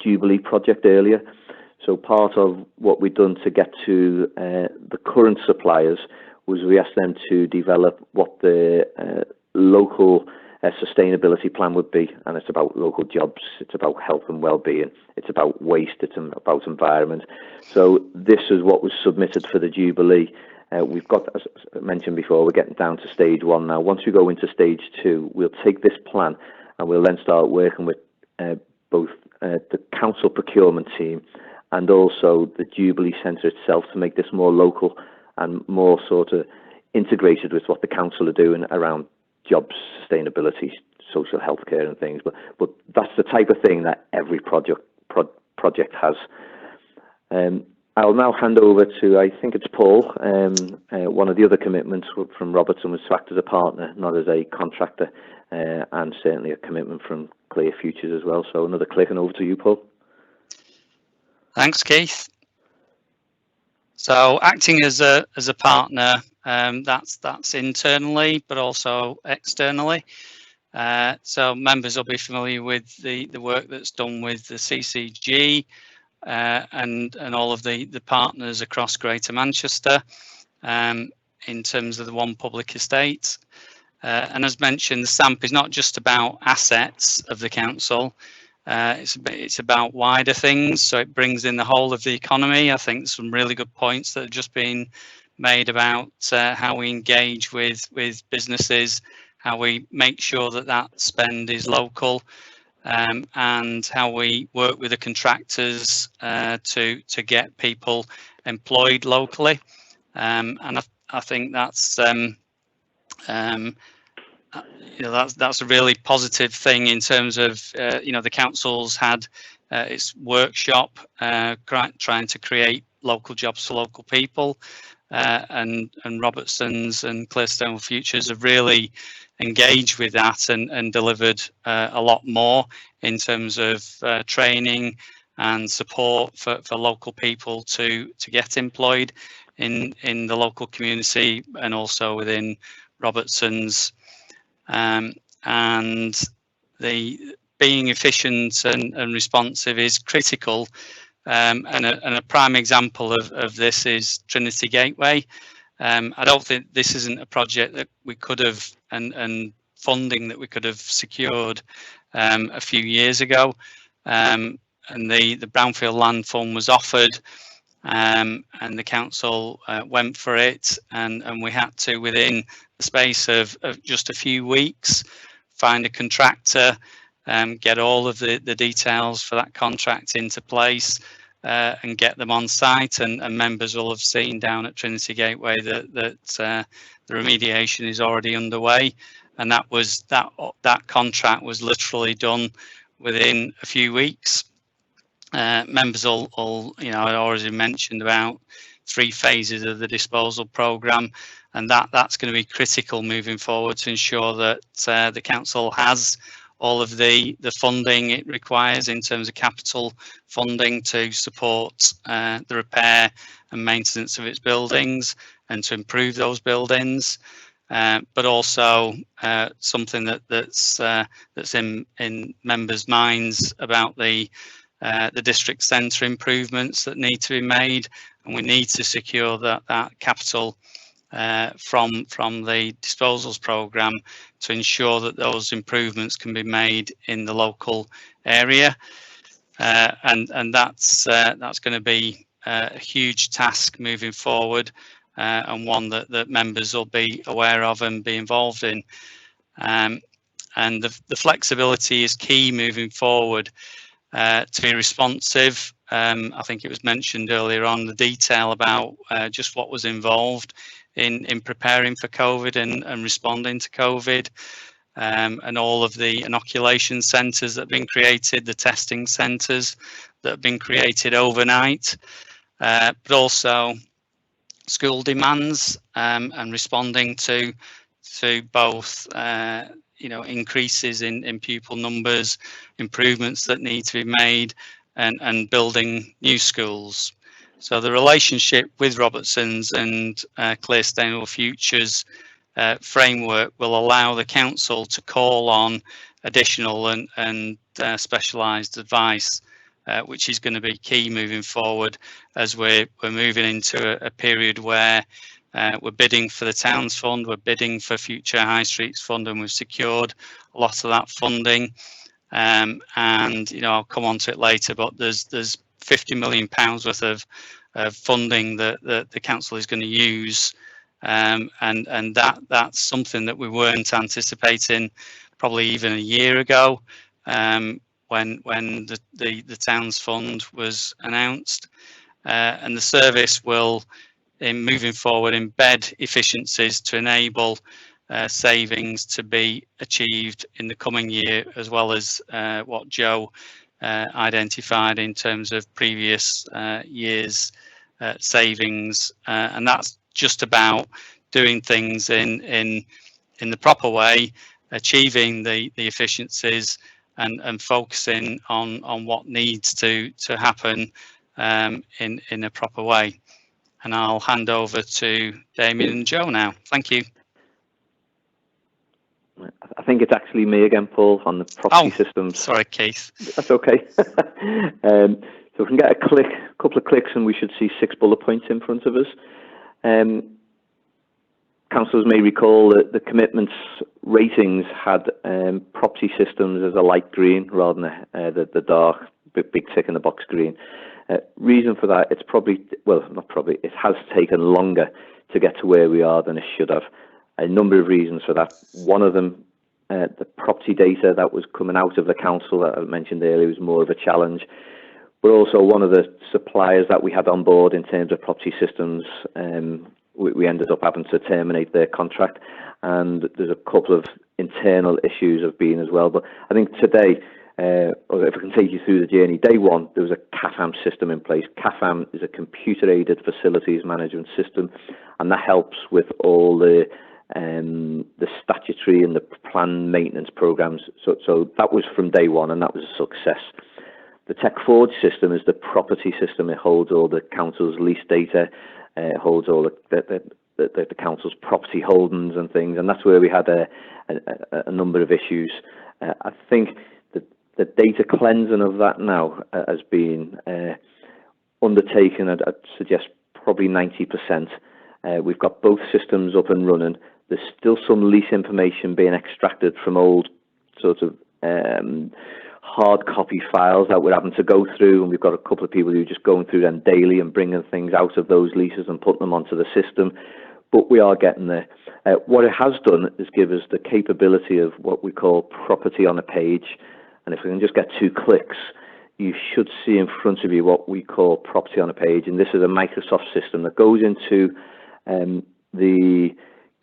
Jubilee project earlier. So part of what we've done to get to the current suppliers was we asked them to develop what the local sustainability plan would be, and it's about local jobs, it's about health and well-being, it's about waste, it's about environment. So this is what was submitted for the Jubilee. We've got, as I mentioned before, we're getting down to stage 1 now. Once we go into stage 2, we'll take this plan and we'll then start working with both the council procurement team and also the Jubilee Centre itself to make this more local and more sort of integrated with what the council are doing around jobs, sustainability, social healthcare and things. But that's the type of thing that every project has. I'll now hand over to, I think it's Paul. One of the other commitments from Robertson was to act as a partner, not as a contractor, and certainly a commitment from Clear Futures as well. So another click and over to you, Paul. Thanks, Keith. So acting as a partner, that's internally, but also externally. So members will be familiar with the work that's done with the CCG and all of the partners across Greater Manchester in terms of the One Public Estate. And as mentioned, the SAMP is not just about assets of the council. It's about wider things, so it brings in the whole of the economy. I think some really good points that have just been made about how we engage with businesses, how we make sure that spend is local, and how we work with the contractors to get people employed locally. And I think that's that's a really positive thing in terms of the council's had its workshop trying to create local jobs for local people, and Robertson's and Clearstone Futures have really engaged with that and delivered a lot more in terms of training and support for local people to get employed in the local community and also within Robertson's. And the being efficient and responsive is critical. And a prime example of this is Trinity Gateway. I don't think this isn't a project that we could have and funding that we could have secured a few years ago. And the Brownfield Land Fund was offered, and the council went for it, and we had to, within the space of just a few weeks, find a contractor, get all of the details for that contract into place, and get them on site, and members will have seen down at Trinity Gateway that the remediation is already underway, and that contract was literally done within a few weeks. Members all I already mentioned about 3 phases of the disposal programme, and that's going to be critical moving forward to ensure that the council has all of the funding it requires in terms of capital funding to support the repair and maintenance of its buildings and to improve those buildings, but also something that's in members' minds about the district centre improvements that need to be made, and we need to secure that capital from the disposals programme to ensure that those improvements can be made in the local area, and that's going to be a huge task moving forward, and one that members will be aware of and be involved in, and the flexibility is key moving forward to be responsive. I think it was mentioned earlier on the detail about just what was involved in preparing for COVID and responding to COVID, and all of the inoculation centres that have been created, the testing centres that have been created overnight, but also school demands, and responding to both increases in pupil numbers, improvements that need to be made, and building new schools. So the relationship with Robertson's and Clear Sustainable Futures framework will allow the council to call on additional and specialised advice, which is going to be key moving forward as we're moving into a period where we're bidding for the Towns Fund, we're bidding for Future High Streets Fund, and we've secured a lot of that funding. And I'll come on to it later, but there's £50 million worth of funding that the council is going to use, and that's something that we weren't anticipating probably even a year ago, when the Towns Fund was announced, and the service will, in moving forward, embed efficiencies to enable savings to be achieved in the coming year, as well as what Joe identified in terms of previous years' savings, and that's just about doing things in the proper way, achieving the efficiencies, and focusing on what needs to happen in a proper way. And I'll hand over to Damien and Joe now. Thank you. I think it's actually me again, Paul, on the property systems. Sorry, Keith. That's okay. So we can get a couple of clicks, and we should see 6 bullet points in front of us. Councillors may recall that the commitments ratings had property systems as a light green rather than the dark, big tick in the box green. Reason for that, it's probably, well, not probably, it has taken longer to get to where we are than it should have. A number of reasons for that. One of them, the property data that was coming out of the council that I mentioned earlier was more of a challenge. But also one of the suppliers that we had on board in terms of property systems, we ended up having to terminate their contract. And there's a couple of internal issues have been as well. But I think today, or if I can take you through the journey, day one, there was a CAFAM system in place. CAFAM is a computer-aided facilities management system, and that helps with all the statutory and the planned maintenance programs. So that was from day one, and that was a success. The Tech Forge system is the property system. It holds all the council's lease data, holds all the council's property holdings and things, and that's where we had a number of issues. I think the data cleansing of that now has been undertaken. I'd suggest probably 90%. We've got both systems up and running. There's still some lease information being extracted from old sort of hard copy files that we're having to go through, and we've got a couple of people who are just going through them daily and bringing things out of those leases and putting them onto the system. But we are getting there. What it has done is give us the capability of what we call property on a page. And if we can just get 2 clicks, you should see in front of you what we call property on a page, and this is a Microsoft system that goes into the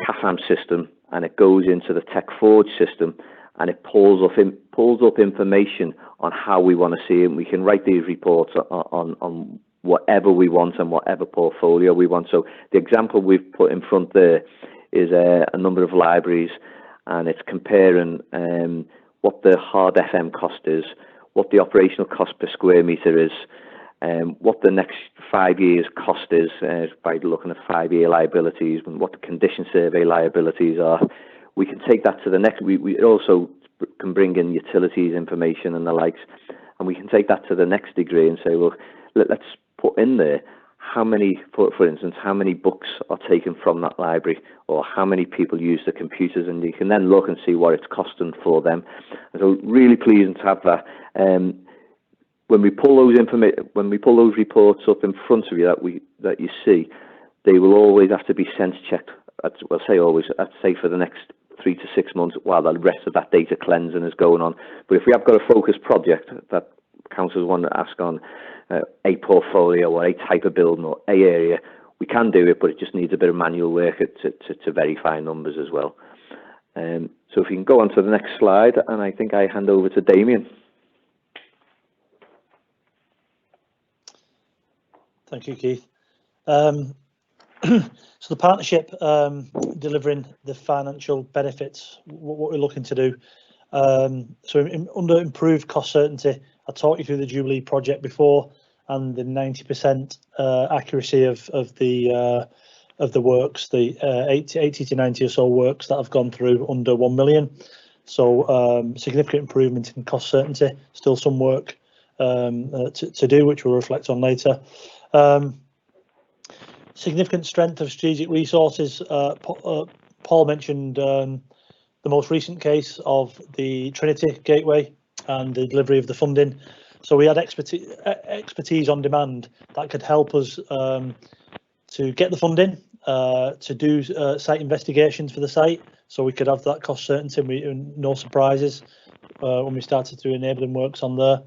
CAFAM system, and it goes into the Tech Forge system, and it pulls up information on how we want to see it. And we can write these reports on whatever we want and whatever portfolio we want. So the example we've put in front there is a number of libraries, and it's comparing what the hard FM cost is, what the operational cost per square metre is, what the next 5 years cost is by looking at 5-year liabilities, and what the condition survey liabilities are. We can take that to the next. We also can bring in utilities information and the likes, and we can take that to the next degree and say, well, let's put in there how many, for instance, how many books are taken from that library, or how many people use the computers, and you can then look and see what it's costing for them. And so really pleasing to have that. When we pull those reports up in front of you that you see, they will always have to be sense checked. I'd say for the next 3 to 6 months while the rest of that data cleansing is going on. But if we have got a focused project that councils want to ask on a portfolio or a type of building or a area, we can do it, but it just needs a bit of manual work to verify numbers as well. So if you can go on to the next slide, and I think I hand over to Damien. Thank you, Keith. So the partnership delivering the financial benefits, what we're looking to do. So under improved cost certainty, I talked you through the Jubilee project before, and the 90% accuracy of the works, the 80 to 90 or so works that have gone through under 1 million. So significant improvement in cost certainty. Still some work to do, which we'll reflect on later. Significant strength of strategic resources. Paul mentioned the most recent case of the Trinity Gateway and the delivery of the funding. So we had expertise on demand that could help us to get the funding, to do site investigations for the site, so we could have that cost certainty and no surprises when we started to enabling works on there.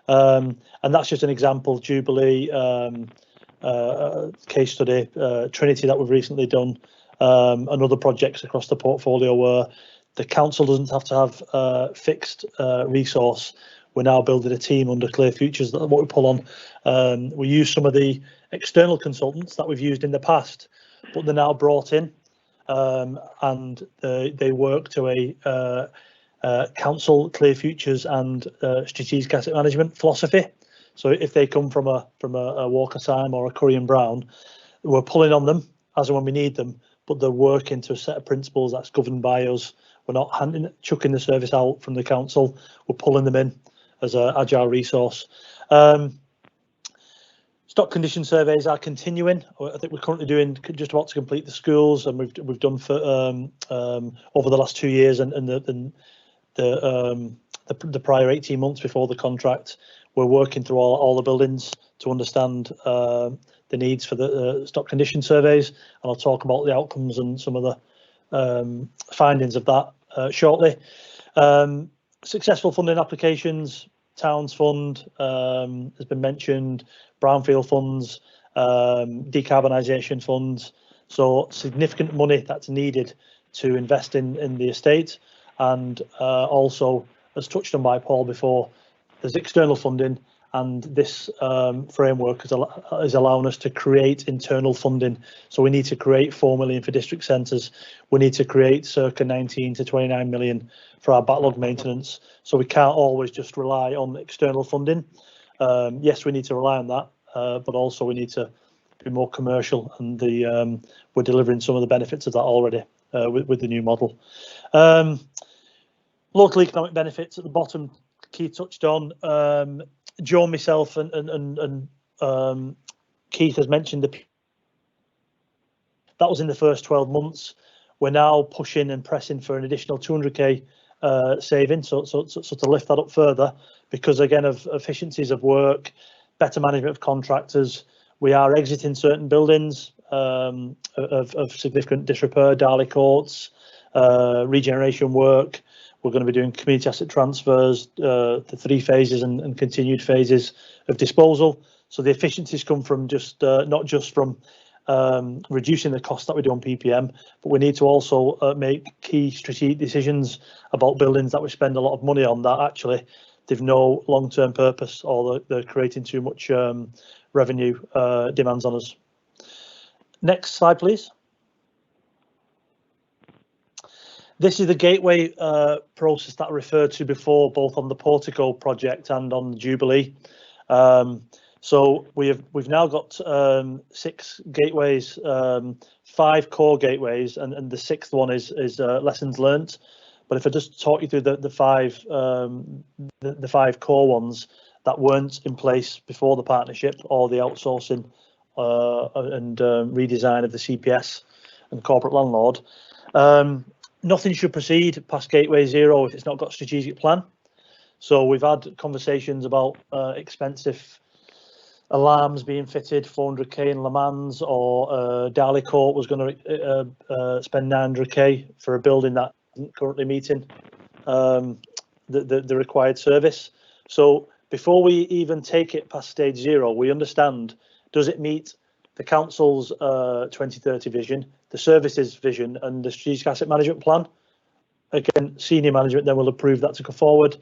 And that's just an example. Jubilee case study, Trinity that we've recently done, and other projects across the portfolio where the council doesn't have to have fixed resource. We're now building a team under Clear Futures. That what we pull on. We use some of the external consultants that we've used in the past, but they're now brought in, and they work to a council, Clear Futures, and strategic asset management philosophy. So if they come from a Walker Syme or a Curry and Brown, we're pulling on them as and when we need them, but they're working to a set of principles that's governed by us. We're not chucking the service out from the council. We're pulling them in as an agile resource. Stock condition surveys are continuing. I think we're currently doing just about to complete the schools, and we've done for over the last 2 years and the prior 18 months before the contract. We're working through all the buildings to understand the needs for the stock condition surveys, and I'll talk about the outcomes and some of the findings of that shortly. Successful funding applications, Towns Fund has been mentioned, brownfield funds, decarbonisation funds. So significant money that's needed to invest in the estate, and also, as touched on by Paul before, there's external funding, and this framework is allowing us to create internal funding. So we need to create 4 million for district centres. We need to create circa 19 to 29 million for our backlog maintenance. So we can't always just rely on external funding. Yes, we need to rely on that, but also we need to be more commercial, and we're delivering some of the benefits of that already with the new model. Local economic benefits at the bottom, Keith touched on. Joe, myself, and Keith has mentioned that was in the first 12 months. We're now pushing and pressing for an additional 200k saving, so to lift that up further, because again of efficiencies of work, better management of contractors. We are exiting certain buildings of significant disrepair, Darley Courts, regeneration work. We're going to be doing community asset transfers, the 3 phases and continued phases of disposal. So the efficiencies come from just not just from reducing the cost that we do on PPM, but we need to also make key strategic decisions about buildings that we spend a lot of money on that actually they've no long-term purpose, or they're creating too much revenue demands on us. Next slide, please. This is the gateway process that I referred to before, both on the Portico project and on the Jubilee. So we've now got 6 gateways, 5 core gateways, and the 6th one is lessons learnt. But if I just talk you through the 5 core ones that weren't in place before the partnership, or the outsourcing and redesign of the CPS and corporate landlord. Nothing should proceed past Gateway 0 if it's not got a strategic plan. So we've had conversations about expensive alarms being fitted, 400k in Le Mans, or Darley Court was going to spend 900k for a building that isn't currently meeting the required service. So before we even take it past stage 0, we understand, does it meet the council's 2030 vision, the services vision, and the strategic asset management plan? Again, senior management then will approve that to go forward.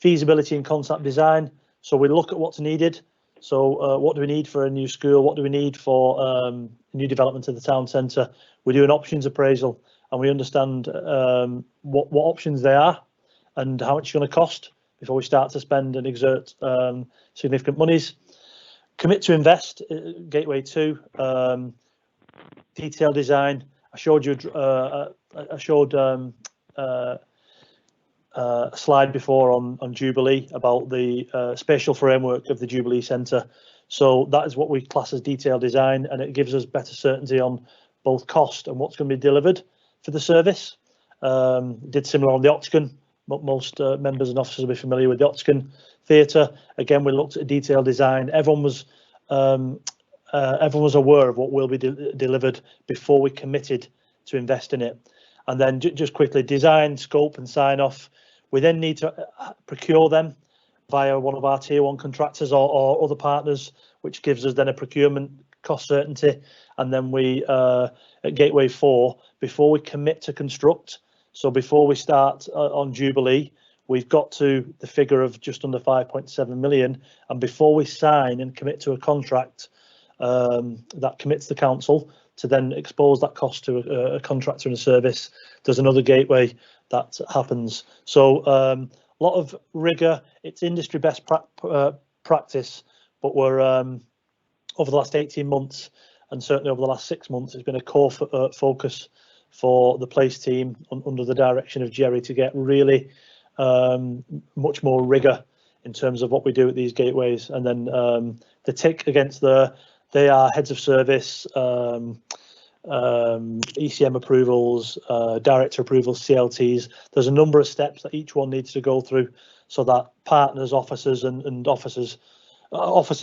Feasibility and concept design. So we look at what's needed. So what do we need for a new school? What do we need for new development of the town centre? We do an options appraisal, and we understand what options they are and how much it's going to cost before we start to spend and exert significant monies. Commit to invest, Gateway 2, detailed design. I showed you a slide before on Jubilee about the spatial framework of the Jubilee Centre. So that is what we class as detailed design, and it gives us better certainty on both cost and what's going to be delivered for the service. Did similar on the Octagon. Most members and officers will be familiar with the Octagon Theatre. Again, we looked at detailed design. Everyone was aware of what will be delivered before we committed to invest in it. And then just quickly, design, scope and sign off. We then need to procure them via one of our tier 1 contractors or other partners, which gives us then a procurement cost certainty. And then we, at Gateway 4, before we commit to construct, so before we start on Jubilee, we've got to the figure of just under 5.7 million. And before we sign and commit to a contract that commits the council to then expose that cost to a contractor and a service, there's another gateway that happens. So a lot of rigour. It's industry best practice, but we're over the last 18 months and certainly over the last 6 months, it's been a core focus for the place team under the direction of Jerry to get really much more rigour in terms of what we do at these gateways. And then the tick against they are heads of service, ECM approvals, director approvals, CLTs. There's a number of steps that each one needs to go through so that partners, officers and officers,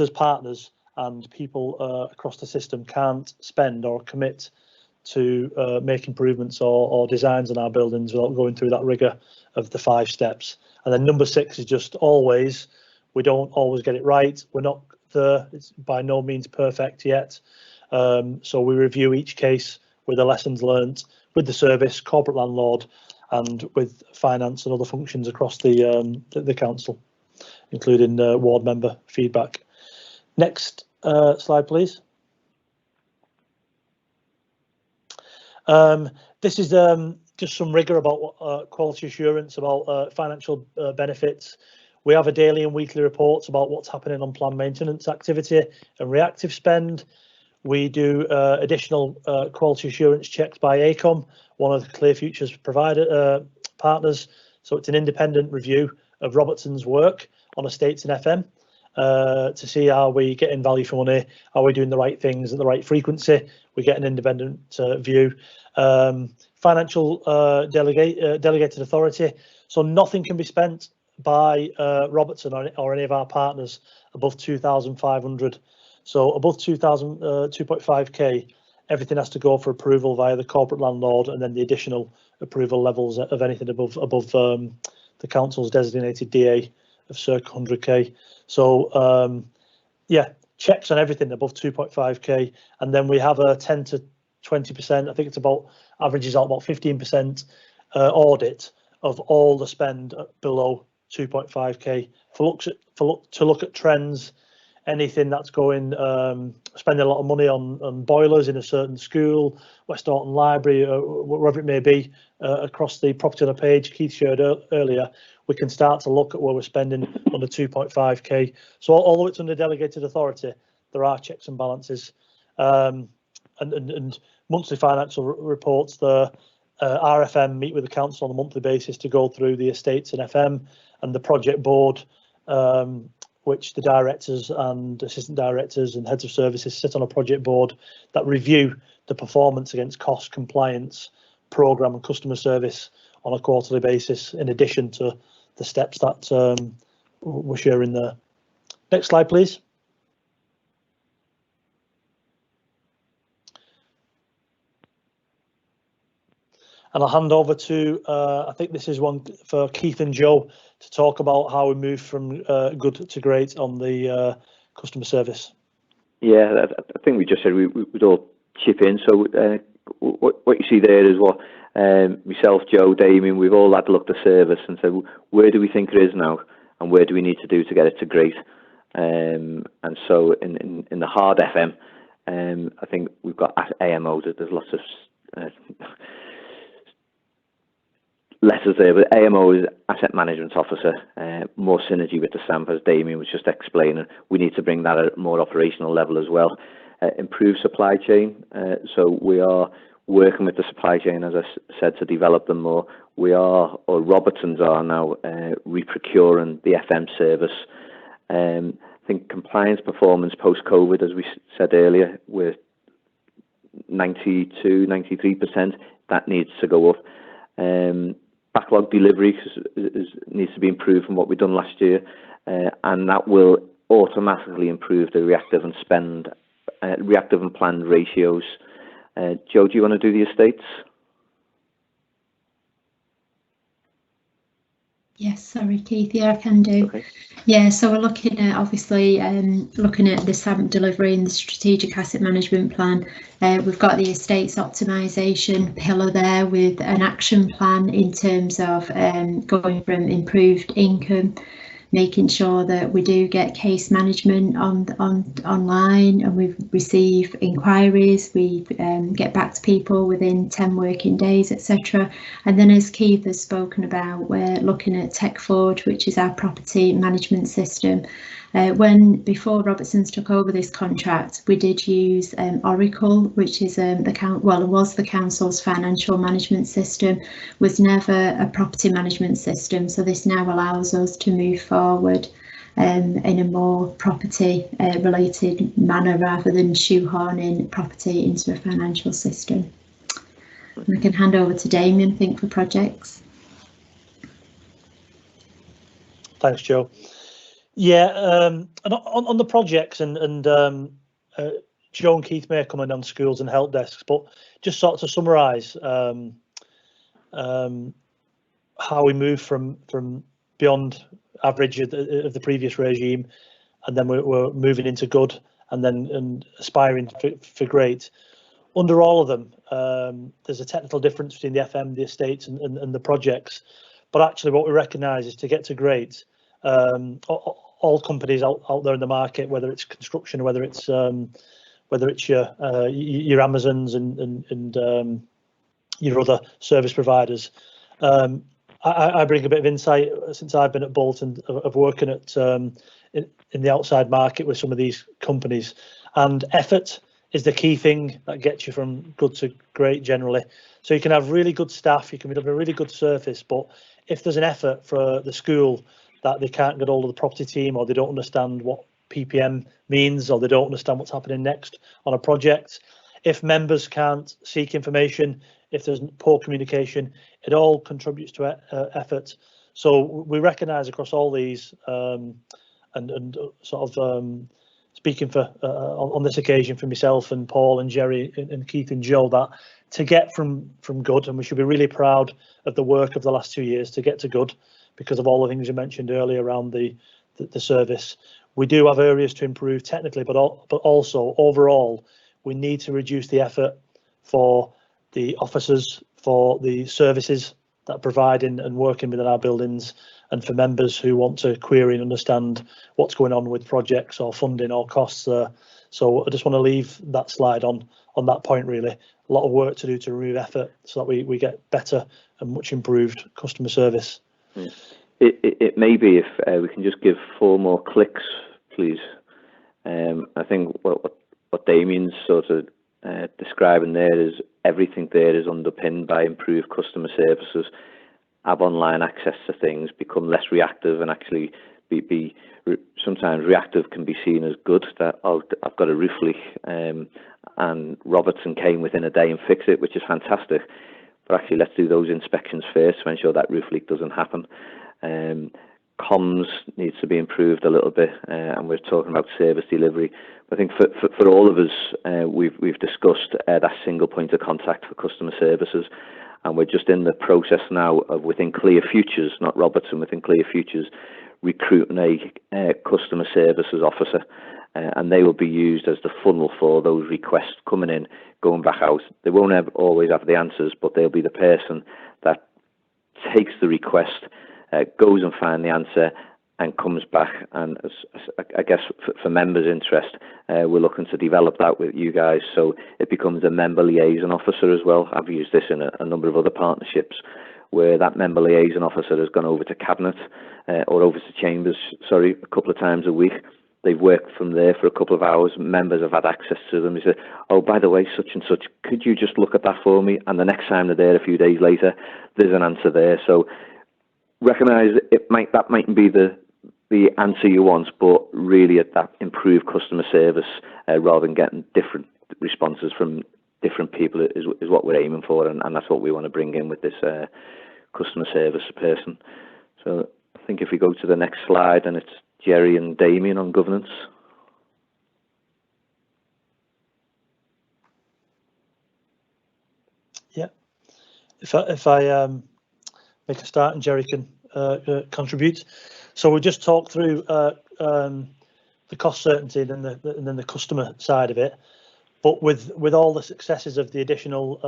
partners and people across the system can't spend or commit to make improvements or designs in our buildings without going through that rigour of the 5 steps. And then number 6 is just always, we don't always get it right. We're not there, it's by no means perfect yet. So we review each case with the lessons learnt, with the service, corporate landlord, and with finance and other functions across the council, including ward member feedback. Next slide, please. This is just some rigour about quality assurance, about financial benefits. We have a daily and weekly reports about what's happening on planned maintenance activity and reactive spend. We do additional quality assurance checks by ACOM, one of the Clear Futures provider partners. So it's an independent review of Robertson's work on estates and FM to see are we getting value for money, are we doing the right things at the right frequency. We get an independent view. Financial delegated authority. So nothing can be spent by Robertson or any of our partners above 2,500. So above 2,500, everything has to go for approval via the corporate landlord, and then the additional approval levels of anything above the council's designated DA of circa 100k. So yeah, checks on everything above 2.5k, and then we have a 10 to 20%. I think it's about averages out about 15% audit of all the spend below 2.5k to look at trends, anything that's going spending a lot of money on boilers in a certain school, West Orton Library, or wherever it may be, across the property on a page Keith showed earlier. We can start to look at where we're spending under 2.5k. So although it's under delegated authority, there are checks and balances, and monthly financial reports. The RFM meet with the council on a monthly basis to go through the estates and FM, and the project board, which the directors and assistant directors and heads of services sit on a project board that review the performance against cost, compliance, programme and customer service on a quarterly basis, in addition to the steps that we're sharing there. Next slide, please. And I'll hand over to, I think this is one for Keith and Joe, to talk about how we move from good to great on the customer service. Yeah, I think we just said we'd all chip in. So what you see there is what myself, Joe, Damien, we've all had to look at the service and said, where do we think it is now, and where do we need to do to get it to great? And so in the hard FM, I think we've got AMOs. There's lots of letters there, but AMO is Asset Management Officer, more synergy with the SAMP, as Damien was just explaining. We need to bring that at a more operational level as well. Improve supply chain, so we are working with the supply chain, as I said, to develop them more. We are, or Robertsons are now, re-procuring the FM service. I think compliance performance post-COVID, as we said earlier, we're 92, 93%. That needs to go up. Backlog delivery needs to be improved from what we've done last year, and that will automatically improve the reactive and planned ratios. Joe, do you want to do the estates? Yes, sorry, Keith. Yeah, I can do. Okay. Yeah, so we're looking at, obviously, looking at the SAMP delivery and the strategic asset management plan. We've got the estates optimisation pillar there with an action plan in terms of going from improved income, making sure that we do get case management online, and we receive inquiries, we get back to people within 10 working days, etc. And then, as Keith has spoken about, we're looking at TechForge, which is our property management system. Before Robertsons took over this contract, we did use Oracle, which is was the council's financial management system, was never a property management system. So this now allows us to move forward in a more property related manner, rather than shoehorning property into a financial system. And I can hand over to Damien, I think, for projects. Thanks, Joe. Yeah, and on the projects, and Joe and Keith may come in on schools and help desks, but just sort of to summarise how we move from beyond average of the previous regime, and then we're moving into good, and aspiring for great. Under all of them, there's a technical difference between the FM, the estates, and the projects, but actually what we recognise is to get to great. All companies out there in the market, whether it's construction, whether it's your Amazons and your other service providers. I bring a bit of insight since I've been at Bolton of working at in the outside market with some of these companies, and effort is the key thing that gets you from good to great generally. So you can have really good staff, you can have a really good service, but if there's an effort for the school that they can't get hold of the property team, or they don't understand what PPM means, or they don't understand what's happening next on a project, if members can't seek information, if there's poor communication, it all contributes to effort. So we recognise across all these, and sort of speaking for on this occasion for myself and Paul and Jerry and Keith and Joe, that to get from good, and we should be really proud of the work of the last 2 years to get to good, because of all the things you mentioned earlier around the service. We do have areas to improve technically, but also overall, we need to reduce the effort for the officers, for the services that are providing and working within our buildings, and for members who want to query and understand what's going on with projects or funding or costs there. So I just want to leave that slide on that point, really. A lot of work to do to remove effort so that we get better and much improved customer service. It may be if we can just give 4 more clicks, please. I think what Damien's sort of describing there is everything there is underpinned by improved customer services, have online access to things, become less reactive, and actually be sometimes reactive can be seen as good. That I've got a roof leak and Robertson came within a day and fixed it, which is fantastic. But actually, let's do those inspections first to ensure that roof leak doesn't happen. Comms needs to be improved a little bit, and we're talking about service delivery. I think for all of us, we've discussed that single point of contact for customer services, and we're just in the process now of, within Clear Futures, not Robertson, within Clear Futures, recruiting a customer services officer, and they will be used as the funnel for those requests coming in, going back out. They won't always have the answers, but they'll be the person that takes the request, goes and finds the answer, and comes back. And I guess for members' interest, we're looking to develop that with you guys, so it becomes a member liaison officer as well. I've used this in a number of other partnerships, where that member liaison officer has gone over to Cabinet or over to Chambers, a couple of times a week. They've worked from there for a couple of hours. Members have had access to them. He said, "Oh, by the way, such and such, could you just look at that for me?" And the next time they're there, a few days later, there's an answer there. So recognise that mightn't be the answer you want, but really at that improved customer service, rather than getting different responses from different people, is what we're aiming for, and that's what we want to bring in with this customer service person. So I think if we go to the next slide, and it's Jerry and Damien on governance. Yeah, if I make a start and Jerry can contribute. So we just talked through the cost certainty and then the customer side of it. But with all the successes of the additional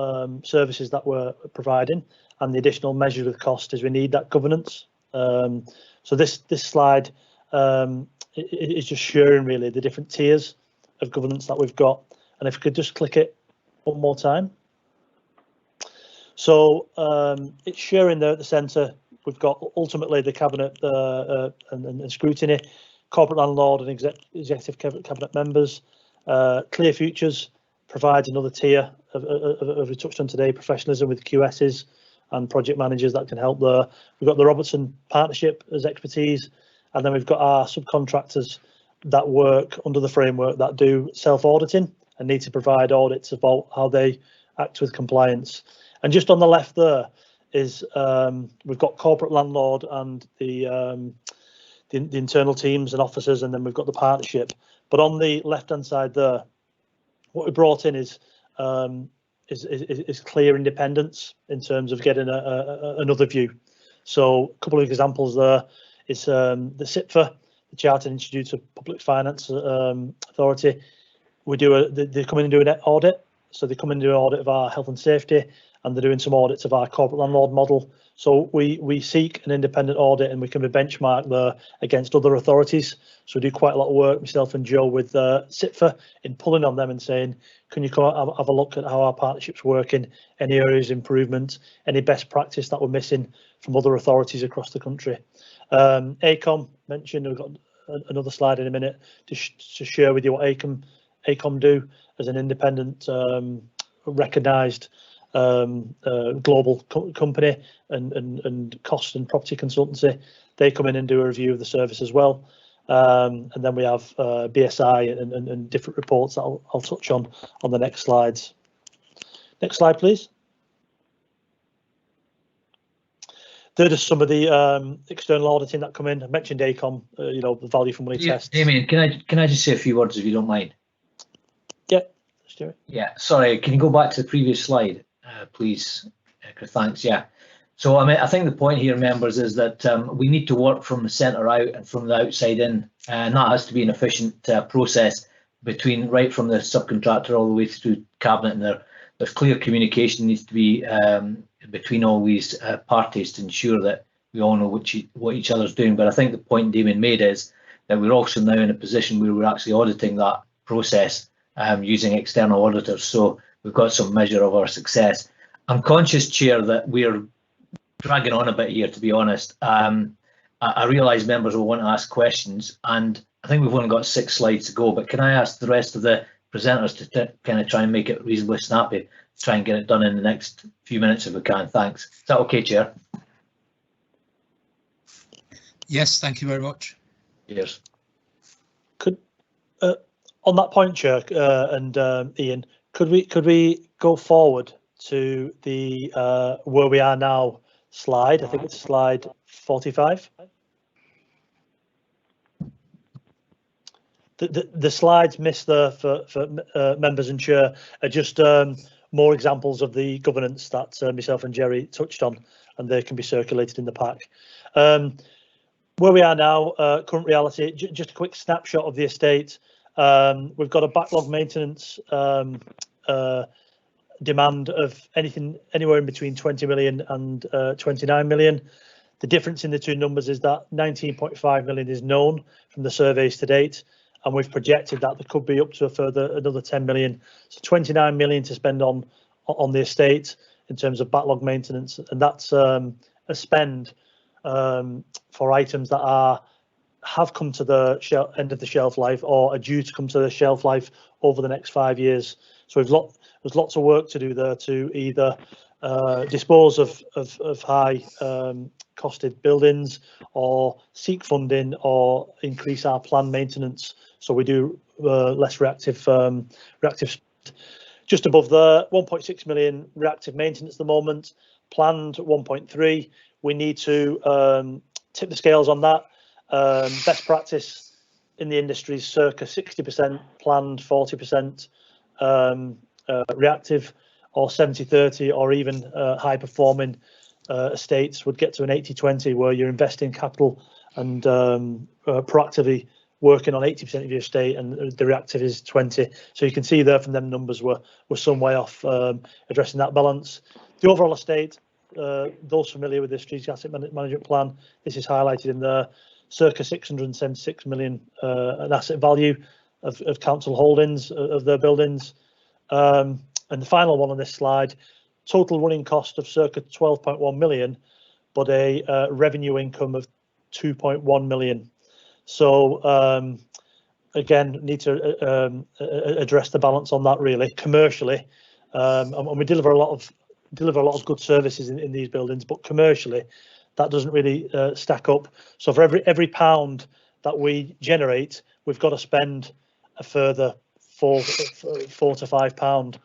services that we're providing and the additional measures of cost, is we need that governance. So this slide is just showing really the different tiers of governance that we've got. And if we could just click it one more time. So it's showing there at the centre. We've got ultimately the Cabinet and Scrutiny, corporate landlord and executive Cabinet members. Clear Futures provides another tier of we touched on today, professionalism with QSs and project managers that can help there. We've got the Robertson Partnership as expertise, and then we've got our subcontractors that work under the framework that do self-auditing and need to provide audits about how they act with compliance. And just on the left there is we've got corporate landlord and the internal teams and officers, and then we've got the partnership. But on the left-hand side there, what we brought in is clear independence in terms of getting another view. So a couple of examples there is the CIPFA, the Chartered Institute of Public Finance Authority. They come in and do an audit. So they come in and do an audit of our health and safety, and they're doing some audits of our corporate landlord model. So we seek an independent audit, and we can be benchmarked there against other authorities. So we do quite a lot of work, myself and Joe, with CIPFA in pulling on them and saying, can you come out, have a look at how our partnerships working, any areas of improvement, any best practice that we're missing from other authorities across the country. ACOM mentioned, we've got another slide in a minute to share with you what ACOM do as an independent, recognised global company and cost and property consultancy. They come in and do a review of the service as well. And then we have BSI and different reports that I'll touch on the next slides. Next slide, please. They're just some of the external auditing that come in. I mentioned ACOM, you know, the value for money tests. Damien, can I just say a few words if you don't mind? Yeah, Stuart. Yeah, sorry, can you go back to the previous slide, please? Thanks, yeah. So I mean, I think the point here, members, is that we need to work from the centre out and from the outside in, and that has to be an efficient process between right from the subcontractor all the way through cabinet, and there's clear communication needs to be between all these parties to ensure that we all know what each other's doing. But I think the point Damien made is that we're also now in a position where we're actually auditing that process using external auditors, so we've got some measure of our success. I'm conscious, Chair, that we're dragging on a bit here, to be honest. I realise members will want to ask questions, and I think we've only got 6 slides to go, but can I ask the rest of the presenters to kind of try and make it reasonably snappy, try and get it done in the next few minutes if we can. Thanks. Is that okay, Chair? Yes, thank you very much. Yes. Could on that point, Chair, and Ian, could we go forward to the where we are now slide? I think it's slide 45. The slides missed there for members and Chair are just more examples of the governance that myself and Jerry touched on, and they can be circulated in the pack. Where we are now, current reality, just a quick snapshot of the estate. We've got a backlog maintenance demand of anywhere in between 20 million and 29 million. The difference in the two numbers is that 19.5 million is known from the surveys to date, and we've projected that there could be up to another 10 million. So 29 million to spend on the estate in terms of backlog maintenance, and that's a spend for items that have come to the end of the shelf life or are due to come to the shelf life over the next 5 years. So there's lots of work to do there to either dispose of high costed buildings or seek funding or increase our planned maintenance, so we do less reactive just above the 1.6 million reactive maintenance at the moment, planned 1.3. We need to tip the scales on that. Best practice in the industry is circa 60% planned, 40% reactive, or 70-30, or even high performing estates would get to an 80-20, where you're investing capital and proactively working on 80% of your estate, and the reactive is 20. So you can see there from them numbers we're some way off addressing that balance. The overall estate, those familiar with the strategic asset management plan, this is highlighted in the circa 676 million an asset value of council holdings of their buildings. And the final one on this slide, total running cost of circa 12.1 million, but a revenue income of 2.1 million. So again, need to address the balance on that really commercially, and we deliver a lot of good services in these buildings, but commercially that doesn't really stack up. So for every pound that we generate, we've got to spend a further £4 to £5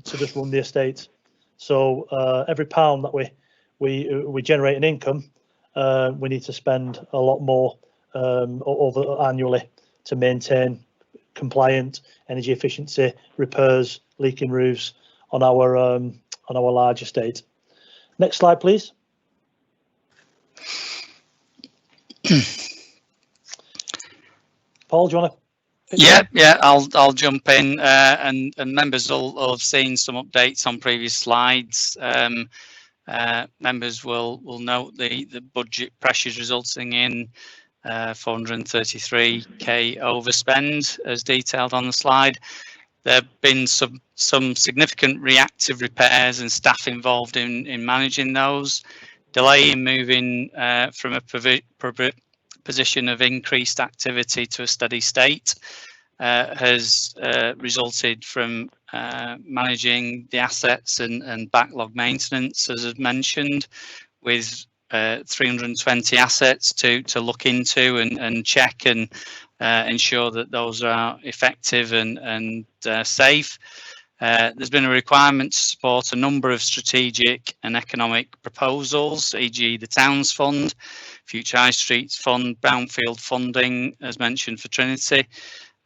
to just run the estate. So every pound that we generate in income, we need to spend a lot more over annually to maintain compliant energy efficiency, repairs, leaking roofs on our large estate. Next slide, please. Paul, do you want to? Yeah, I'll jump in, and members will have seen some updates on previous slides. Members will note the budget pressures resulting in 433k overspend as detailed on the slide. There have been some significant reactive repairs and staff involved in managing those. Delay in moving from a position of increased activity to a steady state has resulted from managing the assets and backlog maintenance, as I've mentioned, with 320 assets to look into and check and ensure that those are effective and safe. There's been a requirement to support a number of strategic and economic proposals, e.g. the Towns Fund, Future High Streets Fund, Brownfield funding, as mentioned for Trinity,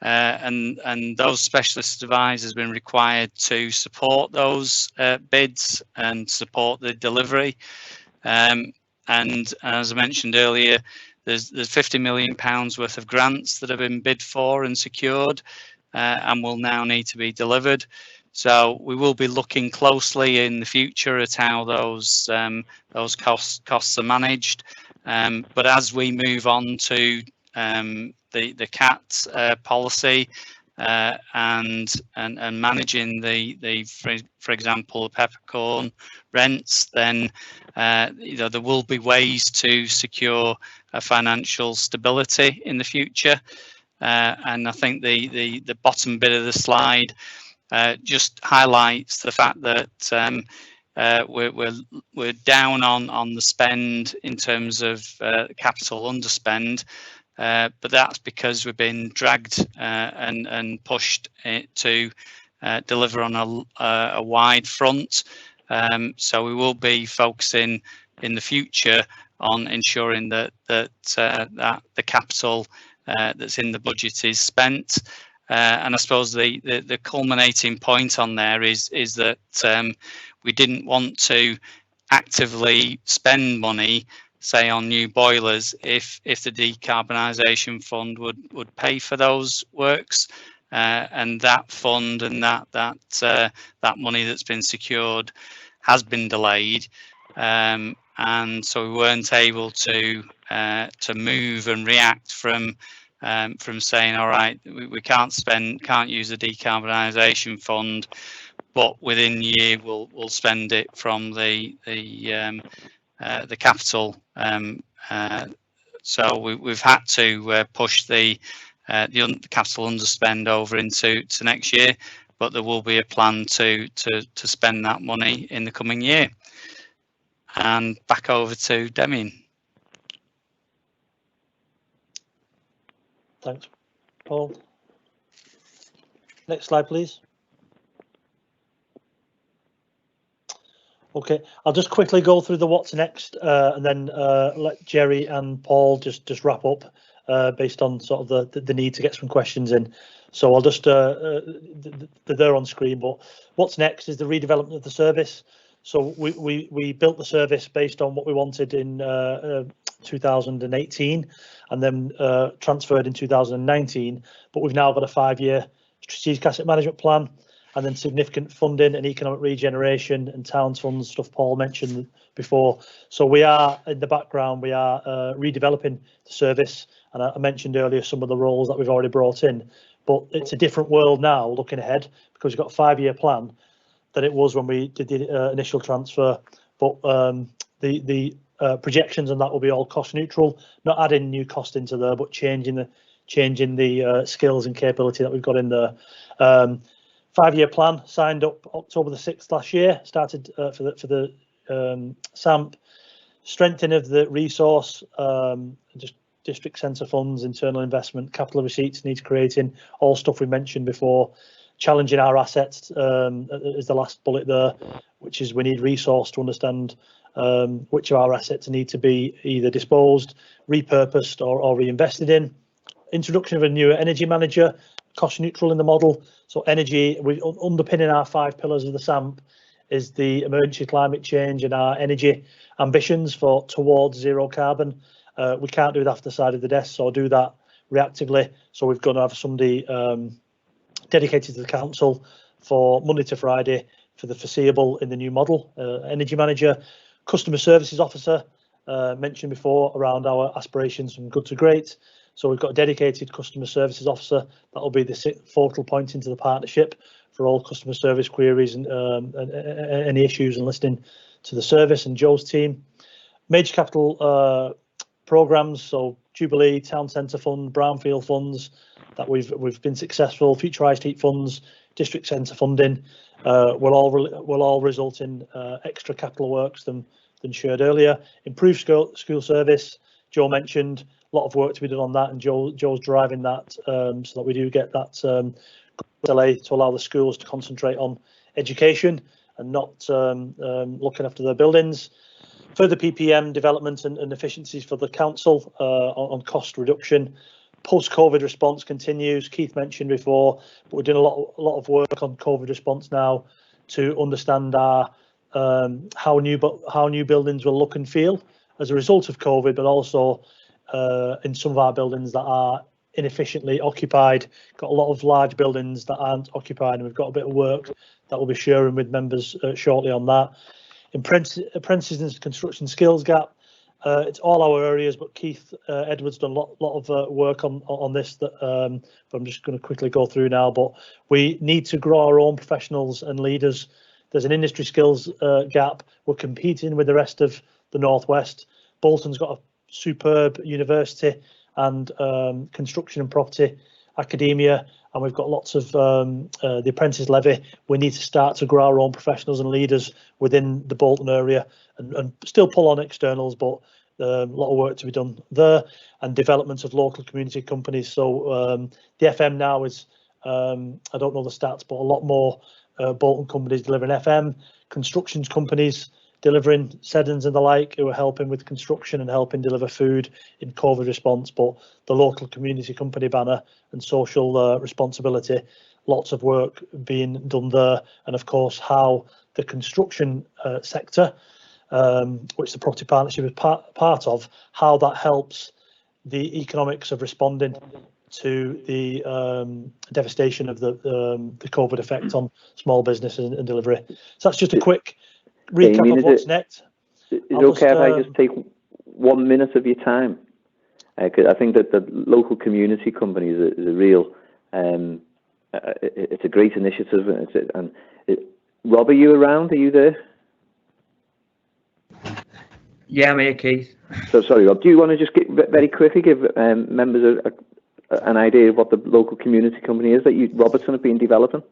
and those specialist advisors have been required to support those bids and support the delivery. And as I mentioned earlier, there's £50 million worth of grants that have been bid for and secured, and will now need to be delivered. So we will be looking closely in the future at how those costs are managed. But as we move on to the CAT policy and managing for example, peppercorn rents, then there will be ways to secure a financial stability in the future. And I think the bottom bit of the slide just highlights the fact that we're down on the spend in terms of capital underspend, but that's because we've been dragged and pushed to deliver on a wide front. So we will be focusing in the future on ensuring that the capital that's in the budget is spent. And I suppose the culminating point on there is that we didn't want to actively spend money, say on new boilers, if the decarbonisation fund would pay for those works, and that fund and that money that's been secured has been delayed, and so we weren't able to move and react from saying, all right, we can't use the decarbonisation fund, but within the year we'll spend it from the capital. So we've had to push the capital underspend over into next year, but there will be a plan to spend that money in the coming year. And back over to Demian. Thanks, Paul. Next slide, please. Okay, I'll just quickly go through the what's next, and then let Jerry and Paul just wrap up based on sort of the need to get some questions in. So I'll just they're on screen, but what's next is the redevelopment of the service. So we built the service based on what we wanted in 2018, and then transferred in 2019. But we've now got a 5-year strategic asset management plan, and then significant funding and economic regeneration and towns funds, stuff Paul mentioned before. So we are in the background, we are redeveloping the service, and I mentioned earlier some of the roles that we've already brought in. But it's a different world now looking ahead, because we've got a 5-year plan than it was when we did the initial transfer. But the projections on that will be all cost neutral, not adding new cost into there, but changing the skills and capability that we've got in there. 5-year plan signed up October the 6th last year, started for the SAMP, strengthening of the resource, just district centre funds, internal investment, capital receipts needs creating, all stuff we mentioned before. Challenging our assets is the last bullet there, which is we need resource to understand which of our assets need to be either disposed, repurposed or reinvested in. Introduction of a new energy manager, cost neutral in the model. So energy, underpinning our 5 pillars of the SAMP is the emergency climate change and our energy ambitions towards zero carbon. We can't do that off the side of the desk, so do that reactively. So we've got to have somebody dedicated to the council for Monday to Friday for the foreseeable in the new model. Energy manager, customer services officer, mentioned before around our aspirations from good to great. So we've got a dedicated customer services officer that will be the focal point into the partnership for all customer service queries and any issues and listening to the service and Joe's team. Major capital programs, so Jubilee, Town Centre Fund, Brownfield funds that we've been successful, Future High Street funds, district centre funding will all result in extra capital works than shared earlier. Improved school service, Joe mentioned, a lot of work to be done on that, and Joe's driving that so that we do get that delay to allow the schools to concentrate on education and not looking after their buildings. Further PPM development and efficiencies for the council on cost reduction. Post-COVID response continues. Keith mentioned before, but we're doing a lot of work on COVID response now to understand our how new buildings will look and feel as a result of COVID, but also in some of our buildings that are inefficiently occupied. Got a lot of large buildings that aren't occupied, and we've got a bit of work that we'll be sharing with members shortly on that. Apprentices and construction skills gap. It's all our areas, but Keith Edwards done a lot of work on this that I'm just going to quickly go through now. But we need to grow our own professionals and leaders. There's an industry skills gap. We're competing with the rest of the Northwest. Bolton's got a superb university and construction and property academia, and we've got lots of the apprentice levy. We need to start to grow our own professionals and leaders within the Bolton area and still pull on externals, but a lot of work to be done there, and development of local community companies. So the FM now is, I don't know the stats, but a lot more Bolton companies delivering FM, constructions companies delivering Seddons and the like, who are helping with construction and helping deliver food in COVID response, but the local community company banner and social responsibility, lots of work being done there. And of course, how the construction sector, which the property partnership is part of, how that helps the economics of responding to the devastation of the COVID effect on small business and delivery. So that's just a quick recap of what's next. Is it okay if I just take 1 minute of your time? Because I think that the local community company is a real, it's a great initiative. Rob, are you around? Are you there? Yeah, I'm here, Keith. So sorry, Rob. Do you want to just very quickly give members an idea of what the local community company is that Robertson have been developing?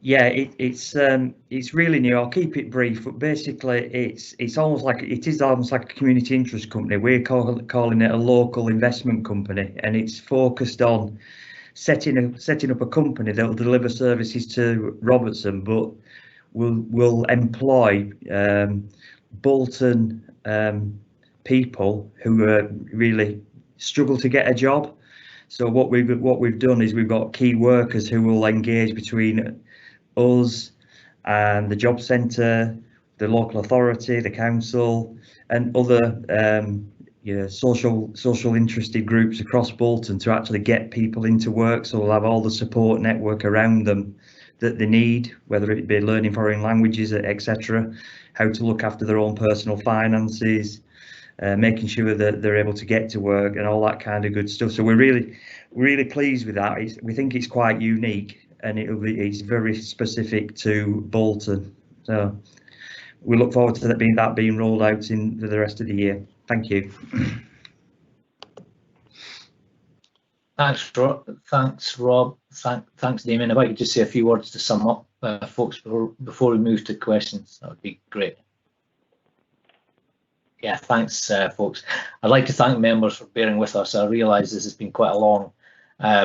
Yeah, it's really new. I'll keep it brief, but basically it is almost like a community interest company. We're calling it a local investment company, and it's focused on setting up a company that will deliver services to Robertson, but will employ Bolton people who really struggle to get a job. So what we've done is we've got key workers who will engage between us and the job centre, the local authority, the council, and other social interested groups across Bolton to actually get people into work. So we'll have all the support network around them that they need, whether it be learning foreign languages, etc., how to look after their own personal finances, making sure that they're able to get to work and all that kind of good stuff. So we're really pleased with that. We think it's quite unique, and it's very specific to Bolton. So we look forward to that being rolled out in the rest of the year. Thank you. Thanks, Rob. Thanks, Damien. If I could just say a few words to sum up, folks, before we move to questions, that would be great. Yeah, thanks, folks. I'd like to thank members for bearing with us. I realise this has been quite a long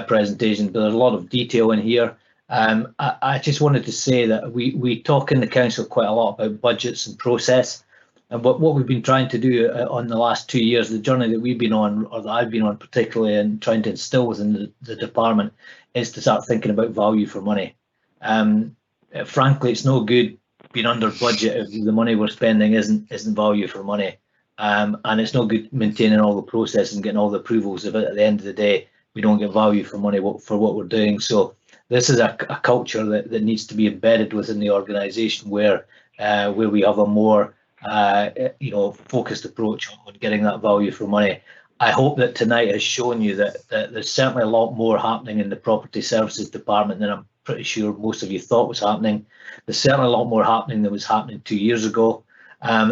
presentation, but there's a lot of detail in here. I just wanted to say that we talk in the council quite a lot about budgets and process, and what we've been trying to do on the last 2 years, the journey that we've been on, or that I've been on particularly, and trying to instill within the department, is to start thinking about value for money. Frankly, it's no good being under budget if the money we're spending isn't value for money, and it's no good maintaining all the process and getting all the approvals if at the end of the day we don't get value for money for what we're doing. So this is a culture that needs to be embedded within the organisation, where we have a more focused approach on getting that value for money. I hope that tonight has shown you that there's certainly a lot more happening in the property services department than I'm pretty sure most of you thought was happening. There's certainly a lot more happening than was happening 2 years ago.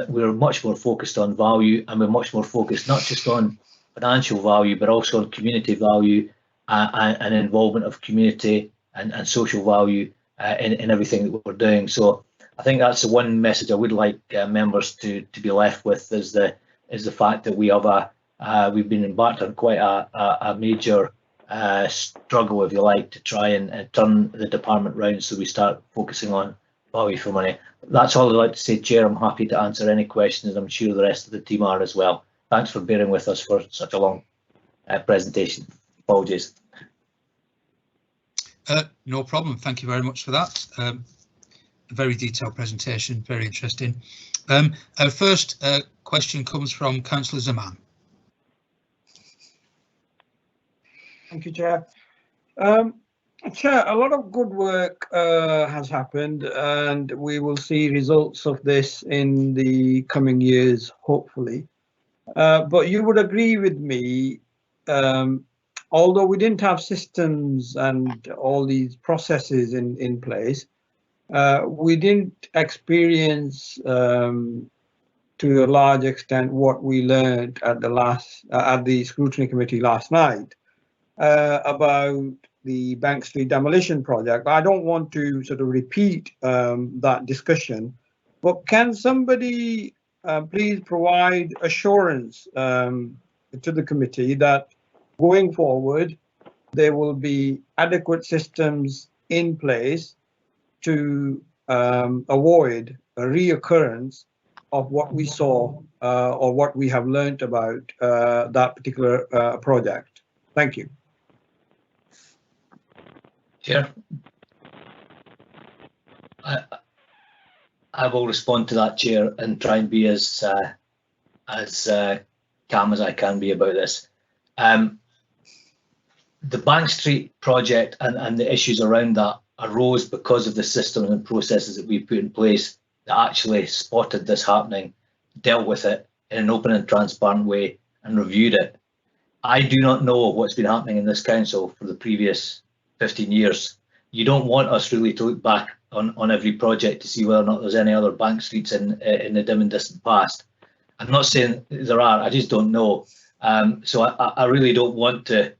We're much more focused on value, and we're much more focused not just on financial value, but also on community value and involvement of community and social value in everything that we're doing. So I think that's the one message I would like members to be left with, is the fact that we've been embarked on quite a major struggle, if you like, to try and turn the department round so we start focusing on value for money. That's all I'd like to say, Chair. I'm happy to answer any questions. I'm sure the rest of the team are as well. Thanks for bearing with us for such a long presentation. Apologies. No problem. Thank you very much for that. A very detailed presentation, very interesting. Our first question comes from Councillor Zaman. Thank you, Chair. Chair, a lot of good work has happened, and we will see results of this in the coming years, hopefully. But you would agree with me, although we didn't have systems and all these processes in place, we didn't experience to a large extent what we learned at the Scrutiny Committee last night about the Bank Street demolition project. I don't want to sort of repeat that discussion, but can somebody please provide assurance to the committee that going forward there will be adequate systems in place to avoid a reoccurrence of what we saw or what we have learned about that particular project? Thank you. Chair, I will respond to that, Chair, and try and be as calm as I can be about this. The Bank Street project and the issues around that arose because of the systems and processes that we've put in place that actually spotted this happening, dealt with it in an open and transparent way, and reviewed it. I do not know what's been happening in this council for the previous 15 years. You don't want us really to look back on every project to see whether or not there's any other Bank Streets in the dim and distant past. I'm not saying there are, I just don't know. So I really don't want to,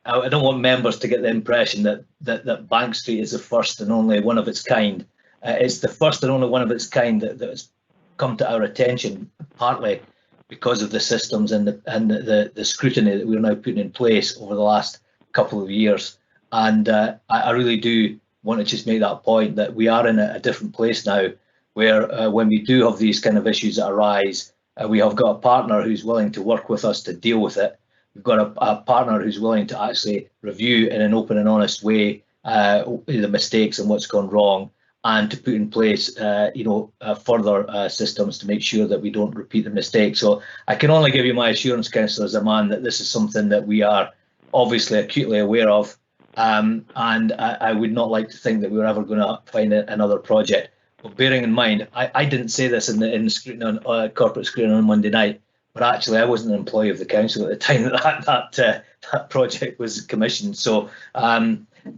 I don't want members to get the impression that Bank Street is the first and only one of its kind. It's the first and only one of its kind that has come to our attention, partly because of the systems and the scrutiny that we're now putting in place over the last couple of years. And I really do want to just make that point that we are in a different place now, where when we do have these kind of issues that arise, we have got a partner who's willing to work with us to deal with it. We've got a partner who's willing to actually review in an open and honest way the mistakes and what's gone wrong, and to put in place further systems to make sure that we don't repeat the mistakes. So I can only give you my assurance, Councillor Zaman, that this is something that we are obviously acutely aware of. And I would not like to think that we were ever going to find another project. But bearing in mind, I didn't say this in the scrutiny on corporate scrutiny on Monday night, but actually I wasn't an employee of the council at the time that project was commissioned. So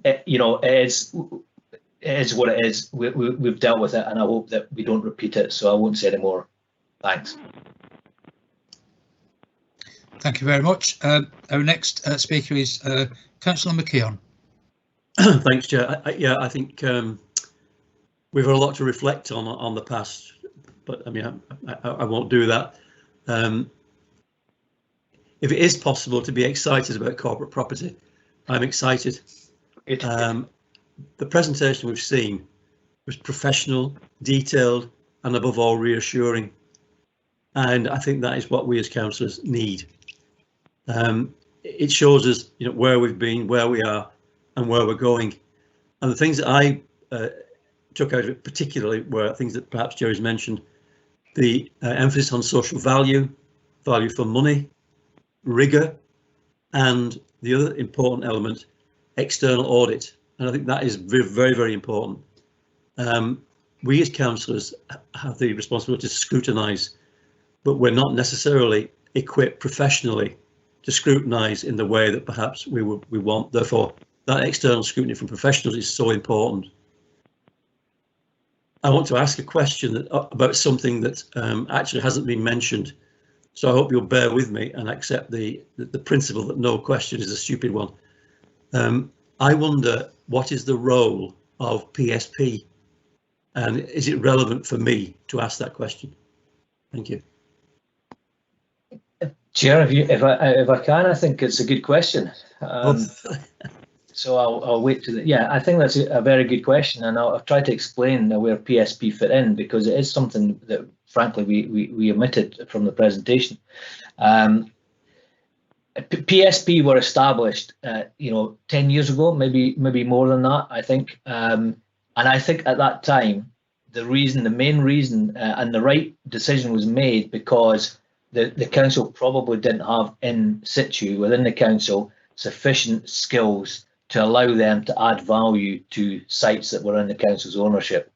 it is what it is. We've dealt with it, and I hope that we don't repeat it. So I won't say any more. Thanks. Thank you very much. Our next speaker is Councillor McKeon. Thanks, Chair. I think we've got a lot to reflect on the past, but I mean, I won't do that. If it is possible to be excited about corporate property, I'm excited. The presentation we've seen was professional, detailed, and above all reassuring. And I think that is what we as councillors need. It shows us, where we've been, where we are, and where we're going. And the things that I took out of it particularly were things that perhaps Jerry's mentioned: the emphasis on social value, value for money, rigour, and the other important element, external audit. And I think that is very, very important. We as councillors have the responsibility to scrutinise, but we're not necessarily equipped professionally to scrutinise in the way that perhaps we want. Therefore, that external scrutiny from professionals is so important. I want to ask a question about something that actually hasn't been mentioned. So I hope you'll bear with me and accept the principle that no question is a stupid one. I wonder, what is the role of PSP, and is it relevant for me to ask that question? Thank you. Chair, if I can, I think it's a good question. So I'll wait to yeah, I think that's a very good question, and I'll try to explain where PSP fit in, because it is something that frankly we omitted from the presentation. PSP were established 10 years ago, maybe more than that, I think, and I think at that time the main reason and the right decision was made because the council probably didn't have in situ within the council sufficient skills to allow them to add value to sites that were in the council's ownership.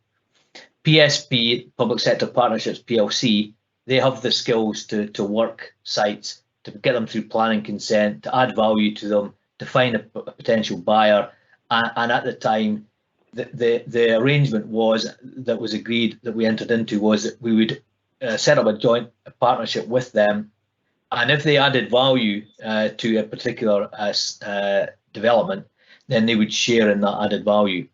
PSP, Public Sector Partnerships PLC, they have the skills to work sites, to get them through planning consent, to add value to them, to find a potential buyer. And at the time, the arrangement that was agreed, that we entered into, was that we would set up a joint partnership with them. And if they added value to a particular development, then they would share in that added value.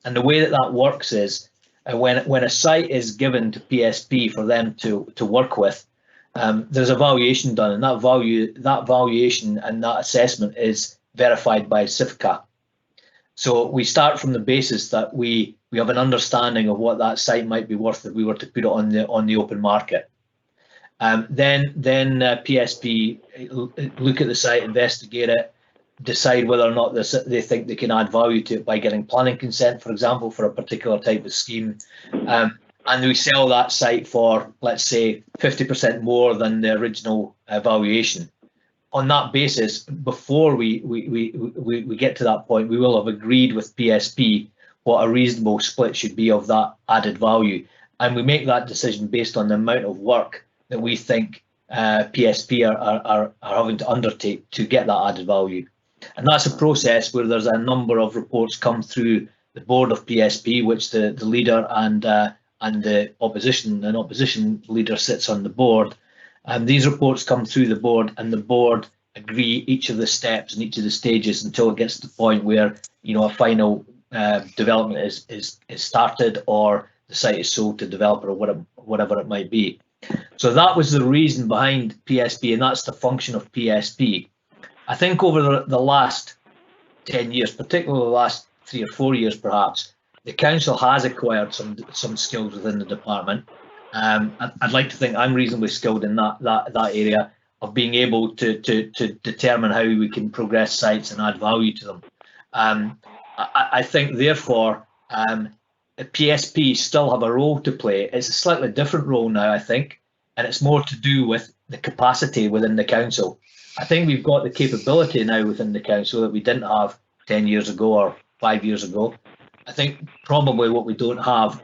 And the way that works is when a site is given to PSP for them to work with, there's a valuation done, and that valuation and that assessment is verified by CIFCA. So we start from the basis that we have an understanding of what that site might be worth if we were to put it on the open market. Then PSP look at the site, investigate it, decide whether or not they think they can add value to it by getting planning consent, for example, for a particular type of scheme. And we sell that site for, let's say, 50% more than the original valuation. On that basis, before we get to that point, we will have agreed with PSP what a reasonable split should be of that added value. And we make that decision based on the amount of work that we think PSP are having to undertake to get that added value. And that's a process where there's a number of reports come through the board of PSP, which the leader and the opposition leader sits on the board. And these reports come through the board, and the board agree each of the steps and each of the stages until it gets to the point where a final development is started, or the site is sold to developer, or whatever it might be. So that was the reason behind PSP, and that's the function of PSP. I think over the last 10 years, particularly the last 3 or 4 years perhaps, the council has acquired some skills within the department. I'd like to think I'm reasonably skilled in that area of being able to determine how we can progress sites and add value to them. I think therefore PSP still have a role to play. It's a slightly different role now, I think, and it's more to do with the capacity within the council. I think we've got the capability now within the council that we didn't have 10 years ago or 5 years ago. I think probably what we don't have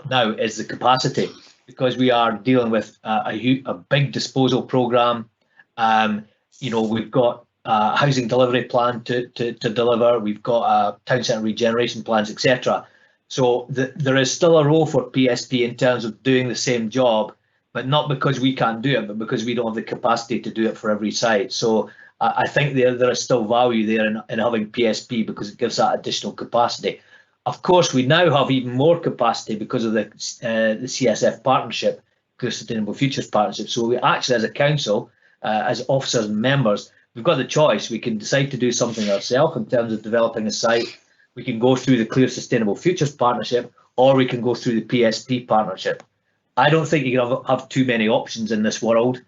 now is the capacity, because we are dealing with a big disposal programme. We've got a housing delivery plan to deliver. We've got town centre regeneration plans, etc. So there is still a role for PSP in terms of doing the same job, but not because we can't do it, but because we don't have the capacity to do it for every site. So I think there is still value there in having PSP, because it gives that additional capacity. Of course, we now have even more capacity because of the CSF partnership, the Sustainable Futures Partnership. So we actually, as a council, as officers and members, we've got the choice. We can decide to do something ourselves in terms of developing a site. We can go through the Clear Sustainable Futures Partnership, or we can go through the PSP partnership. I don't think you can have too many options in this world.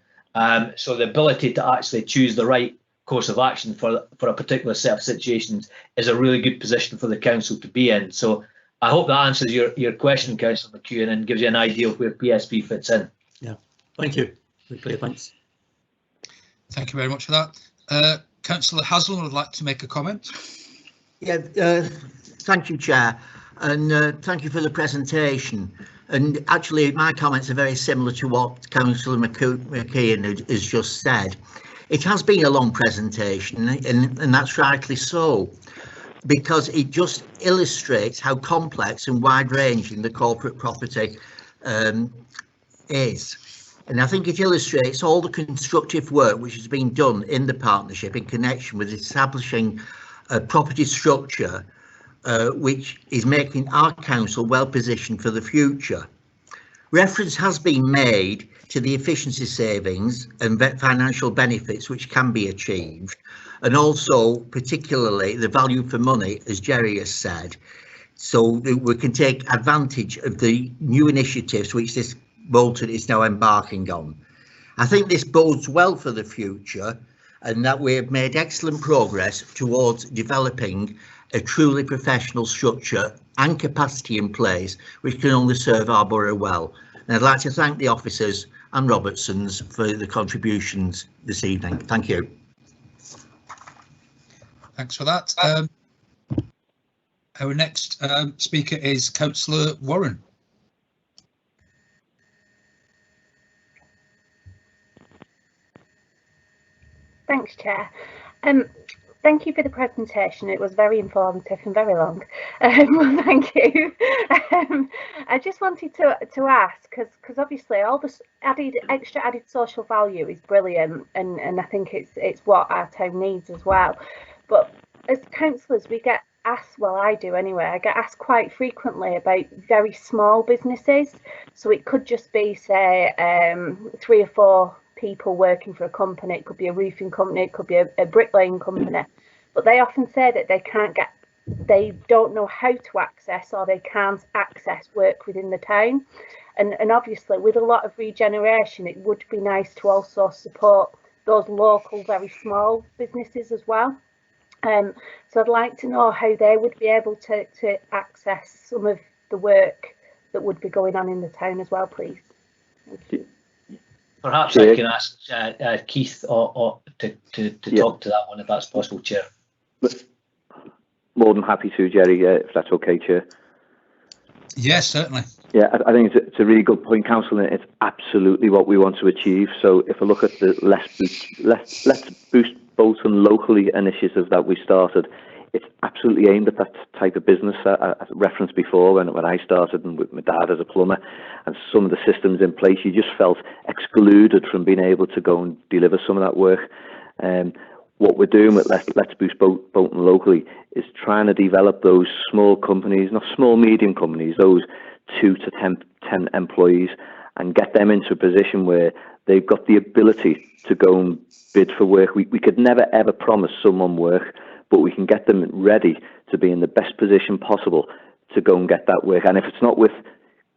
So the ability to actually choose the right course of action for a particular set of situations is a really good position for the council to be in. So I hope that answers your question, Councillor McEwen, and gives you an idea of where PSP fits in. Yeah, thank you. Very clear, thanks. Thank you very much for that. Councillor Haslam would like to make a comment. Yeah, thank you, Chair, and thank you for the presentation. And actually, my comments are very similar to what Councillor McKeon has just said. It has been a long presentation, and that's rightly so, because it just illustrates how complex and wide-ranging the corporate property is. And I think it illustrates all the constructive work which has been done in the partnership in connection with establishing a property structure which is making our council well positioned for the future. Reference has been made to the efficiency savings and financial benefits which can be achieved, and also particularly the value for money, as Jerry has said, so that we can take advantage of the new initiatives which this Bolton is now embarking on. I think this bodes well for the future, and that we have made excellent progress towards developing a truly professional structure and capacity in place which can only serve our borough well. And I'd like to thank the officers and Robertsons for the contributions this evening. Thank you. Thanks for that. Our next speaker is Councillor Warren. Thanks, Chair. Thank you for the presentation. It was very informative and very long. Well, thank you. I just wanted to ask, because obviously all this extra added social value is brilliant, and I think it's what our town needs as well. But as councillors, we get asked, well, I do anyway, I get asked quite frequently about very small businesses. So it could just be, say, 3 or 4 people working for a company. It could be a roofing company, it could be a bricklaying company, but they often say that they don't know how to access, or they can't access work within the town. And obviously with a lot of regeneration, it would be nice to also support those local, very small businesses as well. So I'd like to know how they would be able to access some of the work that would be going on in the town as well, please. Thank you. Perhaps I can ask Keith or to talk to that one, if that's possible, Chair. More than happy to, Jerry, if that's okay, Chair. Yes, certainly. Yeah, I think it's a really good point, Councillor. It's absolutely what we want to achieve. So if I look at the Let's Boost Bolton Locally initiative that we started, it's absolutely aimed at that type of business. I referenced before when I started, and with my dad as a plumber, and some of the systems in place, you just felt excluded from being able to go and deliver some of that work. What we're doing with Let's Boost Bolton Locally is trying to develop those small companies, not small, medium companies, those 2 to 10 employees, and get them into a position where they've got the ability to go and bid for work. We could never ever promise someone work, but we can get them ready to be in the best position possible to go and get that work. And if it's not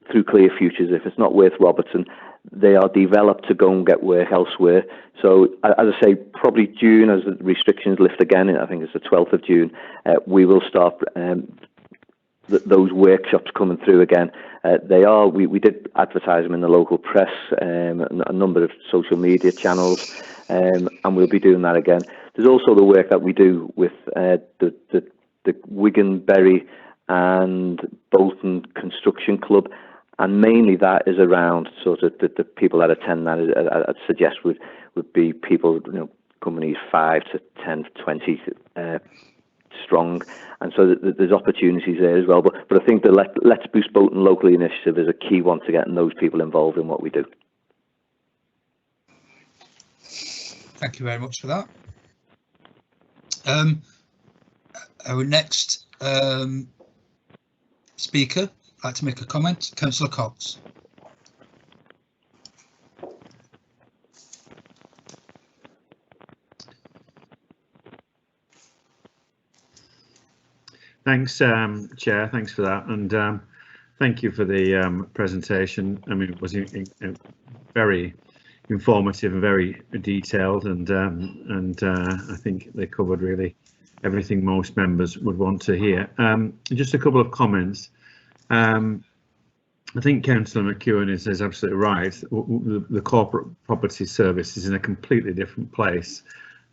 through Clear Futures, if it's not with Robertson, they are developed to go and get work elsewhere. So as I say, probably June, as the restrictions lift again, I think it's the 12th of June, we will start those workshops coming through again. We did advertise them in the local press, a number of social media channels, and we'll be doing that again. There's also the work that we do with the Wigan, Bury and Bolton Construction Club, and mainly that is around sort of the people that attend that. I'd suggest would be people, companies 5 to 10 to 20 strong, and so there's opportunities there as well. But I think the Let's Boost Bolton Locally initiative is a key one to getting those people involved in what we do. Thank you very much for that. Our next speaker would like to make a comment, Councillor Cox. Thanks, Chair. Thanks for that, and thank you for the presentation. I mean, it was very informative and very detailed, and I think they covered really everything most members would want to hear. Just a couple of comments. I think Councillor McEwen is absolutely right. The corporate property service is in a completely different place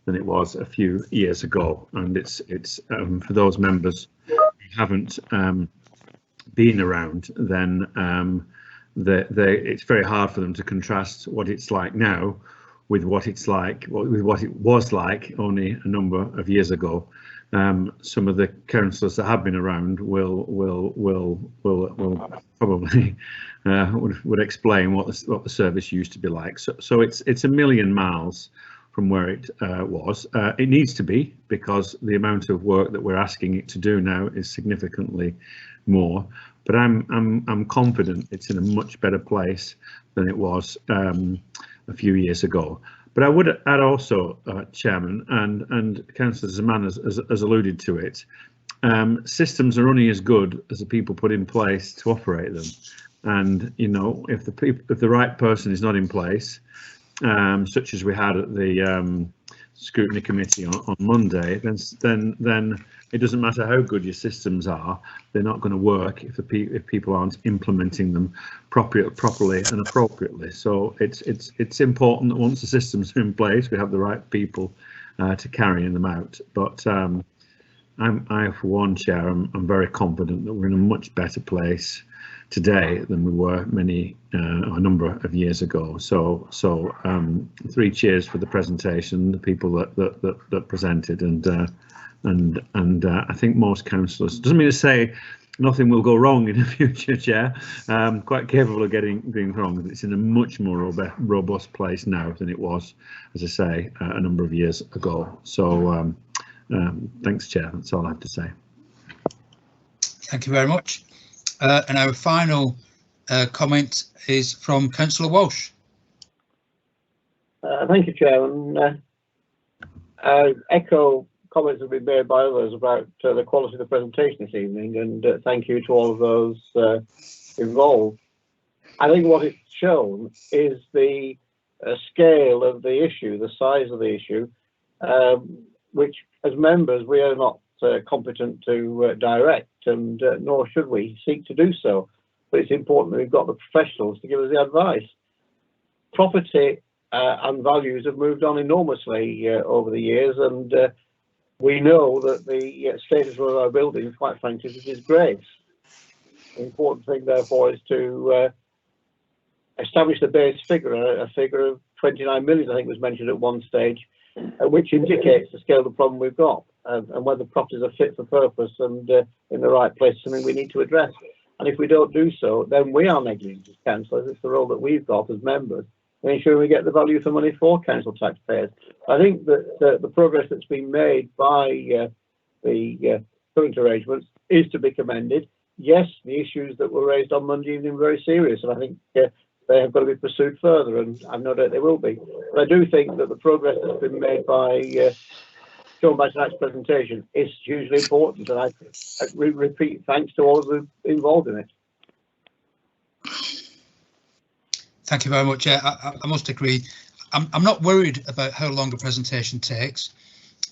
than it was a few years ago, and it's for those members who haven't been around, then it's very hard for them to contrast what it's like now with what it's like, with what it was like only a number of years ago. Some of the councillors that have been around will probably would explain what the service used to be like. So it's a million miles from where it was. It needs to be, because the amount of work that we're asking it to do now is significantly more. But I'm confident it's in a much better place than it was a few years ago. But I would add also, Chairman, and Councillor Zaman has alluded to it, systems are only as good as the people put in place to operate them. And you know, if the right person is not in place, such as we had at the Scrutiny Committee on Monday, then it doesn't matter how good your systems are, they're not going to work if people aren't implementing them properly and appropriately. So it's important that once the systems are in place, we have the right people to carrying them out. But I, for one, Chair, I'm very confident that we're in a much better place today than we were a number of years ago. So 3 cheers for the presentation, the people that presented, and I think most councillors, doesn't mean to say nothing will go wrong in the future, Chair. Quite capable of getting things wrong, but it's in a much more robust place now than it was, as I say, a number of years ago. So thanks, Chair. That's all I have to say. Thank you very much. And our final comment is from Councillor Walsh. Thank you, Chairman. Echo comments have been made by others about the quality of the presentation this evening, and thank you to all of those involved. I think what it's shown is the scale of the issue, the size of the issue, which as members we are not competent to direct, and nor should we seek to do so. But it's important that we've got the professionals to give us the advice. Property and values have moved on enormously over the years, and we know that the status of our buildings, quite frankly, is disgrace. The important thing, therefore, is to establish the base figure, a figure of 29 million, I think was mentioned at one stage, which indicates the scale of the problem we've got, and whether properties are fit for purpose and in the right place, something we need to address. And if we don't do so, then we are negligent as councillors. It's the role that we've got as members to ensure we get the value for money for council taxpayers. I think that the progress that's been made by the current arrangements is to be commended. Yes, the issues that were raised on Monday evening were very serious, and I think they have got to be pursued further, and I've no doubt they will be. But I do think that the progress that's been made by shown by tonight's presentation is hugely important, and I repeat thanks to all of them involved in it. Thank you very much. I must agree. I'm not worried about how long a presentation takes.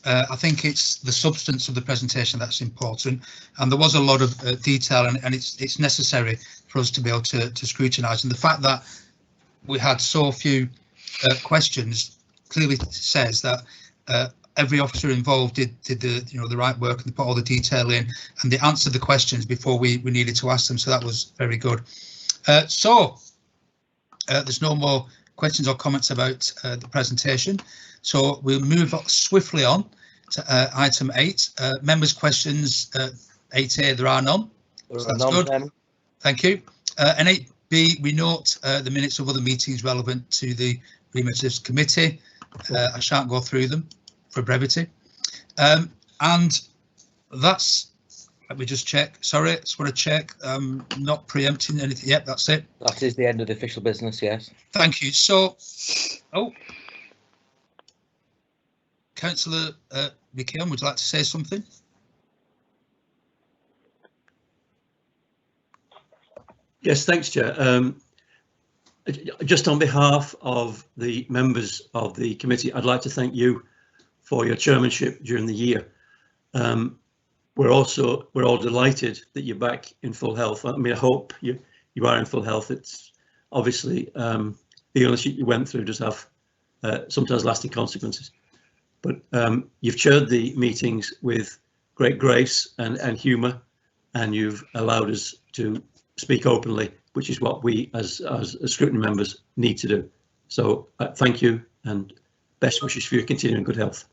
I think it's the substance of the presentation that's important, and there was a lot of detail, and it's necessary for us to be able to scrutinise. And the fact that we had so few questions clearly says that every officer involved did the right work, and they put all the detail in, and they answered the questions before we needed to ask them. So that was very good. There's no more questions or comments about the presentation, so we'll move swiftly on to item 8. Members' questions. 8A, there are none. So that's good. Thank you. And 8B, we note the minutes of other meetings relevant to the remit of this committee. I shan't go through them for brevity. And that's, let me just check. Sorry, just want to check. Not preempting anything. Yep, that's it. That is the end of the official business, yes. Thank you. So, Councillor McKeon, would you like to say something? Yes, thanks, Chair. Just on behalf of the members of the committee, I'd like to thank you for your chairmanship during the year. We're all delighted that you're back in full health. I mean, I hope you are in full health. It's obviously the illness you went through does have sometimes lasting consequences. But you've chaired the meetings with great grace and humour, and you've allowed us to speak openly, which is what we as scrutiny members need to do. So thank you, and best wishes for your continuing good health.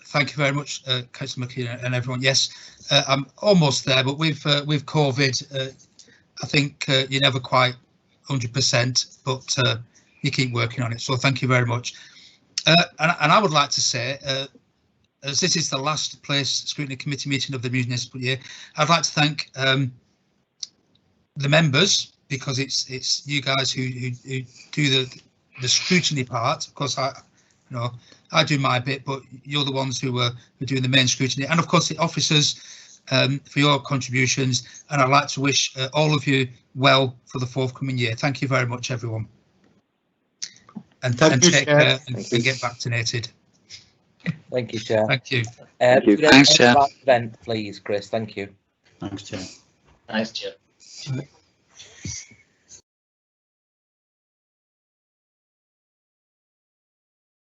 Thank you very much, Councillor McKeon and everyone. Yes, I'm almost there, but with COVID, I think you're never quite 100%, but you keep working on it. So thank you very much. And I would like to say, as this is the last place Scrutiny Committee meeting of the municipal year, I'd like to thank the members, because it's you guys who do the scrutiny part. Of course, I do my bit, but you're the ones who are doing the main scrutiny, and of course the officers for your contributions. And I'd like to wish all of you well for the forthcoming year. Thank you very much, everyone, and take care and get vaccinated. Thank you, Chair. Thank you. Thank you. Thanks, Chair. Event, please, Chris. Thank you. Thanks, Chair. Thanks, Chair.